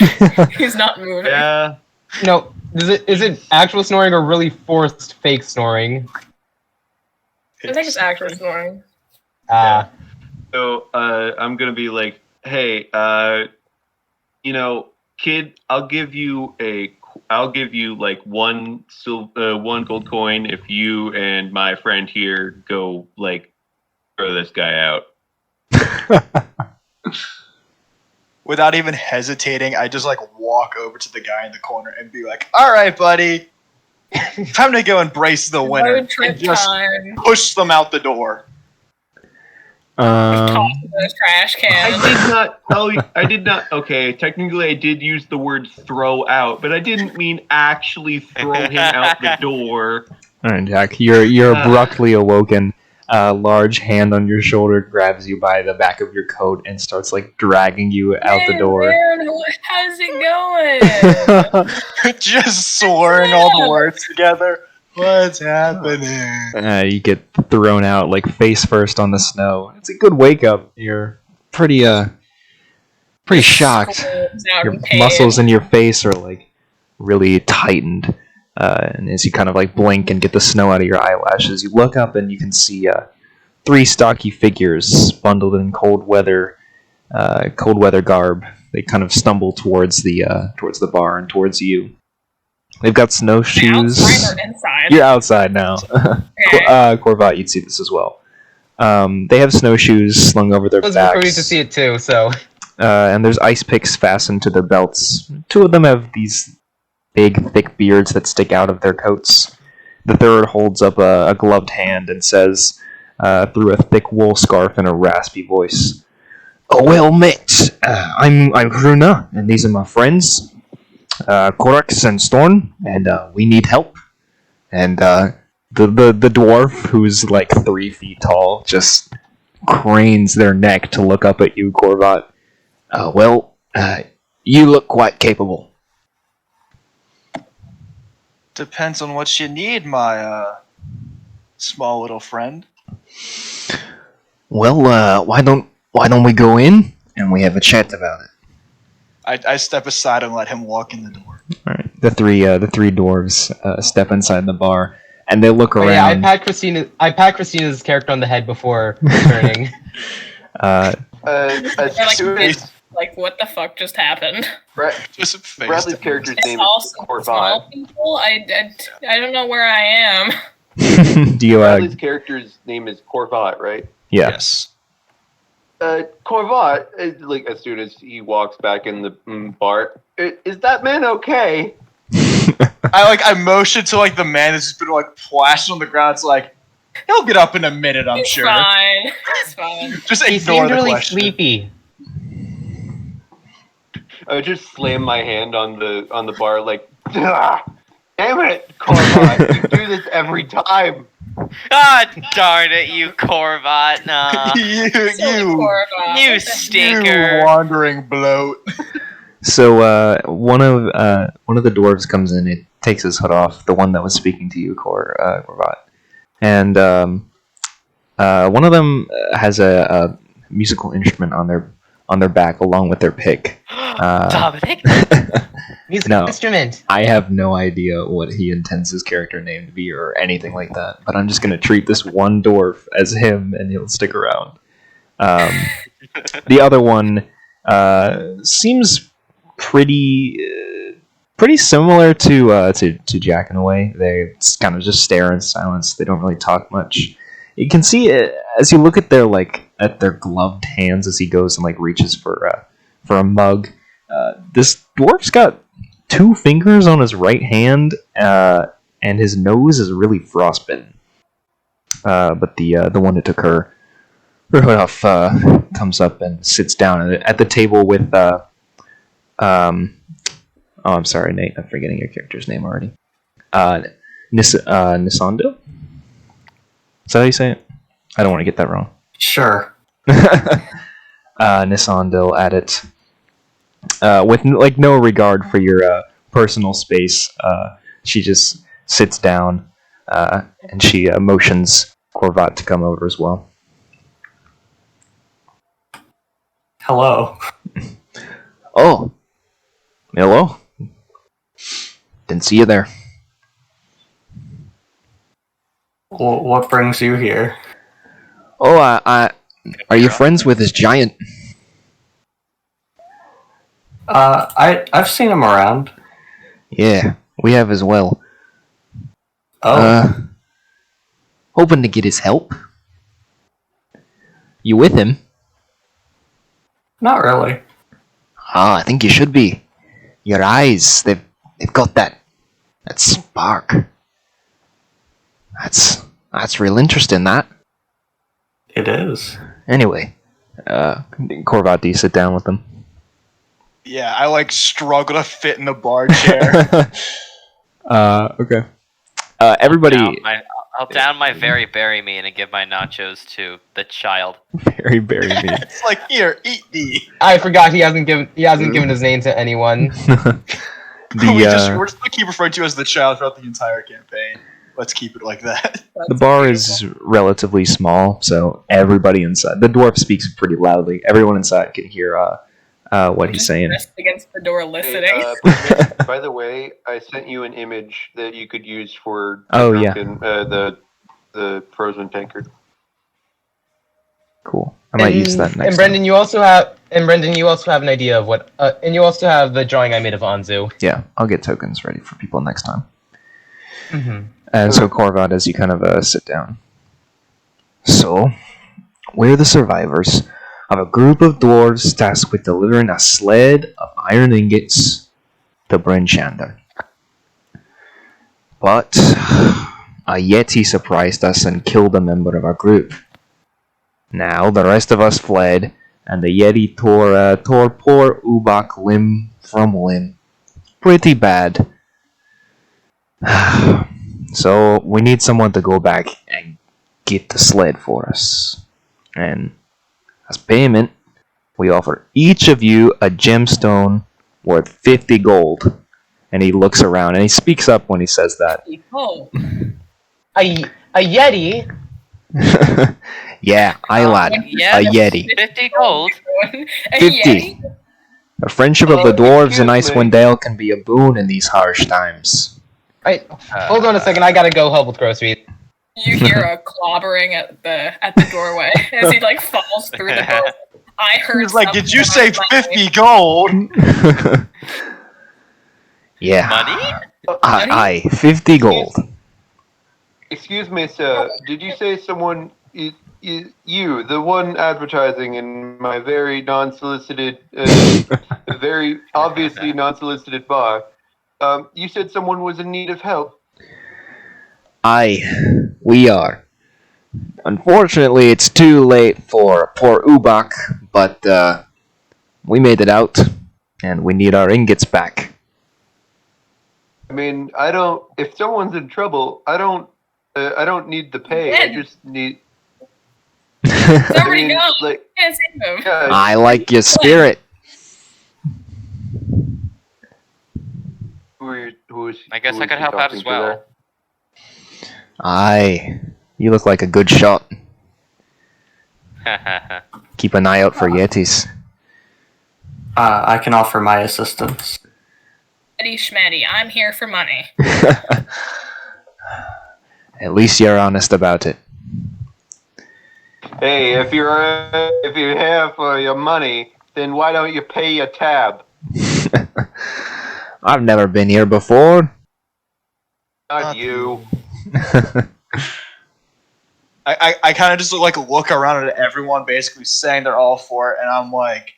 He's not moving. Yeah. No, is it actual snoring or really forced fake snoring? I think it's actually snoring. So I'm gonna be like, hey, kid, I'll give you like one gold coin if you and my friend here go like throw this guy out. Without even hesitating, I just like walk over to the guy in the corner and be like, "All right, buddy, time to go embrace the winner." And just push them out the door. Toss the trash can. I did not. Okay, technically, I did use the word "throw out," but I didn't mean actually throw him out the door. All right, Jack, you're abruptly awoken. A large hand on your shoulder grabs you by the back of your coat and starts like dragging you out the door. How's it going? Just slurring all the words together. What's happening? You get thrown out like face first on the snow. It's a good wake up. You're pretty shocked. Your muscles in your face are like really tightened. And as you kind of like blink and get the snow out of your eyelashes, you look up and you can see 3 stocky figures bundled in cold weather garb. They kind of stumble towards the bar and towards you. They've got snowshoes. Outside or inside? You're outside now. Okay. KorVot, you'd see this as well. They have snowshoes slung over their backs. I was recruited to see it too, so. And there's ice picks fastened to their belts. 2 of them have these big, thick beards that stick out of their coats. The third holds up a gloved hand and says, through a thick wool scarf in a raspy voice, "Oh, well met. I'm Hruna, and these are my friends, Korax and Storn, and we need help." And the dwarf, who's like 3 feet tall, just cranes their neck to look up at you, KorVot. You look quite capable." Depends on what you need, my small little friend. Well, why don't we go in and we have a chat about it? I step aside and let him walk in the door. All right, the three dwarves step inside the bar and they look around. Yeah, I pat Christina's character on the head before returning. Like, what the fuck just happened? Bradley's character's name is KorVot. People, I don't know where I am. Bradley's character's name is KorVot, right? Yeah. Yes. KorVot, like as soon as he walks back in the bar, is that man okay? I motion to like the man that's just been like plashed on the ground. It's like he'll get up in a minute, I'm sure. Fine. It's fine. Just he ignore seemed the really question. sleepy. I would just slam my hand on the bar like, damn it, KorVot, you do this every time. Ah, darn it, you KorVot, nah. you stinker. You wandering bloat. So one of the dwarves comes in. It takes his hood off. The one that was speaking to you, KorVot, and one of them has a musical instrument on their back along with their pick. Dominic? Musical No. instrument. I have no idea what he intends his character name to be or anything like that, but I'm just going to treat this one dwarf as him, and he'll stick around. The other one seems pretty similar to Jack in a way. They kind of just stare in silence. They don't really talk much. You can see it as you look at their gloved hands as he goes and reaches for a mug. This dwarf's got 2 fingers on his right hand, and his nose is really frostbitten. But the one that took her hood off comes up and sits down at the table with oh, I'm sorry, Nate. I'm forgetting your character's name already. Nissondil? Is that how you say it? I don't want to get that wrong. Sure. Nissondil at it. With no regard for your personal space, she just sits down and she motions KorVot to come over as well. Hello. Oh, hello. Didn't see you there. What brings you here? Oh, are you friends with this giant? I've seen him around. Yeah, we have as well. Oh. Hoping to get his help. You with him? Not really. Ah, I think you should be. Your eyes, they've got that spark. That's real interesting, that. It is. Anyway, KorVot, do you sit down with them? Yeah, I struggle to fit in the bar chair. Okay. Everybody. I'll down my very bury me and give my nachos to the child. Very bury me. It's here, eat thee. I forgot he hasn't given his name to anyone. We're just gonna keep referring to you as the child throughout the entire campaign. Let's keep it like that. The bar is relatively small, so everybody inside. The dwarf speaks pretty loudly. Everyone inside can hear what he's saying. Pressed against the door, listening. Hey, by the way, I sent you an image that you could use for the frozen tankard. Cool. I might use that next. And Brendan, you also have an idea of what. And you also have the drawing I made of Anzu. Yeah, I'll get tokens ready for people next time. Mm-hmm. And so KorVot, as you kind of sit down. So, we're the survivors of a group of dwarves tasked with delivering a sled of iron ingots to Bryn Shander. But a Yeti surprised us and killed a member of our group. Now the rest of us fled, and the Yeti tore poor Ubak limb from limb. Pretty bad. So we need someone to go back and get the sled for us. And as payment, we offer each of you a gemstone worth 50 gold. And he looks around and he speaks up when he says that. Oh. A Yeti? Yeah, lad. A Yeti. 50 gold. 50. A friendship of the dwarves in Icewind Dale can be a boon in these harsh times. Hold on a second, I gotta go help with groceries. You hear a clobbering at the doorway as he falls through the door. I heard. He's did you say 50 gold? Yeah. Money? Aye, 50 gold. Excuse me, sir. Did you say someone? You, the one advertising in my very non-solicited, very obviously non-solicited bar. You said someone was in need of help. Aye, we are. Unfortunately, it's too late for poor Ubak, but we made it out, and we need our ingots back. I mean, if someone's in trouble, I don't need the pay. I just need. It's already gone. Can't save him. Yeah, I like your spirit. I guess I could help out as well. Aye, you look like a good shot. keep an eye out for yetis. I can offer my assistance. Eddie Schmatty, I'm here for money. At least you're honest about it. Hey, if you have your money, then why don't you pay your tab? I've never been here before. Not you. I kind of just look around at everyone basically saying they're all for it, and I'm like,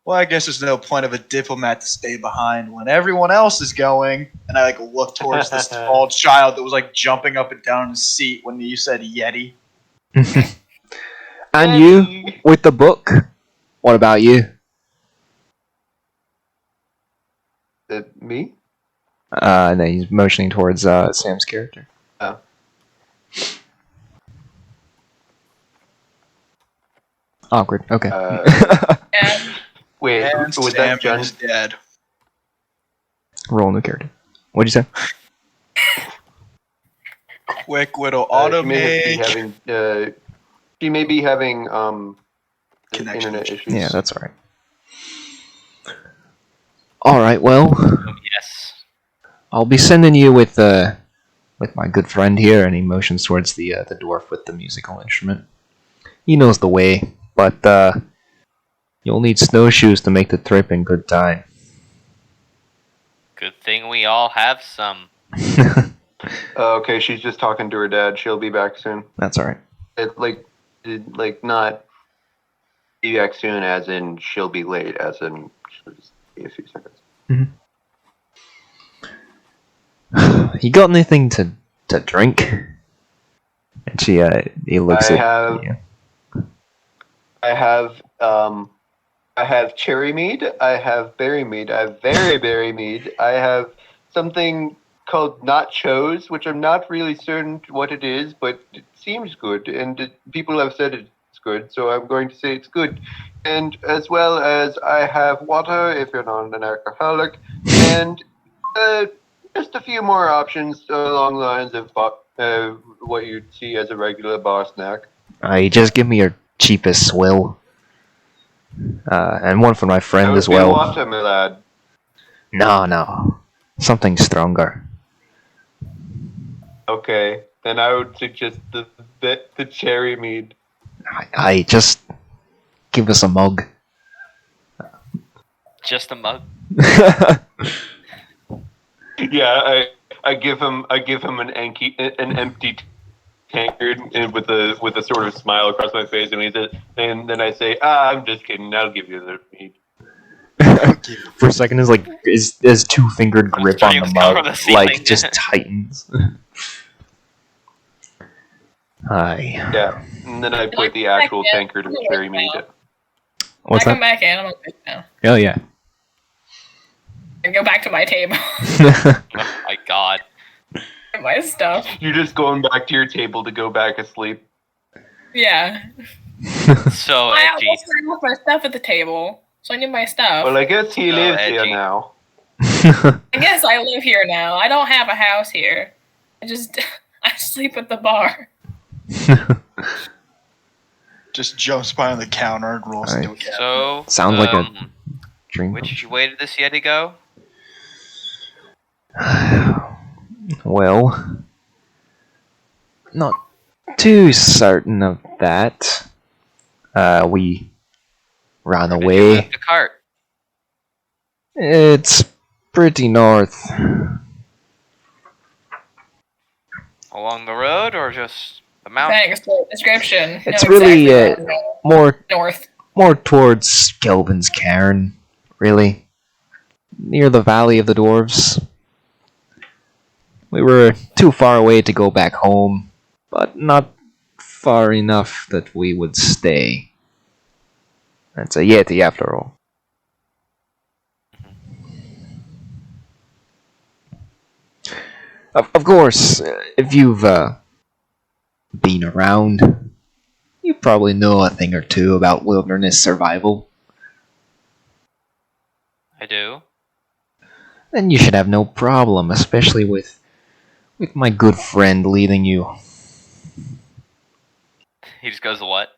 well, I guess there's no point of a diplomat to stay behind when everyone else is going. And I look towards this tall child that was jumping up and down in his seat when you said Yeti. And you, with the book? What about you? Me? And then he's motioning towards Sam's character. Oh. Awkward. Okay. Yeah. Wait, And was Sam that John? is dead. Roll a new character. What'd you say? Quick little auto She may make. be having Connection internet issues. issues. Yeah, that's alright. Alright, well, Yes. I'll be sending you with my good friend here, and he motions towards the dwarf with the musical instrument. He knows the way, but you'll need snowshoes to make the trip in good time. Good thing we all have some. Okay, she's just talking to her dad. She'll be back soon. That's alright. Not be back soon, as in she'll be late, as in she'll just be a few seconds. You got anything to drink? And he looks at you. I have cherry mead, I have berry mead, I have very berry mead, I have something called nachos, which I'm not really certain what it is, but it seems good, and people have said it's good, so I'm going to say it's good. And as well as I have water, if you're not an alcoholic, and just a few more options along the lines of what you'd see as a regular bar snack. Just give me your cheapest swill. And one for my friend as That would be well. water, my lad. No. Something stronger. Okay, then I would suggest the cherry mead. I just give us a mug. Just a mug. Yeah, I give him an empty tankard and with a sort of smile across my face, and then I say, I'm just kidding. I'll give you the mead. For a second, his two-fingered grip on the mug just tightens. Yeah, and then I put the actual tankard of cherry mead. What's I come that? back in. I'm okay now. Oh yeah. I go back to my table. Oh my god. Get my stuff. You're just going back to your table to go back asleep. Yeah. So I edgy. left my stuff at the table, so I need my stuff. Well, I guess he So lives here edgy. now. I guess I live here now. I don't have a house here. I sleep at the bar. Just jumps behind the counter and rolls into a cabinet. So Sounds like a dream. which way did this Yeti go? Well, not too certain of that. We ran Where did you away. leave the cart. It's pretty north. Along the road or just the mountain? Thanks for the description. It's Know really exactly where I'm going. more North. towards Kelvin's Cairn, really. Near the Valley of the Dwarves. We were too far away to go back home, but not far enough that we would stay. It's a Yeti after all. Of course, if you've been around, you probably know a thing or two about wilderness survival. I do. Then you should have no problem, especially with my good friend leading you. He just goes, what?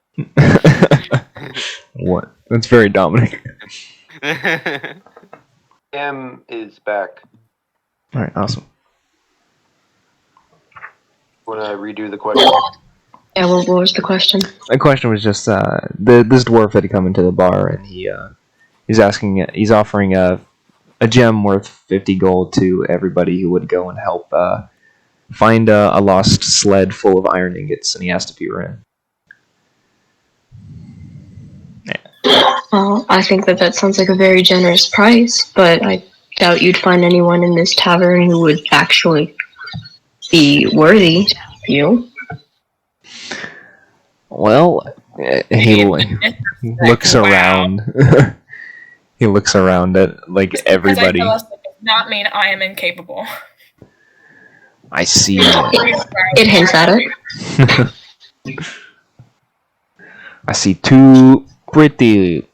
What? That's very Dominic. M is back. All right, awesome. Want to redo the question? Yeah, what was the question? The question was just this dwarf had come into the bar and he's offering a gem worth 50 gold to everybody who would go and help find a lost sled full of iron ingots, and he asked if you were in. Well, I think that sounds like a very generous price, but I doubt you'd find anyone in this tavern who would actually be worthy of you. Well, he looks around. He looks around at like everybody. Does not mean I am incapable. I see. It hints at it. I see two pretty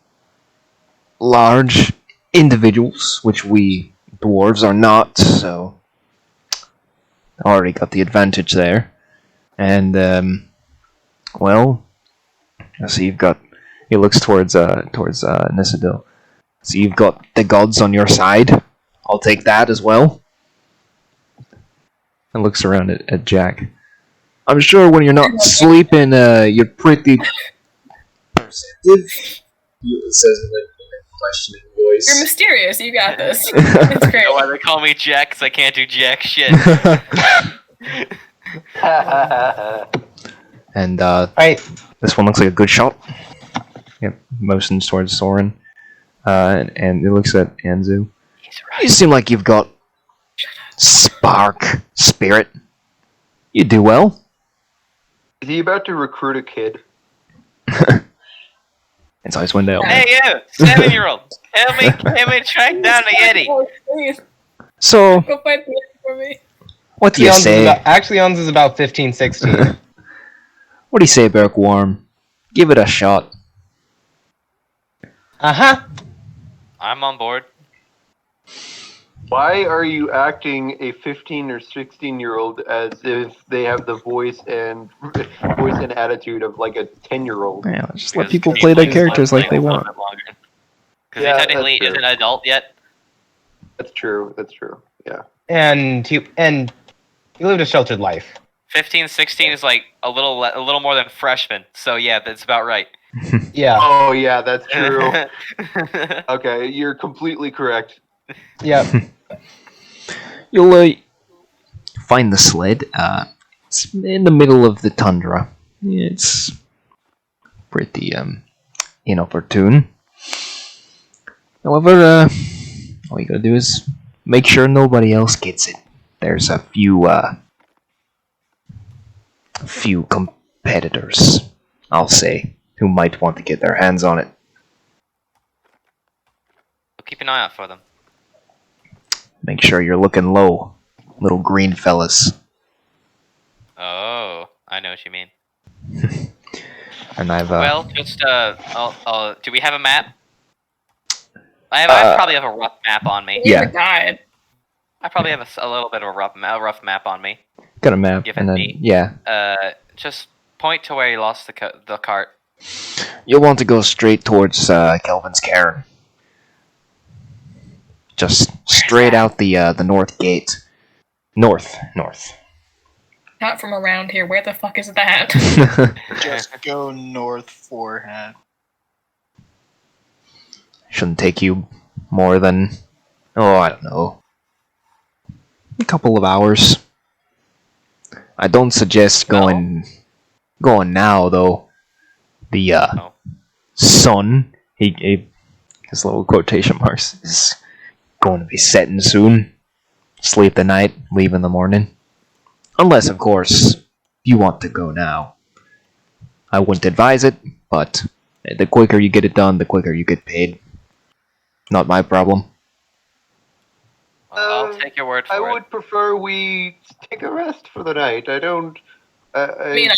large individuals, which we dwarves are not, so already got the advantage there. And well, I see you've got. He looks towards Nissondil. So you've got the gods on your side. I'll take that as well. And looks around at Jack. I'm sure when you're not sleeping, you're pretty perceptive. He says in a questioning voice. You're mysterious. You got this. It's great. You know why they call me Jack? Because I can't do jack shit. And Right. this one looks like a good shot. Yep, motions towards Soren. And it looks at Anzu. He's You seem like you've got spirit. You do well. Is he about to recruit a kid? It's Icewind Dale. Hey you, 7-year-old, help me track down the Yeti. Oh, please, So, go fight the Yeti for me. what do you say? Actually, Ons is about 15, 16. What do you say, Berkworm? Give it a shot. Uh-huh. I'm on board. Why are you acting a 15 or 16-year-old as if they have the voice and attitude of like a 10-year-old? Yeah, just let people play their characters like they want. Because Yeah, he technically that's true. isn't an adult yet. That's true. Yeah. And he lived a sheltered life. 15, 16 is like a little more than freshman. So yeah, that's about right. Yeah. Oh yeah, that's true. Okay, you're completely correct. Yep. You'll find the sled. It's in the middle of the tundra. It's pretty inopportune. However, all you gotta do is make sure nobody else gets it. There's a few competitors, I'll say, who might want to get their hands on it. We'll keep an eye out for them. Make sure you're looking low, little green fellas. Oh, I know what you mean. And I've Well, just do we have a map? I probably have a rough map on me. Yeah. You died. I probably have a little bit of a rough map on me. got a map, Give and it then me. yeah, Just point to where you lost the cart. you'll want to go straight towards Kelvin's Cairn. Just straight out the north gate. North. Not from around here. Where the fuck is that? Just go north forehand. Shouldn't take you more than, I don't know, a couple of hours. I don't suggest going now, though. The Oh. sun, his little quotation marks, is going to be setting soon. Sleep the night, leave in the morning. Unless, of course, you want to go now. I wouldn't advise it, but the quicker you get it done, the quicker you get paid. Not my problem. I'll take your word for I it. would prefer we take a rest for the night. I don't. mean,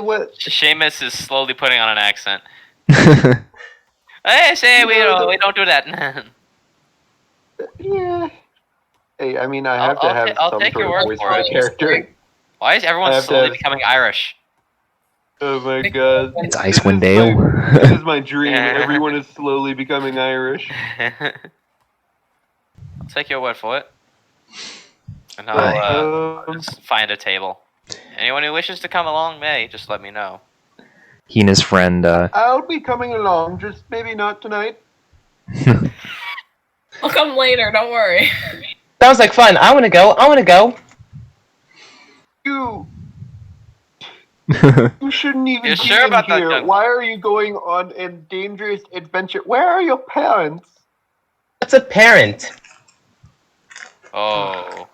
what? Seamus is slowly putting on an accent. Hey, say we don't do that. Yeah. Hey, I mean, I have to have I'll some take sort your of word voice for for it. the character. Why is everyone I have to slowly have- becoming Irish? Oh my god. It's Icewind Dale. This is my dream. Everyone is slowly becoming Irish. I'll take your word for it. And Right. I'll just find a table. Anyone who wishes to come along may, just let me know. He and his friend, I'll be coming along, just maybe not tonight. I'll come later. Don't worry. Sounds like fun. I want to go. You shouldn't even You're be sure in about that, here. Doug? Why are you going on a dangerous adventure? Where are your parents? What's a parent? Oh.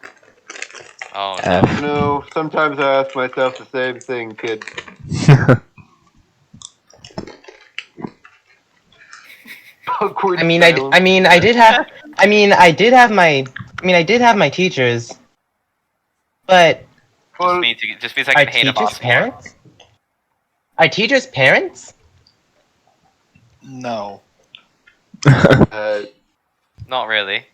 Oh no. F. You know, sometimes I ask myself the same thing, kid. Awkward I silence. I did have my teachers, but Well, Just means I can hate a boss more. parents? Are teachers parents? No. Not really.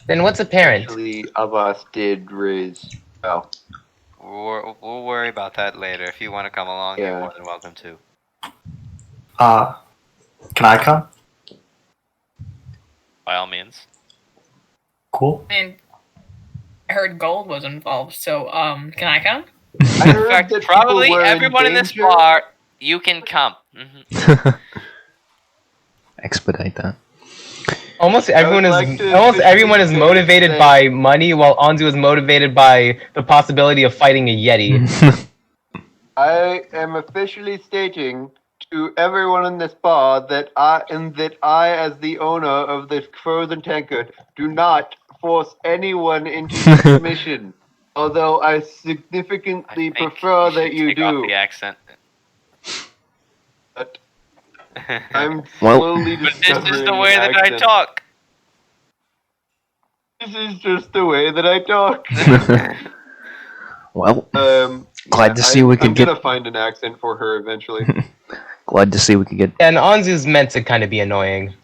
Then what's a parent? actually, Abbas did raise. Oh, We'll worry about that later. If you want to come along, Yeah. you're more than welcome to. Can I come? By all means. Cool. I mean, I heard gold was involved, so can I come? I In heard fact, that probably people were everyone in this danger. bar, you can come. Expedite that. Almost everyone like to is motivated say- by money, while Anzu is motivated by the possibility of fighting a yeti. I am officially stating to everyone in this bar that I, as the owner of this frozen tankard, do not force anyone into this mission. Although I significantly I think prefer that should you take off do. the accent. But I'm Well- slowly But discovering this is the an way that I accent. talk. This is just the way that I talk. Well, Um, Glad to see we could I'm get- gonna find an accent for her eventually. glad to see we could get. And Anzu's meant to kind of be annoying.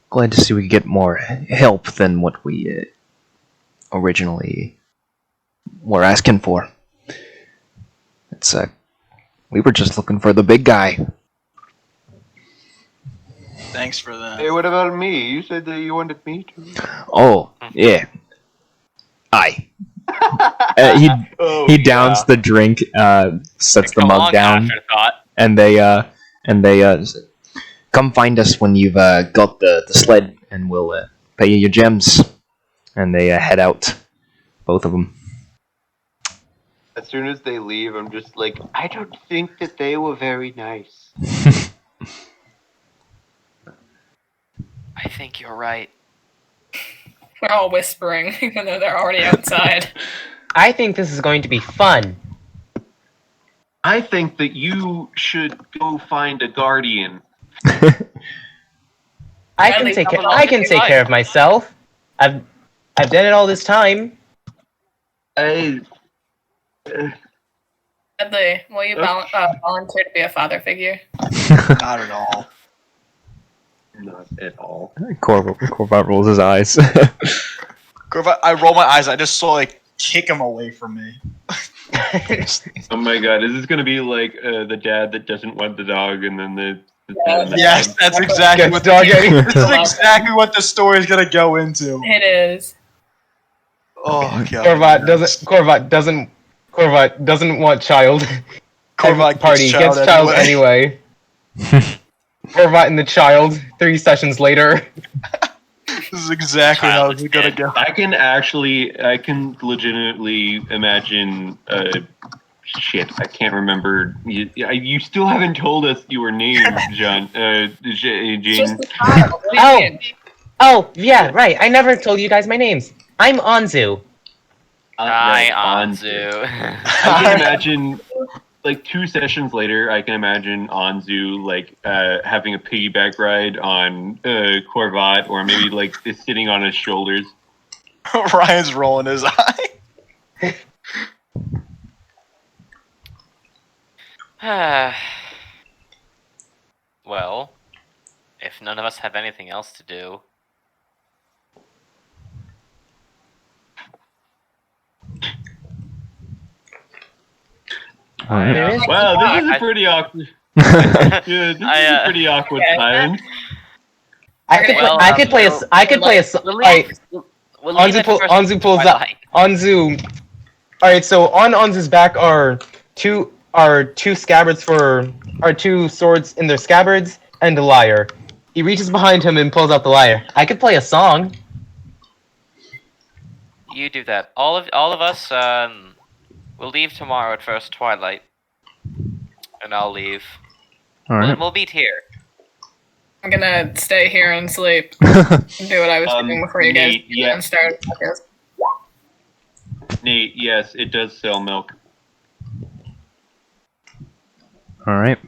Glad to see we could get more help than what we originally were asking for. It's we were just looking for the big guy. Thanks for that. Hey, what about me? You said that you wanted me to. Oh yeah, aye. Oh, He downs the drink, sets the Come mug along, down, afterthought. and they say, come find us when you've got the sled, and we'll pay you your gems. And they head out, both of them. As soon as they leave, I'm just like, I don't think that they were very nice. I think you're right. We're all whispering, even though they're already outside. I think this is going to be fun. I think that you should go find a guardian. I At can least take I'm I can along take with care of myself. I've done it all this time. I. Dudley, will you volunteer to be a father figure? Not at all. Not at all. KorVot rolls his eyes. KorVot, I roll my eyes. I just saw like kick him away from me. Oh my god, is this gonna be like the dad that doesn't want the dog, and then the dad and the Yes, dog? that's exactly Gets what dog eating. this is exactly what the story is gonna go into. It is. Oh god. KorVot doesn't want child. KorVot Party gets child anyway. KorVot and the child. 3 sessions later. This is exactly how it's gonna go. I can legitimately imagine. Shit, I can't remember. You still haven't told us your name, John. It's Jane. just a child. What do you Oh. mean? Oh, yeah, right. I never told you guys my names. I'm Anzu. Hi, Right, Anzu. I can imagine, like 2 sessions later, I can imagine Anzu like having a piggyback ride on KorVot, or maybe like just sitting on his shoulders. Ryan's rolling his eye. Well, if none of us have anything else to do, Alright. There is- Wow, this is a pretty awkward. Yeah, this is a pretty awkward silence. I could Well, I could play a I could play a We'll alright, leave, we'll leave Anzu it pull, for Anzu pulls out Twilight. Anzu. All right, so on Anzu's back are two scabbards are two swords in their scabbards and a lyre. He reaches behind him and pulls out the lyre. I could play a song. You do that. All of us we'll leave tomorrow at first twilight. And I'll leave. Alright. We'll meet here. I'm gonna stay here and sleep. Do what I was doing before you guys Nate, yeah. started the podcast. Nate, yes, it does sell milk. Alright.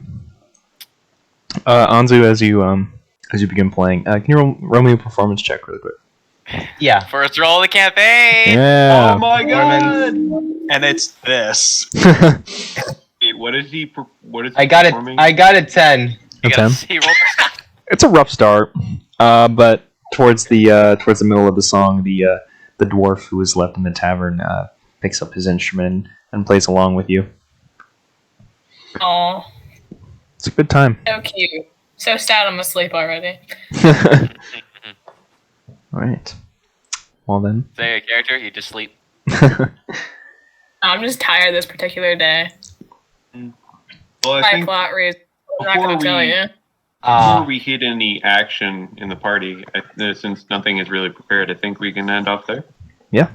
Anzu, as you begin playing, can you roll me a performance check really quick? Yeah. First roll of the campaign! Yeah. Oh my god! And it's this. Wait, what is he? What is he I got it. performing? I got it 10. You A gotta 10? see roll the It's a rough start, but towards the middle of the song, the dwarf who was left in the tavern picks up his instrument and plays along with you. Aw, It's a good time. so cute. So sad I'm asleep already. All right. Well then. Say a character, you just sleep. I'm just tired this particular day. Well, I By think plot reasons. I'm not before gonna tell we- you. before we hit any action in the party, since nothing is really prepared, I think we can end off there. Yeah.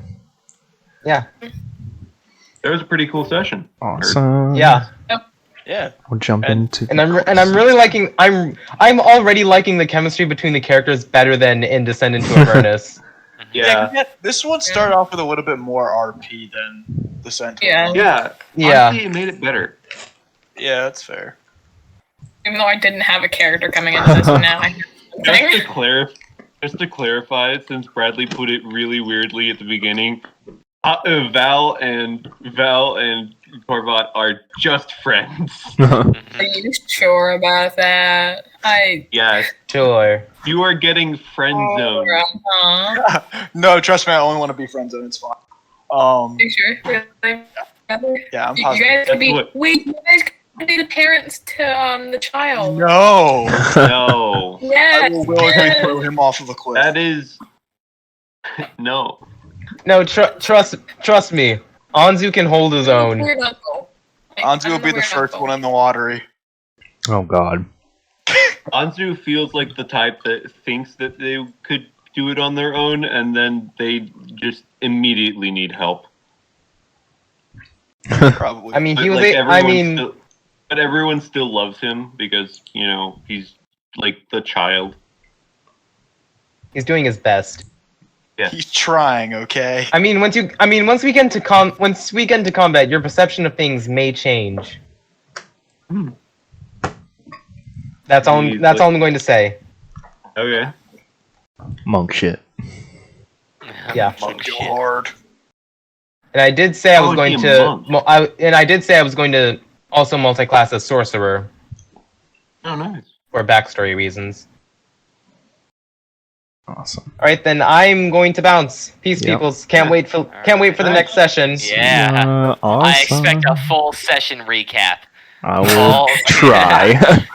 Yeah. That was a pretty cool session. Awesome. Yeah. Yeah. We'll jump into. And I'm really liking I'm already liking the chemistry between the characters better than in Descend into Avernus. Yeah. This one started off with a little bit more RP than the Sentinel. Yeah. Yeah. Yeah. Honestly, it made it better. Yeah, that's fair. Even though I didn't have a character coming into this one now, I have Just to clarify, since Bradley put it really weirdly at the beginning, Val and KorVot are just friends. Are you sure about that? Yes, Sure. you are getting friend zoned. Uh-huh. No, trust me, I only want to be friend zone. It's fine. Are you sure? Really? Brother? Yeah, I'm You positive. guys could be. That's what- Wait, you guys could be the parents to the child. No. No, I Yes. will willingly throw him off of a cliff. that is no. No, trust me. Anzu can hold his own. Weird uncle. Anzu will I'm be the weird first uncle. one in the lottery. Oh God. Anzu feels like the type that thinks that they could do it on their own, and then they just immediately need help. Probably. I mean, But, he was. like, But everyone still loves him because he's like the child. he's doing his best. Yeah. He's trying, okay? I mean, once we get into combat, your perception of things may change. That's all. He's That's like- all I'm going to say. Okay. Monk shit. Yeah. Monk go hard. And I did say I How was is going he a monk? I did say I was going to also multi-class as sorcerer Oh, nice. for backstory reasons. Awesome. All right, then I'm going to bounce. Peace, Yep. peoples. Can't wait for the next session. Yeah. Awesome. I expect a full session recap. I will try.